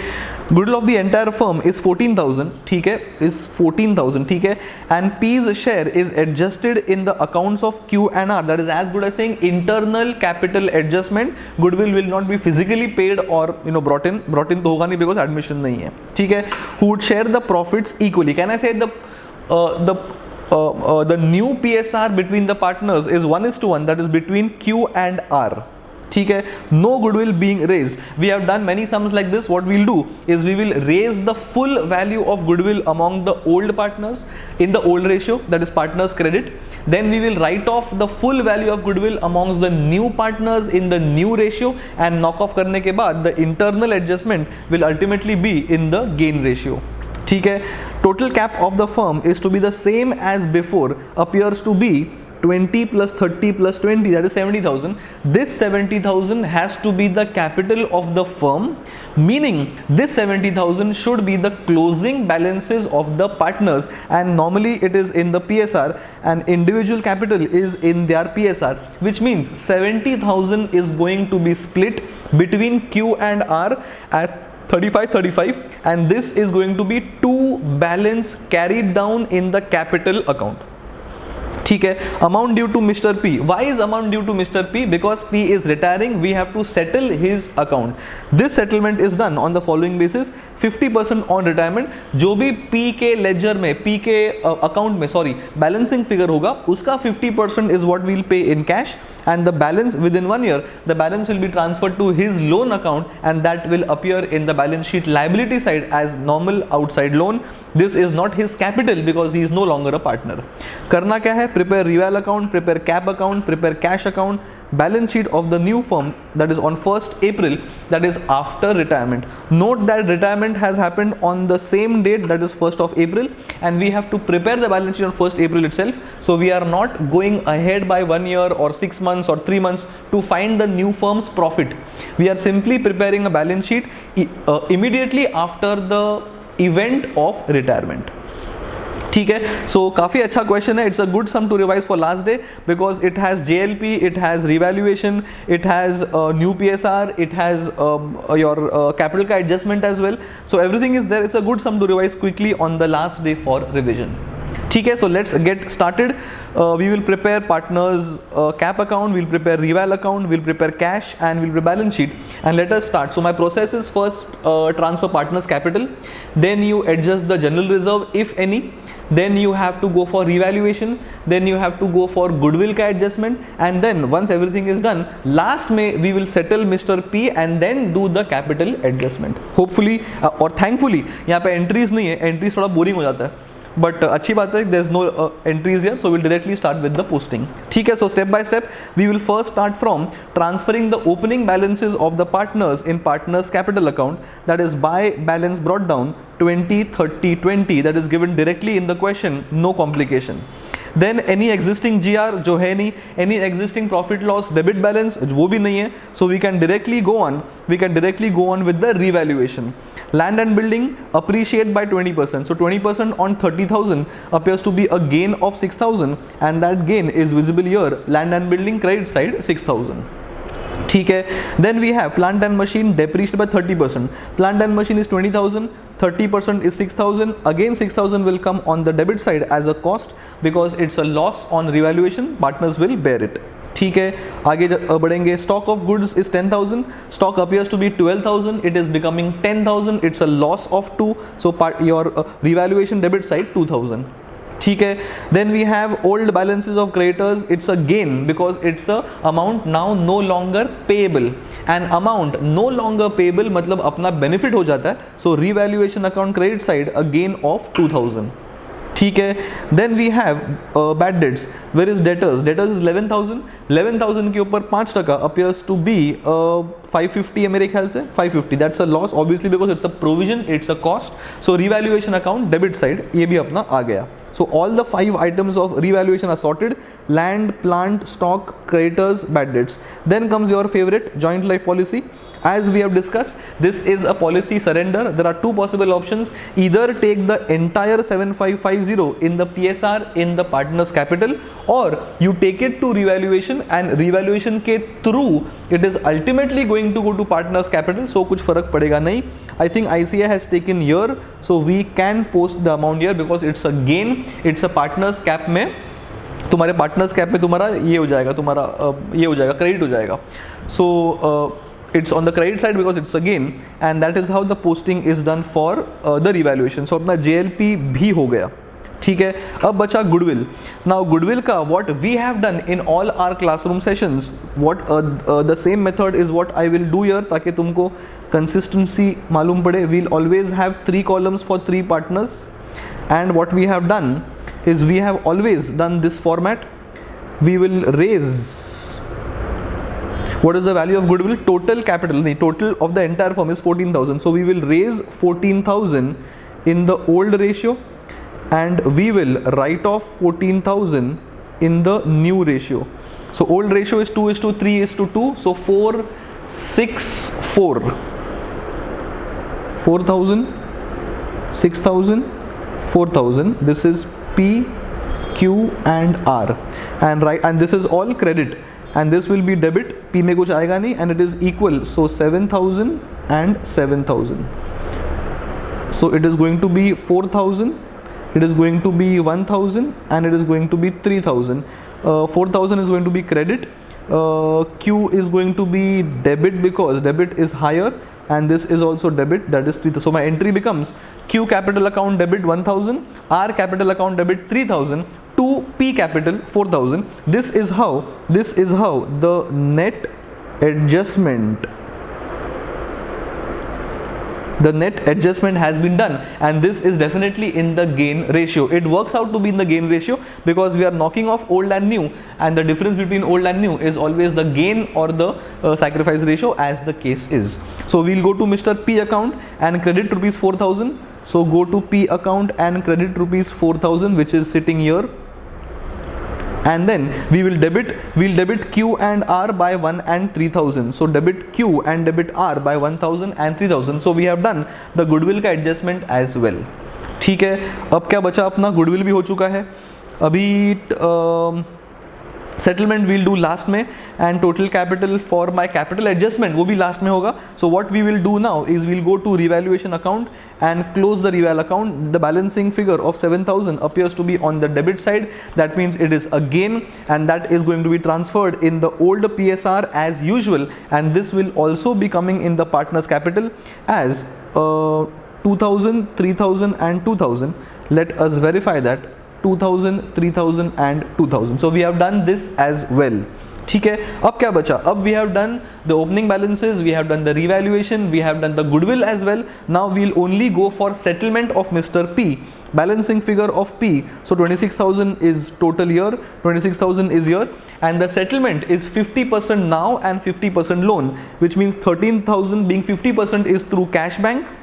Goodwill of the entire firm is 14,000, ठीक है, इज 14,000, ठीक है, and P's share is adjusted in the accounts of Q and R. That is as good as saying internal capital adjustment. Goodwill will not be physically paid और brought in तो होगा नहीं because admission नहीं है, ठीक है. Who would share the profits equally. Can I say the new PSR between the partners is 1:1, that is between Q and R, ठीक है. No goodwill being raised. We have done many sums like this. What we'll do is we will raise the full value of goodwill among the old partners in the old ratio, that is partners credit. Then we will write off the full value of goodwill amongst the new partners in the new ratio, and knock off करने के बाद the internal adjustment will ultimately be in the gain ratio, ठीक है. Total cap of the firm is to be the same as before, appears to be 20 plus 30 plus 20, that is 70,000. This 70,000 has to be the capital of the firm, meaning this 70,000 should be the closing balances of the partners, and normally it is in the PSR and individual capital is in their PSR, which means 70,000 is going to be split between Q and R as 35, and this is going to be to balance carried down in the capital account, ठीक है. Amount due to Mr. P. Why is amount due to Mr. P? Because P is retiring, we have to settle his account. This settlement is done on the following basis: 50% on retirement. जो भी P के ledger में, P के account में, sorry, balancing figure होगा, उसका 50% is what we'll pay in cash, and the balance within 1 year, the balance will be transferred to his loan account, and that will appear in the balance sheet liability side as normal outside loan. This is not his capital because he is no longer a partner. करना क्या है? Prepare reval account, prepare cap account, prepare cash account, balance sheet of the new firm, that is on 1st April, that is after retirement. Note that retirement has happened on the same date, that is 1st of April, and we have to prepare the balance sheet on 1st April itself. So we are not going ahead by 1 year or 6 months or 3 months to find the new firm's profit. We are simply preparing a balance sheet immediately after the event of retirement, ठीक है. सो काफ़ी अच्छा question है. It's a good sum to revise for last day because it has JLP, it has revaluation, it has new PSR, it has your capital का adjustment as well. So everything is there. It's a good sum to revise quickly on the last day for revision, ठीक है. So let's get started. We will prepare partners cap account, we'll prepare reval account, we'll prepare cash, and we'll prepare balance sheet, and let us start. So my process is first transfer partners capital, then you adjust the general reserve if any, then you have to go for revaluation, then you have to go for goodwill ka adjustment, and then once everything is done, last में we will settle Mr. P and then do the capital adjustment. Hopefully और thankfully यहाँ पे entries नहीं है. entries थोड़ा boring हो जाता है, बट अच्छी बात है there is no entries here, so will directly start with the posting, ठीक है. So step by step we will first start from transferring the opening balances of the partners in partners capital account, that is by balance brought down 20 30 20, that is given directly in the question, no complication. Then any existing GR जो है नहीं, any existing profit loss debit balance वो भी नहीं है, so we can directly go on with the revaluation. Land and building appreciate by 20%, so 20% on 30,000 appears to be a gain of 6,000, and that gain is visible here. Land and building credit side 6,000, ठीक है. Then we have plant and machine depreciated by 30%. Plant and machine is 20,000, 30% is 6,000. Again 6,000 will come on the debit side as a cost because it's a loss on revaluation. Partners will bear it, ठीक है. आगे बढ़ेंगे. Stock of goods is 10,000. Stock appears to be 12,000. It is becoming 10,000. It's a loss of 2. So your revaluation debit side 2,000. ठीक है. Then we have old balances of creditors. It's a gain because it's a amount now no longer payable. And amount no longer payable मतलब अपना benefit हो जाता है. So revaluation account credit side a gain of 2,000. ठीक है. Then we have bad debts. Where is debtors? Debtors is 11,000. 11,000 के ऊपर 5% appears to be 550 है मेरे ख्याल से 550. That's a loss obviously because it's a provision, it's a cost. So revaluation account debit side ये भी अपना आ गया. So all the 5 items of revaluation are sorted: land, plant, stock, creditors, bad debts. Then comes your favorite joint life policy. as we have discussed, this is a policy surrender. There are two possible options: either take the entire 7550 in the PSR in the partner's capital, or you take it to revaluation, and revaluation के through it is ultimately going to go to partner's capital. So कुछ फर्क पड़ेगा नहीं. I think ICA has taken here, so we can post the amount here because it's a gain. It's a partner's cap में, तुम्हारे partners cap में तुम्हारा ये हो जाएगा, तुम्हारा ये हो जाएगा, क्रेडिट हो जाएगा. So it's on the credit side because it's again, and that is how the posting is done for the revaluation. So अपना JLP भी हो गया. ठीक है, अब बचा गुडविल. नाउ गुडविल का what we have done in all our classroom sessions, what the same method is what I will do here, ताकि तुमको कंसिस्टेंसी मालूम पड़े. We'll always have 3 columns for 3 partners, and what we have done is we have always done this format. We will raise, what is the value of goodwill? Total capital, the total of the entire firm is 14,000. So we will raise 14,000 in the old ratio, and we will write off 14,000 in the new ratio. So old ratio is 2:3:2. So 4, 6, 4. 4,000, 6,000, 4,000. This is P, Q and R, and this is all credit, and this will be debit. P में कुछ आएगा नहीं, and it is equal. So 7,000 and 7,000. So it is going to be 4,000. It is going to be 1,000, and it is going to be 3,000. 4,000 is going to be credit. Q is going to be debit because debit is higher, and this is also debit, that is 3,000. So my entry becomes Q capital account debit 1,000, R capital account debit 3,000, to P capital 4,000. This is how the net adjustment has been done, and this is definitely in the gain ratio. It works out to be in the gain ratio because we are knocking off old and new, and the difference between old and new is always the gain or the sacrifice ratio, as the case is. So we'll go to Mr. P account and credit rupees 4,000. So go to P account and credit rupees 4,000, which is sitting here, and then we'll debit Q and R by 1 and 3,000. So debit Q and debit R by 1,000 and 3,000. So we have done the goodwill का adjustment as well. ठीक है, अब क्या बचा, अपना goodwill भी हो चुका है. अभी सेटलमेंट वील डू लास्ट में, and total capital for my capital adjustment वो भी लास्ट में होगा. So what we will do now is we'll go to revaluation account and close the reval account. The balancing figure of 7,000 appears to be on the debit side. That means it is a gain, and that is going to be transferred in the old PSR as usual, and this will also be coming in the partner's capital as 2,000, 3,000 and 2,000. Let us verify that. 2,000, 3,000 and 2,000. So we have done this as well. ठीक है, अब क्या बचा? अब we have done the opening balances, we have done the revaluation, we have done the goodwill as well. Now we'll only go for settlement of Mr. P. Balancing figure of P. So 26,000 is total here, 26,000 is here, and the settlement is 50% now and 50% loan, which means 13,000 being 50% is through cash bank,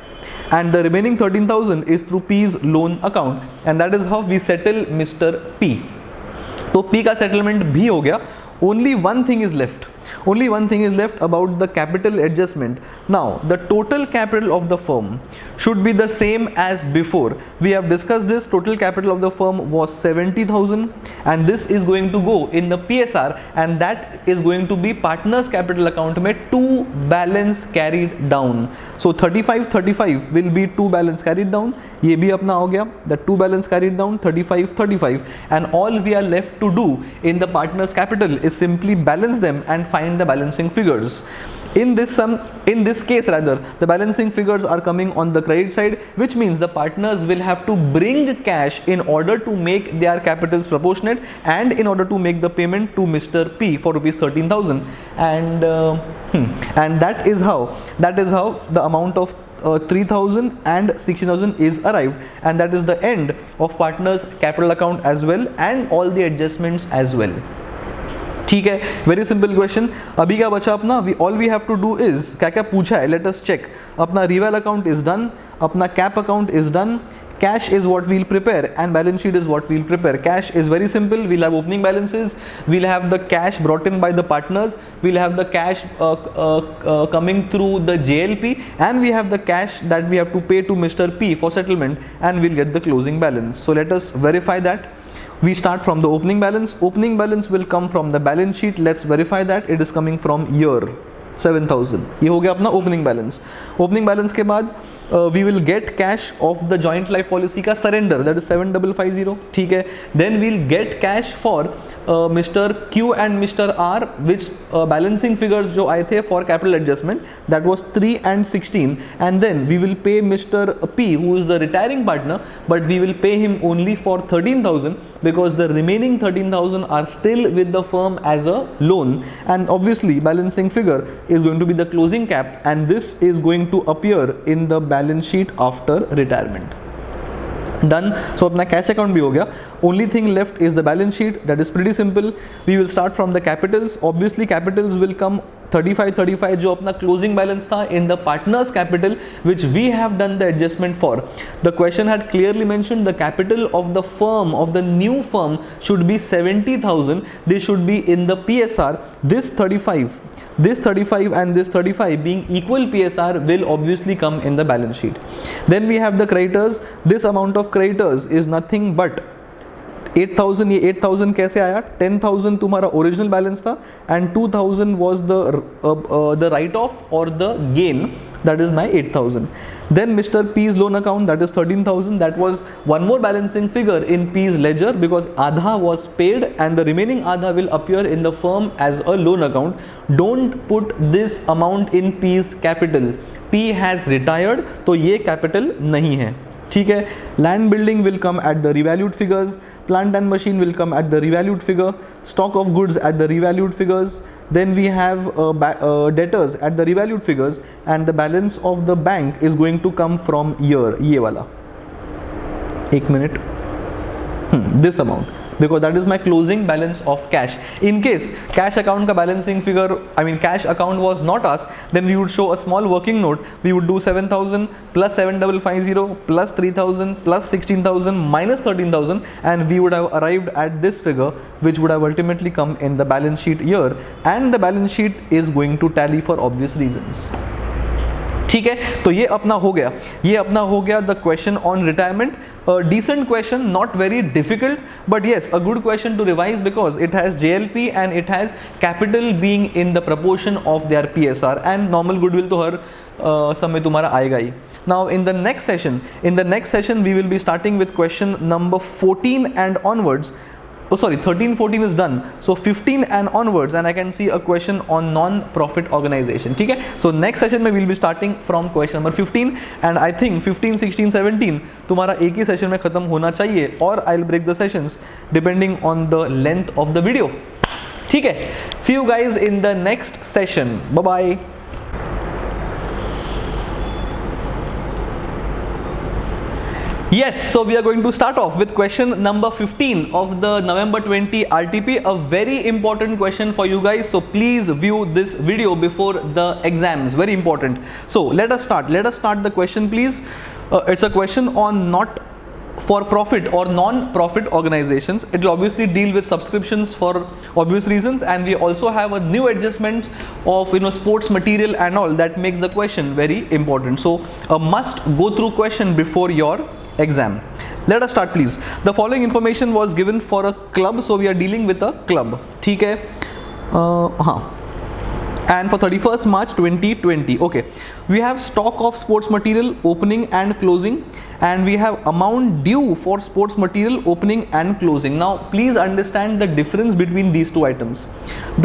and the remaining 13,000 is through P's loan account, and that is how we settle Mr. P. तो P का settlement भी हो गया. Only one thing is left about the capital adjustment. Now the total capital of the firm should be the same as before. We have discussed this. Total capital of the firm was 70,000, and this is going to go in the PSR, and that is going to be partners capital account में 2 balance carried down. So 35 will be 2 balance carried down. ये भी अपना हो गया, the 2 balance carried down, 35, and all we are left to do in the partners capital is simply balance them and find the balancing figures. In this case rather, the balancing figures are coming on the credit side, which means the partners will have to bring cash in order to make their capitals proportionate, and in order to make the payment to Mr. P for rupees 13,000, and that is how the amount of 3,000 and 16,000 is arrived, and that is the end of partners capital account as well, and all the adjustments as well. ठीक है, very simple question. अभी क्या बचा अपना? All we have to do is, क्या क्या पूछा है, लेट अस चेक. अपना रिवेल अकाउंट इज डन, अपना cap account is done, cash is what we'll prepare and balance sheet is what we'll prepare. Cash is very simple. We'll have opening balances, we'll have the cash brought in by the partners, we'll have the cash coming through the JLP, and we have the cash that we have to pay to Mr. P for settlement, and we'll get the closing balance. So let us verify that. We start from the opening balance. Opening balance will come from the balance sheet. Let's verify that it is coming from year 7000. ये हो गया अपना opening balance. Opening balance के बाद we will get cash of the joint life policy का surrender, that is 7550. ठीक है. Then we'll get cash for mister Q and mister R, which balancing figures जो आए थे for capital adjustment, that was 3 and 16. And then we will pay mister P who is the retiring partner, but we will pay him only for 13,000 because the remaining 13,000 are still with the firm as a loan, and obviously balancing figure is going to be the closing cap, and this is going to appear in the balance sheet after retirement. Done. So अपना cash account भी हो गया. Only thing left is the balance sheet. That is pretty simple. We will start from the capitals. Obviously capitals will come 35 जो अपना closing balance था in the partners capital, which we have done the adjustment for. The question had clearly mentioned the capital of the firm, of the new firm, should be 70,000. This should be in the PSR. This 35 and this 35 being equal PSR will obviously come in the balance sheet. Then we have the creditors. This amount of creditors is nothing but 8,000. ये 8,000 कैसे आया? 10,000 तुम्हारा original balance था and 2,000 was the write off or the gain, that is my 8,000. Then Mr. P's loan account, that is 13,000. That was one more balancing figure in P's ledger because Adha was paid and the remaining Adha will appear in the firm as a loan account. Don't put this amount in P's capital. P has retired, तो ये capital नहीं है. ठीक है. Land building will come at the revalued figures, plant and machine will come at the revalued figure, stock of goods at the revalued figures, then we have debtors at the revalued figures, and the balance of the bank is going to come from here. ये वाला, एक minute, this amount, because that is my closing balance of cash. In case cash account ka balancing figure, I mean cash account was not asked, then we would show a small working note. We would do 7,000 plus 7,550 plus 3,000 plus 16,000 minus 13,000, and we would have arrived at this figure, which would have ultimately come in the balance sheet year, and the balance sheet is going to tally for obvious reasons. ठीक है. तो ये अपना हो गया, ये अपना हो गया the question on retirement. Decent question, not very difficult, but yes, a good question to revise because it has JLP and it has capital being in the proportion of their PSR, and normal goodwill तो हर समय तुम्हारा आएगा ही. Now in the next session we will be starting with question number 14 and onwards. Oh sorry, 13, 14 is done. So 15 and onwards, and I can see a question on non-profit organization. ठीक है. So next session में we'll be starting from question number 15, and I think 15, 16, 17 तुम्हारा एक ही session में खत्म होना चाहिए, और I'll break the sessions depending on the length of the video. ठीक है. See you guys in the next session. Bye bye. Yes, so we are going to start off with question number 15 of the November 20 RTP, a very important question for you guys. So please view this video before the exams, very important. So let us start the question, please. It's a question on not for profit or non-profit organizations. It will obviously deal with subscriptions for obvious reasons, and we also have a new adjustment of sports material and all that makes the question very important. So a must go through question before your exam. Let us start, please. The following information was given for a club, so we are dealing with a club. ठीक है. And for 31st March 2020, okay, we have stock of sports material opening and closing, and we have amount due for sports material opening and closing. Now please understand the difference between these two items.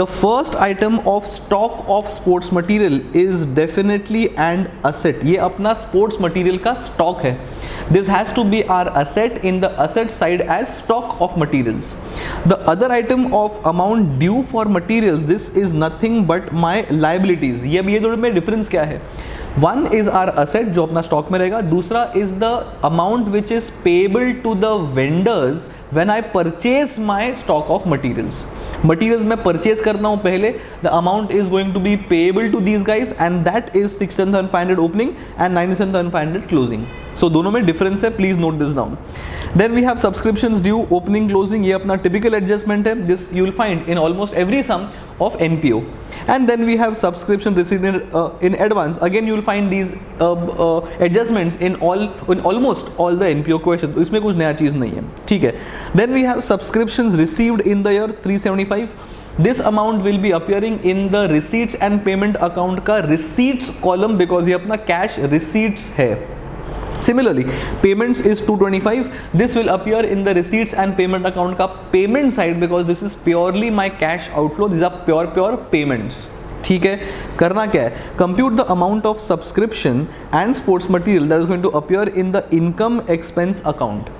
The first item of stock of sports material is definitely an asset. ये अपना sports material का stock है. This has to be our asset in the asset side as stock of materials. The other item of amount due for materials, this is nothing but my liabilities. ये दोनों में difference क्या है? One is our asset जो अपना stock में रहेगा, दूसरा is the amount which is payable to the vendors when I purchase my stock of materials. Materials मैं परचेज करना हूँ पहले, the amount is going to be payable to these guys and that is 67,500 opening and 97,500 closing. So दोनों में difference है, please note this down. Then we have subscriptions due, opening closing, ये अपना typical adjustment है. This you will find in almost every sum of NPO. And then we have subscription received in advance. Again you will find these adjustments in almost all the NPO questions. तो इसमें कुछ नया चीज़ नहीं है, ठीक है. Then we have subscriptions received in the year 375. This amount will be appearing in the receipts and payment account का receipts column because ये अपना cash receipts है. Similarly, payments is 225. This will appear in the receipts and payment account का payment side because this is purely my cash outflow. These are pure payments. ठीक है. करना क्या है? Compute the amount of subscription and sports material that is going to appear in the income expense account.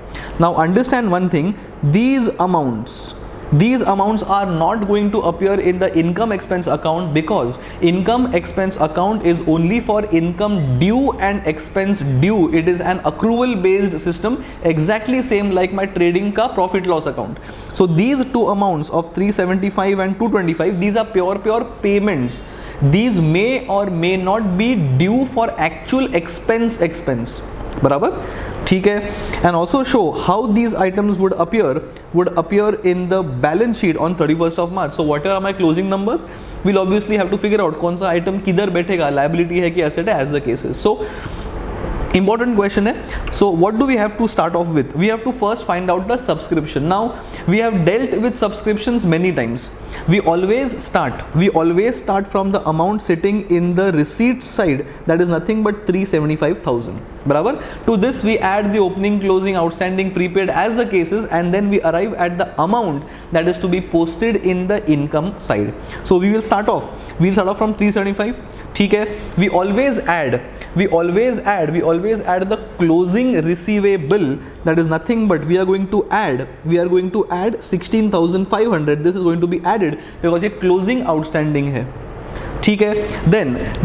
Now understand one thing. These amounts are not going to appear in the income expense account because income expense account is only for income due and expense due. It is an accrual based system, exactly same like my trading ka profit loss account. So these two amounts of 375 and 225, these are pure payments. These may or may not be due for actual expense. बराबर, ठीक है. And also show how these items would appear in the balance sheet on 31st of March. So what are my closing numbers, will obviously have to figure out कौन सा item किधर बैठेगा, liability है कि asset है, as the case is. So important question hai. So what do we have to start off with? We have to first find out the subscription. Now we have dealt with subscriptions many times. We always start from the amount sitting in the receipt side, that is nothing but 375,000. बराबर. To this we add the opening, closing, outstanding, prepaid as the cases, and then we arrive at the amount that is to be posted in the income side. So we'll start off from 375. ठीक है. We always add the closing receivable, that is nothing but we are going to add 16,500. This is going to be added because ये closing outstanding है, ठीक है.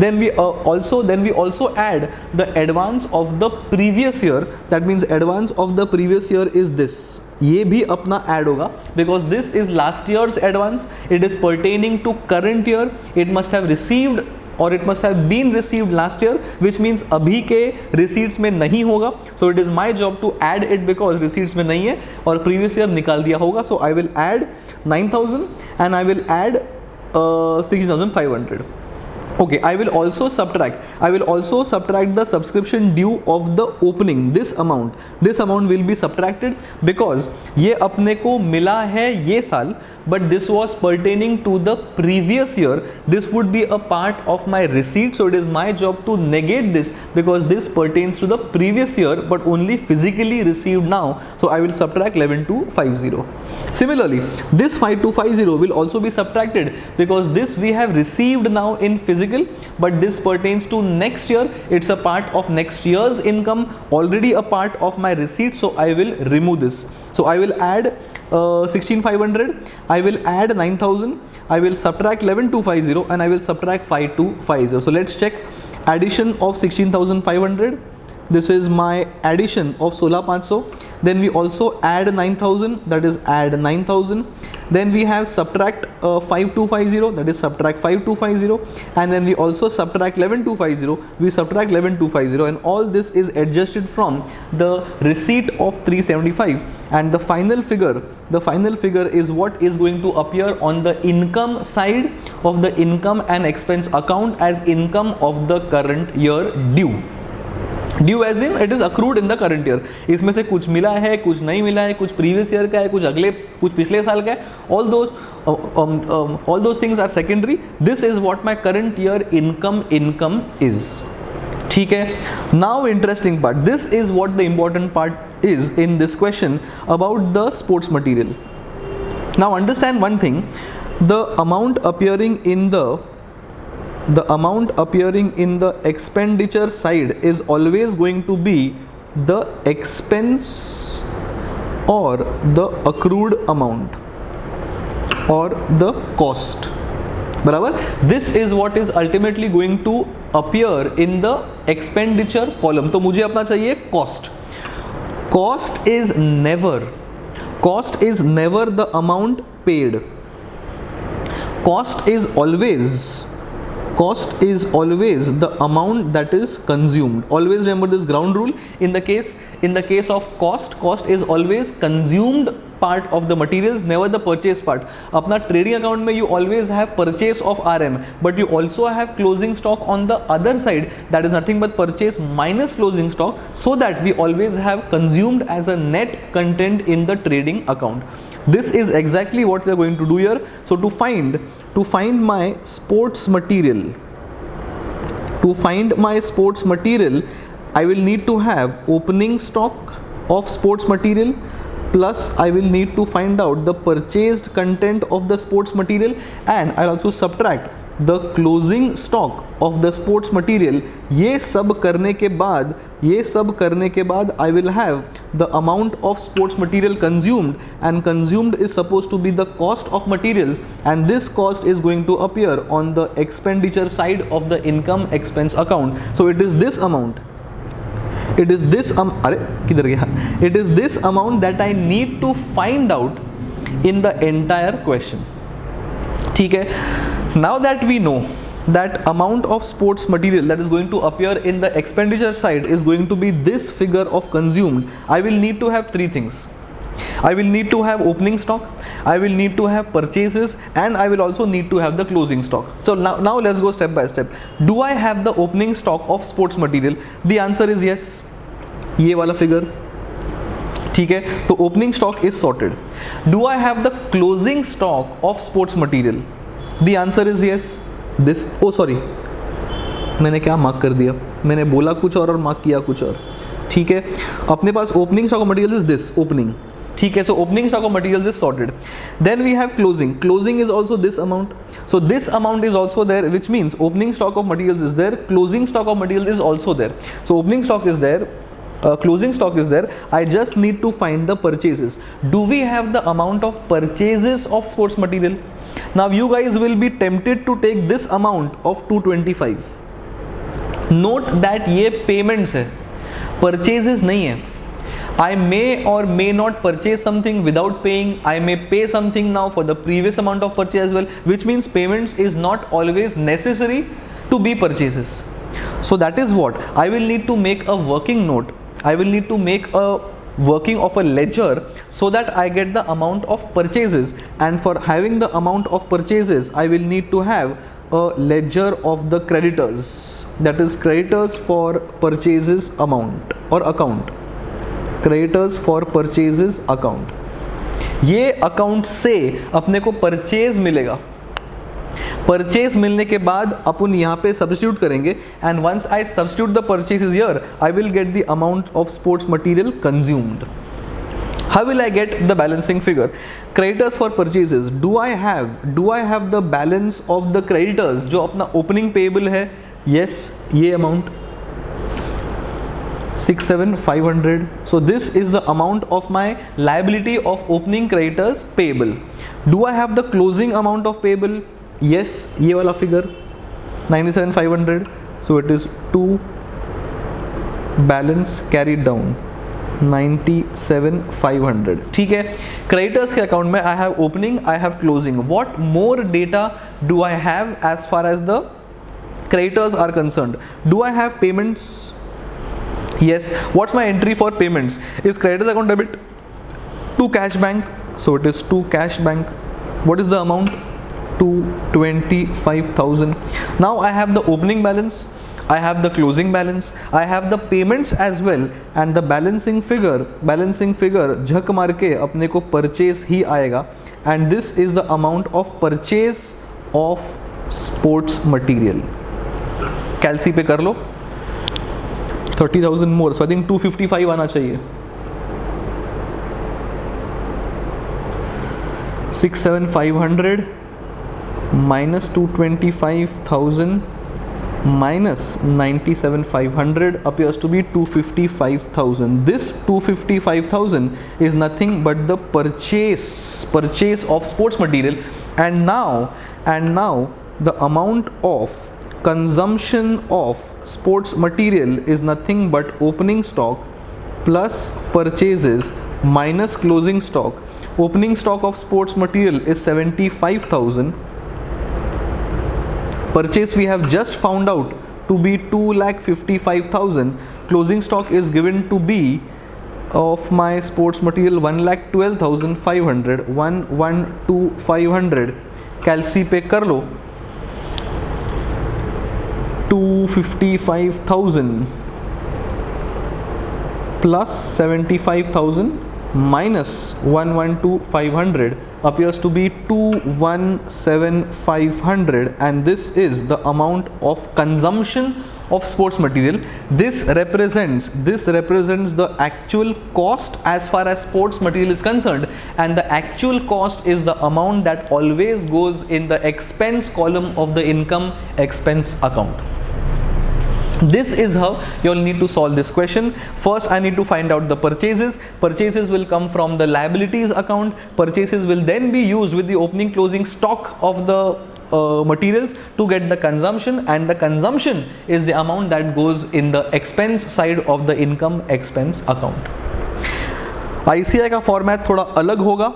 then we also add the advance of the previous year. That means advance of the previous year is this, ये भी अपना add होगा because this is last year's advance. It is pertaining to current year. It must have received or it must have been received last year, which means अभी के receipts में नहीं होगा. So it is my job to add it because receipts में नहीं है और previous year निकाल दिया होगा. So I will add 9,000 and I will add 16,500. Okay, I will also subtract the subscription due of the opening. This amount will be subtracted because ये अपने को मिला है ये साल, but this was pertaining to the previous year. This would be a part of my receipt, so it is my job to negate this because this pertains to the previous year but only physically received now. So I will subtract 11,250. Similarly, this 5,250 will also be subtracted because this we have received now in physical, but this pertains to next year. It's a part of next year's income, already a part of my receipt, so I will remove this. So I will add 16,500, I will add 9,000, I will subtract 11,250 and I will subtract 5,250. So let's check addition of 16,500. This is my addition of 16,500. Then we also add 9,000, that is add 9,000. Then we have subtract 5,250, that is subtract 5,250. And then we also subtract 11,250. We subtract 11,250, and all this is adjusted from the receipt of 375. And the final figure is what is going to appear on the income side of the income and expense account as income of the current year due. Due as in it is accrued in the current year. इसमें से कुछ मिला है, कुछ नहीं मिला है, कुछ प्रीवियस ईयर का है, कुछ पिछले साल का है. All those things are secondary. This is what my current year income is. ठीक है. Now interesting part, this is what the important part is in this question about the sports material. Now understand one thing, the amount appearing in the expenditure side is always going to be the expense or the accrued amount or the cost. बराबर. This is what is ultimately going to appear in the expenditure column. तो मुझे अपना चाहिए cost. Cost is never the amount paid. cost is always the amount that is consumed. Always remember this ground rule. In the case of cost is always consumed part of the materials, never the purchase part. अपना trading account में you always have purchase of RM, but you also have closing stock on the other side, that is nothing but purchase minus closing stock, so that we always have consumed as a net content in the trading account. This is exactly what we are going to do here. So to find my sports material, I will need to have opening stock of sports material, plus I will need to find out the purchased content of the sports material, and I'll also subtract the closing stock of the sports material. ये सब करने के बाद I will have the amount of sports material consumed, and consumed is supposed to be the cost of materials, and this cost is going to appear on the expenditure side of the income expense account. So it is this amount. It is this amount that I need to find out in the entire question. ठीक है? Now that we know that amount of sports material that is going to appear in the expenditure side is going to be this figure of consumed, I will need to have three things. I will need to have opening stock, I will need to have purchases, and I will also need to have the closing stock. So now let's go step by step. Do I have the opening stock of sports material? The answer is yes. ये वाला figure. ठीक है, तो opening stock is sorted. Do I have the closing stock of sports material? The answer is yes. This, oh sorry, मैंने क्या mark कर दिया? मैंने बोला कुछ और मार्क किया कुछ और. ठीक है, अपने पास opening stock of materials is this, opening. ठीक है, so opening stock of materials is sorted. Then we have closing. Closing is also this amount. So this amount is also there, which means opening stock of materials is there, closing stock of materials is also there. So opening stock is there, closing stock is there. I just need to find the purchases. Do we have the amount of purchases of sports material? Now you guys will be tempted to take this amount of 225. Note that ये payments है, purchases नहीं है. I may or may not purchase something without paying. I may pay something now for the previous amount of purchase as well, which means payments is not always necessary to be purchases. So that is what I will need to make a working note. I will need to make a working of a ledger so that I get the amount of purchases, and for having the amount of purchases I will need to have a ledger of the creditors, that is creditors for purchases amount or account, creditors for purchases account. ये account से अपने को purchase मिलेगा. Purchase मिलने के बाद अपन यहाँ पे सब्स्टिट्यूट करेंगे, and once I substitute the purchases here I will get the amount of sports material consumed. How will I get the balancing figure? Creditors for purchases. Do I have the balance of the creditors जो अपना opening payable है? Yes, ये amount 67,500. So this is the amount of my liability of opening creditors payable. Do I have the closing amount of payable? Yes, ये वाला figure 97,500. So it is 2 balance carried down 97,500. ठीक है, creditors के account में I have opening, I have closing. What more data do I have as far as the creditors are concerned? Do I have payments? Yes. What's my entry for payments? Is creditors account debit to cash bank? So it is to cash bank. What is the amount? 225,000. Now I have the opening balance, I have the closing balance, I have the payments as well, and the balancing figure झक मार के अपने को purchase ही आएगा, and this is the amount of purchase of sports material. कैलसी पे कर लो 30,000 more, so I think 255 आना चाहिए. 67,500 minus 225,000 minus 97,500 appears to be 255,000. This 255,000 is nothing but the purchase of sports material, and now the amount of consumption of sports material is nothing but opening stock plus purchases minus closing stock. Opening stock of sports material is 75,000 Purchase we have just found out to be 2,55,000. Closing stock is given to be of my sports material 1,12,500. 1,12,500 कैलसी पे कर लो 255,000 plus 75,000 minus 112,500 appears to be 217,500, and this is the amount of consumption of sports material. This represents the actual cost as far as sports material is concerned, and the actual cost is the amount that always goes in the expense column of the income expense account. This is how you all need to solve this question. First, I need to find out the purchases. Purchases will come from the liabilities account. Purchases will then be used with the opening closing stock of the materials to get the consumption, and the consumption is the amount that goes in the expense side of the income expense account. ICI का format थोड़ा अलग होगा.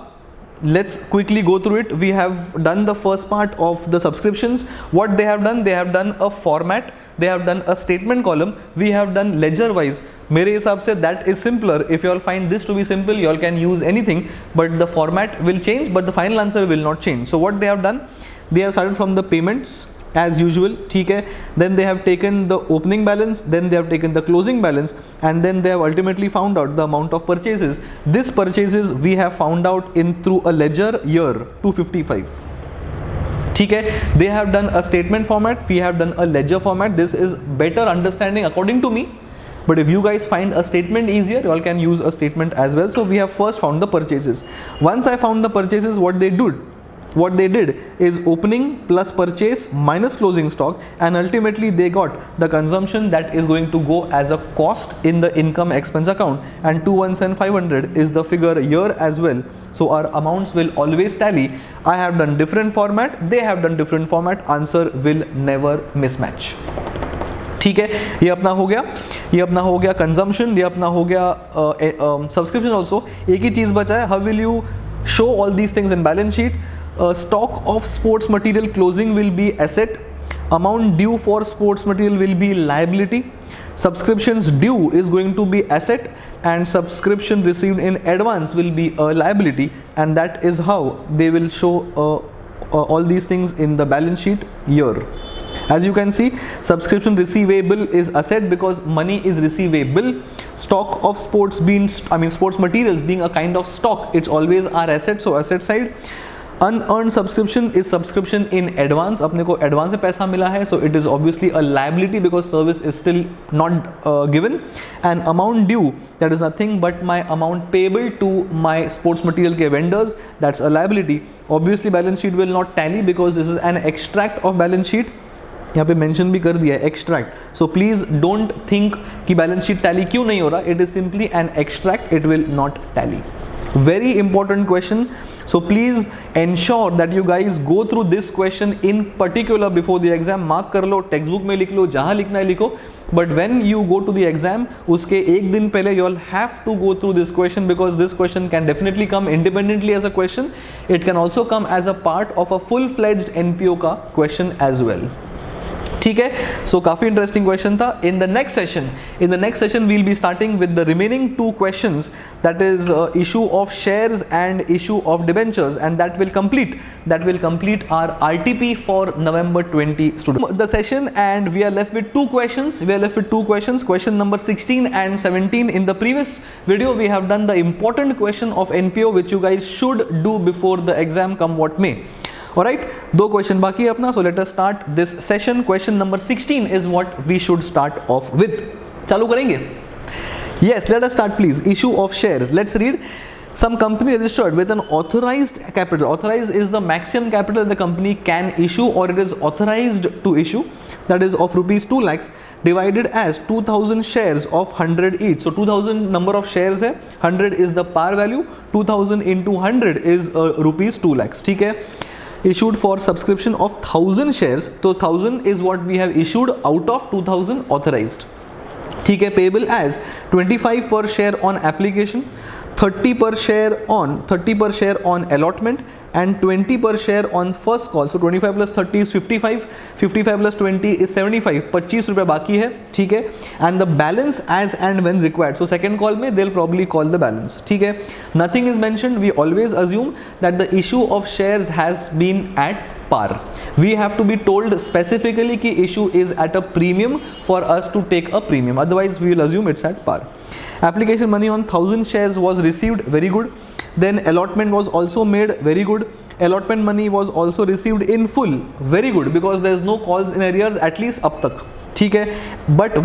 Let's quickly go through it. We have done the first part of the subscriptions. What they have done a format, they have done a statement column, we have done ledger wise. मेरे हिसाब से that is simpler. If you all find this to be simple, you all can use anything, but the format will change, but the final answer will not change. So what they have done, they have started from the payments as usual, ठीक है. Then they have taken the opening balance, then they have taken the closing balance, and then they have ultimately found out the amount of purchases. This purchases we have found out in through a ledger year 255. ठीक है. They have done a statement format, we have done a ledger format. This is better understanding according to me. But if you guys find a statement easier, you all can use a statement as well. So we have first found the purchases. Once I found the purchases, what they did is opening plus purchase minus closing stock, and ultimately they got the consumption that is going to go as a cost in the income expense account, and 217,500 is the figure here as well. So our amounts will always tally. I have done different format, they have done different format, answer will never mismatch. ठीक है. ये अपना हो गया consumption, ये अपना हो गया सब्सक्रिप्शन ऑल्सो. एक ही चीज बचा है, how will you show all these things in balance sheet. Stock of sports material closing will be asset, amount due for sports material will be liability, subscriptions due is going to be asset, and subscription received in advance will be a liability, and that is how they will show all these things in the balance sheet here. As you can see, subscription receivable is asset because money is receivable. Stock of sports materials being a kind of stock, it's always our asset, so asset side. Unearned subscription is subscription in advance. अपने को advance में पैसा मिला है, so it is obviously a liability because service is still not given. And amount due, that is nothing but my amount payable to my sports material के vendors, that's a liability. Obviously balance sheet will not tally because this is an extract of balance sheet. यहाँ पे mention भी कर दिया है extract. So please don't think कि balance sheet tally क्यों नहीं हो रहा. It is simply an extract, it will not tally. Very important question, so please ensure that you guys go through this question in particular before the exam. Mark कर लो, textbook में लिख लो, जहाँ लिखना है लिखो, but when you go to the exam उसके एक दिन पहले you all have to go through this question because this question can definitely come independently as a question. It can also come as a part of a full-fledged NPO का question as well. ठीक है. सो काफी interesting question था. In the next session we'll be starting with the remaining two questions, that is issue of shares and issue of debentures, and that will complete our RTP for November 20 student the session. And we are left with two questions. Question number 16 and 17. In the previous video we have done the important question of NPO which you guys should do before the exam come what may. Alright, दो question बाकी है अपना. So let us start this session. Question number 16 is what we should start off with. चालू करेंगे? Yes, let us start please. Issue of shares. Let's read. Some company registered with an authorized capital. Authorized is the maximum capital the company can issue or it is authorized to issue. That is of rupees 2 lakhs divided as 2000 shares of 100 each. So 2000 number of shares है, 100 is the par value, 2000 into 100 is rupees 2 lakhs. ठीक है. Issued for subscription of 1000 shares. So 1000 is what we have issued out of 2000 authorized. ठीक है. Payable as 25 per share on application. 30 per share on allotment and 20 per share on first call. So 25 plus 30 is 55, 55 plus 20 is 75, 25 रुपये बाकी है, ठीक है, and the balance as and when required. So second call में they'll probably call the balance, ठीक है. Nothing is mentioned. We always assume that the issue of shares has been at par. We have to be told specifically कि issue is at a premium for us to take a premium. Otherwise we will assume it's at par. Application money on 1000 shares was received, very good. Then allotment was also made, very good. Allotment money was also received in full, very good, because there is no calls in arrears at least अब तक, ठीक है. But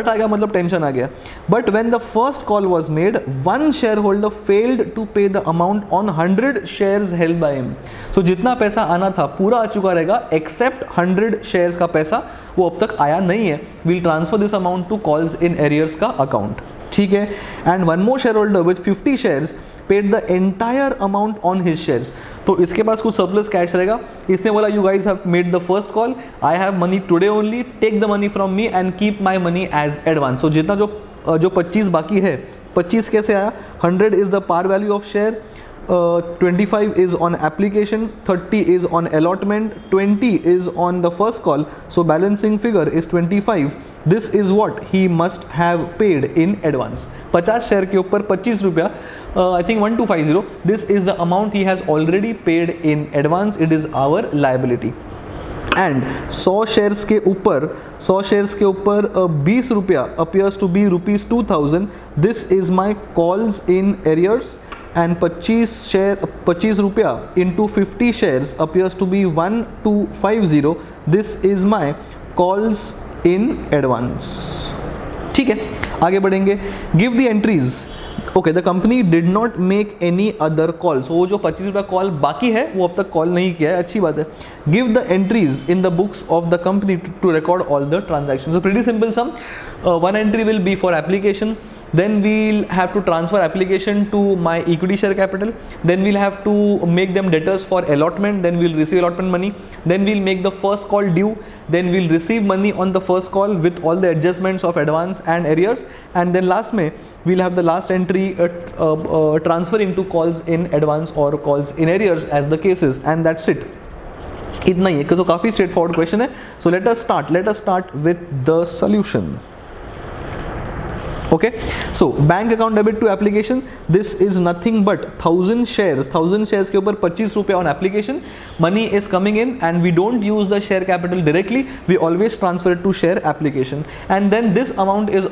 आ गया मतलब tension आ गया. But when the first call was made, one shareholder failed to pay the amount on 100 shares held by him. So जितना पैसा आना था पूरा आ चुका रहेगा except 100 shares का पैसा वो अब तक आया नहीं है. We'll transfer this amount to calls in arrears का account, ठीक है. And one more shareholder with 50 shares paid the entire amount on his shares. तो इसके पास कुछ surplus cash रहेगा. इसने बोला you guys have made the first call, I have money today only, take the money from me and keep my money as advance. So जितना जो 25 बाकी है, 25 कैसे आया? 100 is the par value of share, 25 is on application, 30 is on allotment, 20 is on the first call. So balancing figure is 25. This is what he must have paid in advance. 50 share के ऊपर 25 रुपया, I think 1250. This is the amount he has already paid in advance. It is our liability. And 100 shares के ऊपर 20 रुपया appears to be rupees 2000. This is my calls in arrears. And 25 रुपया into 50 shares appears to be 1250. This is my calls in advance, ठीक है. आगे बढ़ेंगे. Give the entries. Okay, the company did not make any other call. So वो जो 25 रुपया call बाकी है वो अब तक कॉल नहीं किया है, अच्छी बात है. Give the entries in the books of the company to record all the transactions. So pretty simple sum. One entry will be for application. Then we'll have to transfer application to my equity share capital. Then we'll have to make them debtors for allotment. Then we'll receive allotment money. Then we'll make the first call due. Then we'll receive money on the first call with all the adjustments of advance and arrears. And then last में we'll have the last entry transferring to calls in advance or calls in arrears as the cases. And that's it. इतना ही है. तो काफ़ी straightforward question है. So let us start with the solution. Okay, so bank account debit to application. This is nothing but 1000 shares के ऊपर 25 रुपया on application. Money is coming in and we don't use the share capital directly. We always transfer it to share application, and then this amount is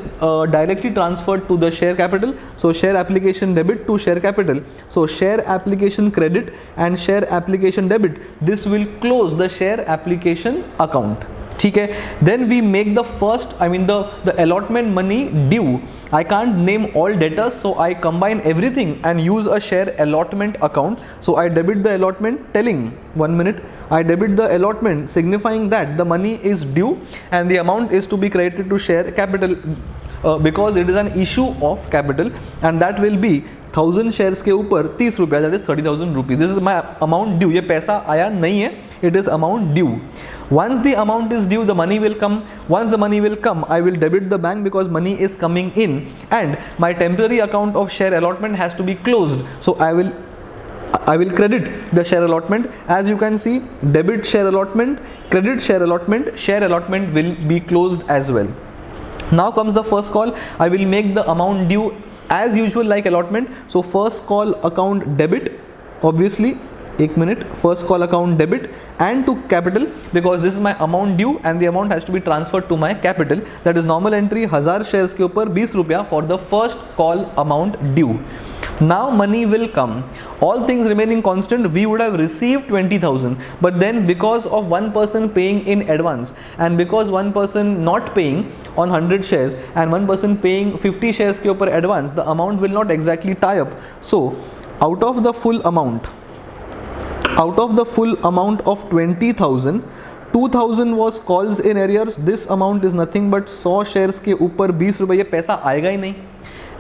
directly transferred to the share capital. So share application debit to share capital. So share application credit and share application debit. This will close the share application account. ठीक है. Then we make the first, the allotment money due. I can't name all debtors, so I combine everything and use a share allotment account. So I debit the allotment, telling 1 minute. I debit the allotment, signifying that the money is due and the amount is to be credited to share capital because it is an issue of capital, and that will be 1000 shares के ऊपर 30 रुपया, that is 30,000 rupees. This is my amount due. ये पैसा आया नहीं है, it is amount due. Once the amount is due, the money will come. Once the money will come, I will debit the bank because money is coming in, and my temporary account of share allotment has to be closed. So I will credit the share allotment. As you can see, debit share allotment, credit share allotment will be closed as well. Now comes the first call. I will make the amount due as usual like allotment. So first call account debit, obviously, 1 minute, first call account debit and to capital because this is my amount due and the amount has to be transferred to my capital. That is normal entry 1000 shares के ऊपर 20 रुपया for the first call amount due. Now money will come. All things remaining constant, we would have received 20,000, but then because of one person paying in advance and because one person not paying on 100 shares and one person paying 50 shares के ऊपर advance, the amount will not exactly tie up. So out of the full amount of 20,000, 2,000 was calls in arrears. This amount is nothing but 100 shares के ऊपर 20 रुपये, ये पैसा आएगा ही नहीं.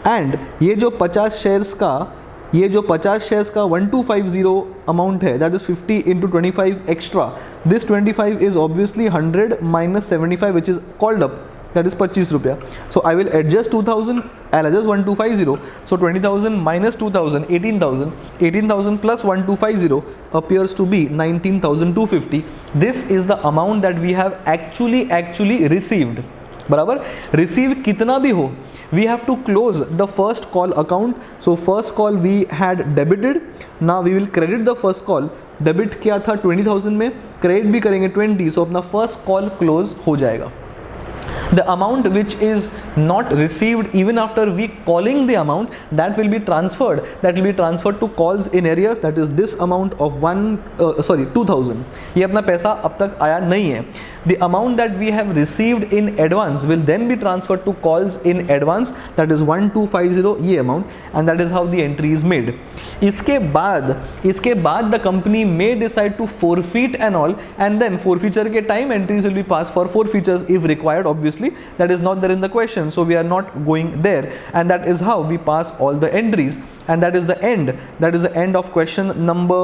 And ये जो 50 शेयर्स का 1250 अमाउंट है, that is 50 into 25 extra. This 25 is obviously 100 minus 75 which is called up. that is 25 रुपया. So I will adjust 2000, I'll adjust 1250. So 20,000 minus 2000, 18,000. 18,000 plus 1250 appears to be 19,250. This is the amount that we have actually received. बराबर. Receive कितना भी हो, we have to close the first call account. So first call we had debited, now we will credit the first call. Debit किया था 20,000 में, credit भी करेंगे 20, सो अपना फर्स्ट कॉल क्लोज हो जाएगा. The amount which is not received even after we calling the amount, that will be transferred to calls in arrears, that is this amount of 2,000. ये अपना पैसा अब तक आया नहीं है. The amount that we have received in advance will then be transferred to calls in advance, that is 1250 ये amount, and that is how the entry is made. इसके बाद the company may decide to forfeit and all, and then forfeiture के time entries will be passed for forfeitures if required. Obviously that is not there in the question, so we are not going there, and that is how we pass all the entries, and that is the end of question number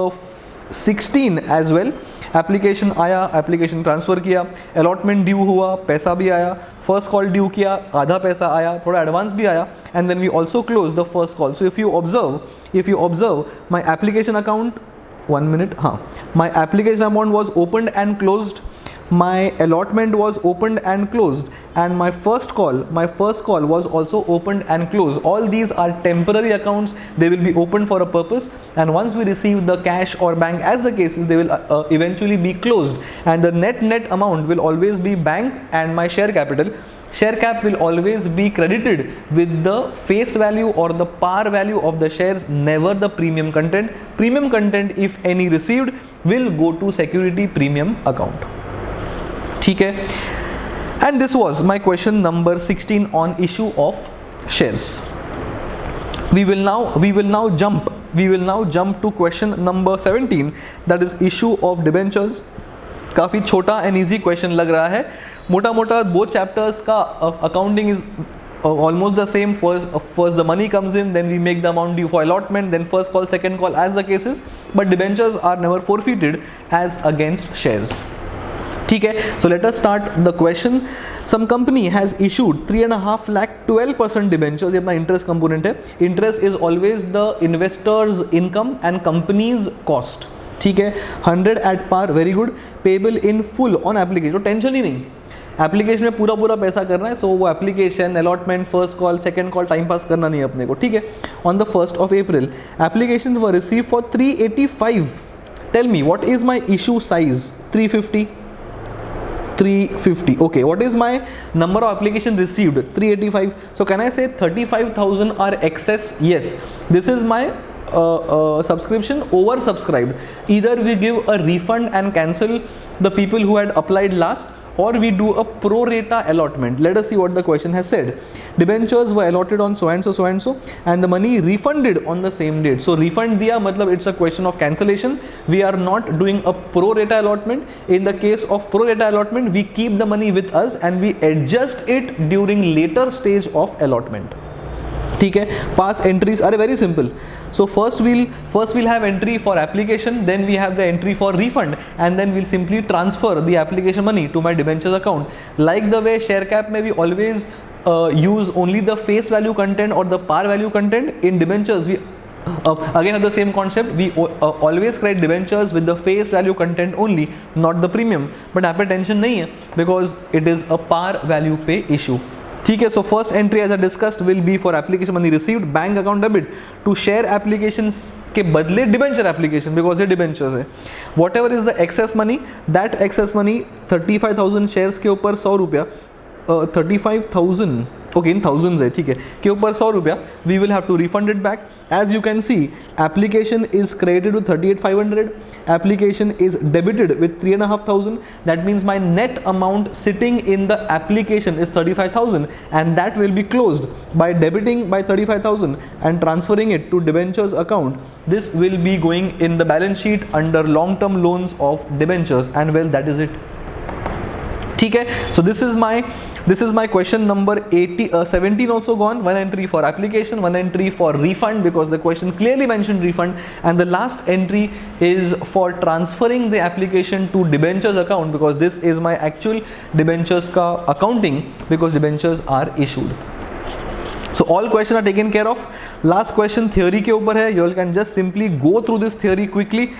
16 as well. Application आया, application transfer किया, allotment due हुआ, पैसा भी आया, first call due किया, आधा पैसा आया, थोड़ा एडवांस भी आया, and then we also close the first call. So if you observe my application account, 1 minute, my application amount was opened and closed, my allotment was opened and closed, and my first call was also opened and closed. All these are temporary accounts, they will be opened for a purpose, and once we receive the cash or bank, as the case is, they will eventually be closed, and the net amount will always be bank and my share capital. Share cap will always be credited with the face value or the par value of the shares, never the premium content. Premium content, if any received, will go to security premium account. ठीक है. And this was my question number 16 on issue of shares. We will now jump to question number 17, that is issue of debentures. काफ़ी छोटा and easy question लग रहा है. मोटा both chapters का accounting is almost the same. First the money comes in, then we make the amount due for allotment, then first call, second call, as the case is, but debentures are never forfeited as against shares. ठीक है. So let us start the question. Some company has issued 3.5 lakh 12% debentures. ये अपना interest component है. Interest is always the investor's income and company's cost. ठीक है. 100 at par, very good. Payable in full on application. तो tension ही नहीं, application में पूरा पैसा करना है. सो वो application, allotment, first call, second call, time pass करना नहीं है अपने को. ठीक है. On the 1st of April, application were receive for 385. Tell me what is my issue size? 350. Okay, what is my number of application received? 385. So can I say 35,000 are excess? Yes, this is my subscription oversubscribed. Either we give a refund and cancel the people who had applied last, or we do a pro rata allotment. Let us see what the question has said. Debentures were allotted on so and so, and the money refunded on the same date. So refund diya matlab it's a question of cancellation. We are not doing a pro rata allotment. In the case of pro rata allotment, we keep the money with us and we adjust it during later stage of allotment. ठीक है. Pass entries are very simple. So first we'll have entry for application, then we have the entry for refund, and then we'll simply transfer the application money to my debentures account. Like the way share cap may we always use only the face value content or the par value content, in debentures we again have the same concept. We always credit debentures with the face value content only, not the premium. But यहाँ पे tension नहीं है because it is a par value पे issue. ठीक है. So first entry as I discussed will be for application money received, bank account debit to share applications के बदले debenture application, because ये डिबेंचर्स है. Whatever is the excess money, that excess money 35,000 shares के ऊपर 100 रुपया, 35,000 okay in thousands है, ठीक है, के ऊपर 100 रुपया, we will have to refund it back. As you can see, application is credited with 38,500, application is debited with 3,500. That means my net amount sitting in the application is 35,000, and that will be closed by debiting by 35,000 and transferring it to debentures account. This will be going in the balance sheet under long term loans of debentures, and well that is it. ठीक है. So this is my question number 17 also gone. One entry for application, one entry for refund because the question clearly mentioned refund, and the last entry is for transferring the application to debentures account because this is my actual debentures ka accounting because debentures are issued. So all questions are taken care of. Last question theory के ऊपर है. You all can just simply go through this theory quickly.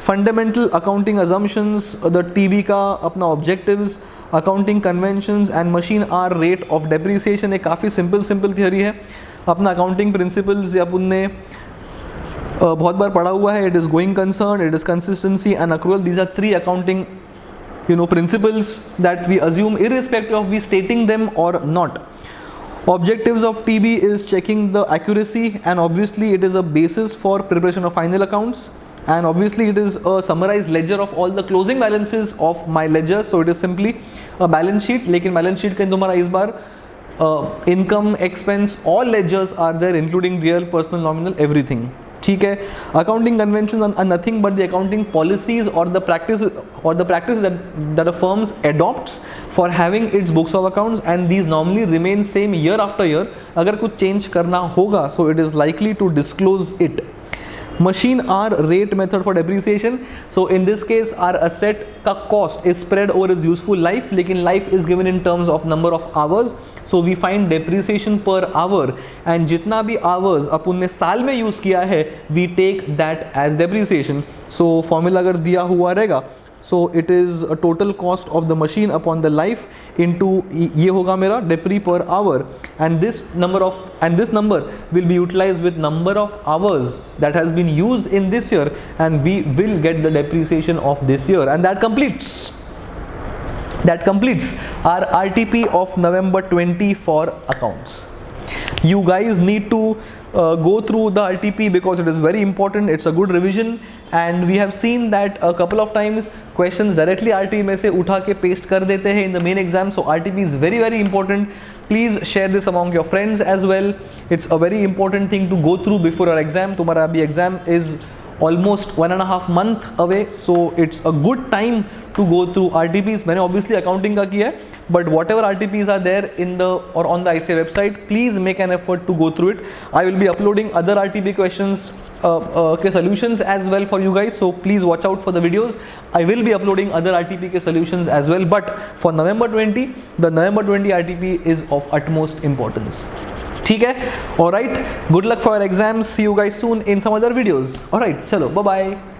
Fundamental accounting assumptions, the TB का अपना objectives, accounting conventions and machine hour rate of depreciation एक काफ़ी simple theory है. अपना accounting principles अपन ने बहुत बार पढ़ा हुआ है. It is going concern, it is consistency and accrual. These are three accounting principles that we assume irrespective of we stating them or not. Objectives of TB is checking the accuracy, and obviously it is a basis for preparation of final accounts, and obviously it is a summarized ledger of all the closing balances of my ledger. So it is simply a balance sheet. लेकिन balance sheet के तुम्हारा इस बार income, expense, all ledgers are there including real, personal, nominal, everything. ठीक है. Accounting conventions are nothing but the accounting policies or the practice that a firm adopts for having its books of accounts, and these normally remain same year after year. अगर कुछ change करना होगा so it is likely to disclose it. Machine hour rate method for depreciation. So in this case our asset का cost is spread over its useful life, लेकिन life is given in terms of number of hours. So we find depreciation per hour, and जितना भी hours अपन ने साल में use किया है we take that as depreciation. So formula अगर दिया हुआ रहेगा, so it is a total cost of the machine upon the life into ये होगा मेरा depre per hour, and this number will be utilized with number of hours that has been used in this year, and we will get the depreciation of this year, and that completes our RTP of November 20 for accounts. You guys need to go through the RTP because it is very important. It's a good revision, and we have seen that a couple of times questions directly RTP में से उठा के paste कर देते हैं in the main exam. So RTP is very important. Please share this among your friends as well. It's a very important thing to go through before your exam. तुम्हारा अभी exam is almost 1.5 months away, so it's a good time to go through RTPs. मैंने obviously accounting का किया है, but whatever RTPs are there in the or on the ICA website, please make an effort to go through it. I will be uploading other RTP questions के solutions as well for you guys, so please watch out for the videos. I will be uploading other RTP के solutions as well, but for November 20, the November 20 RTP is of utmost importance. ठीक है. Alright, good luck for your exams. See you guys soon in some other videos. Alright, चलो, bye bye.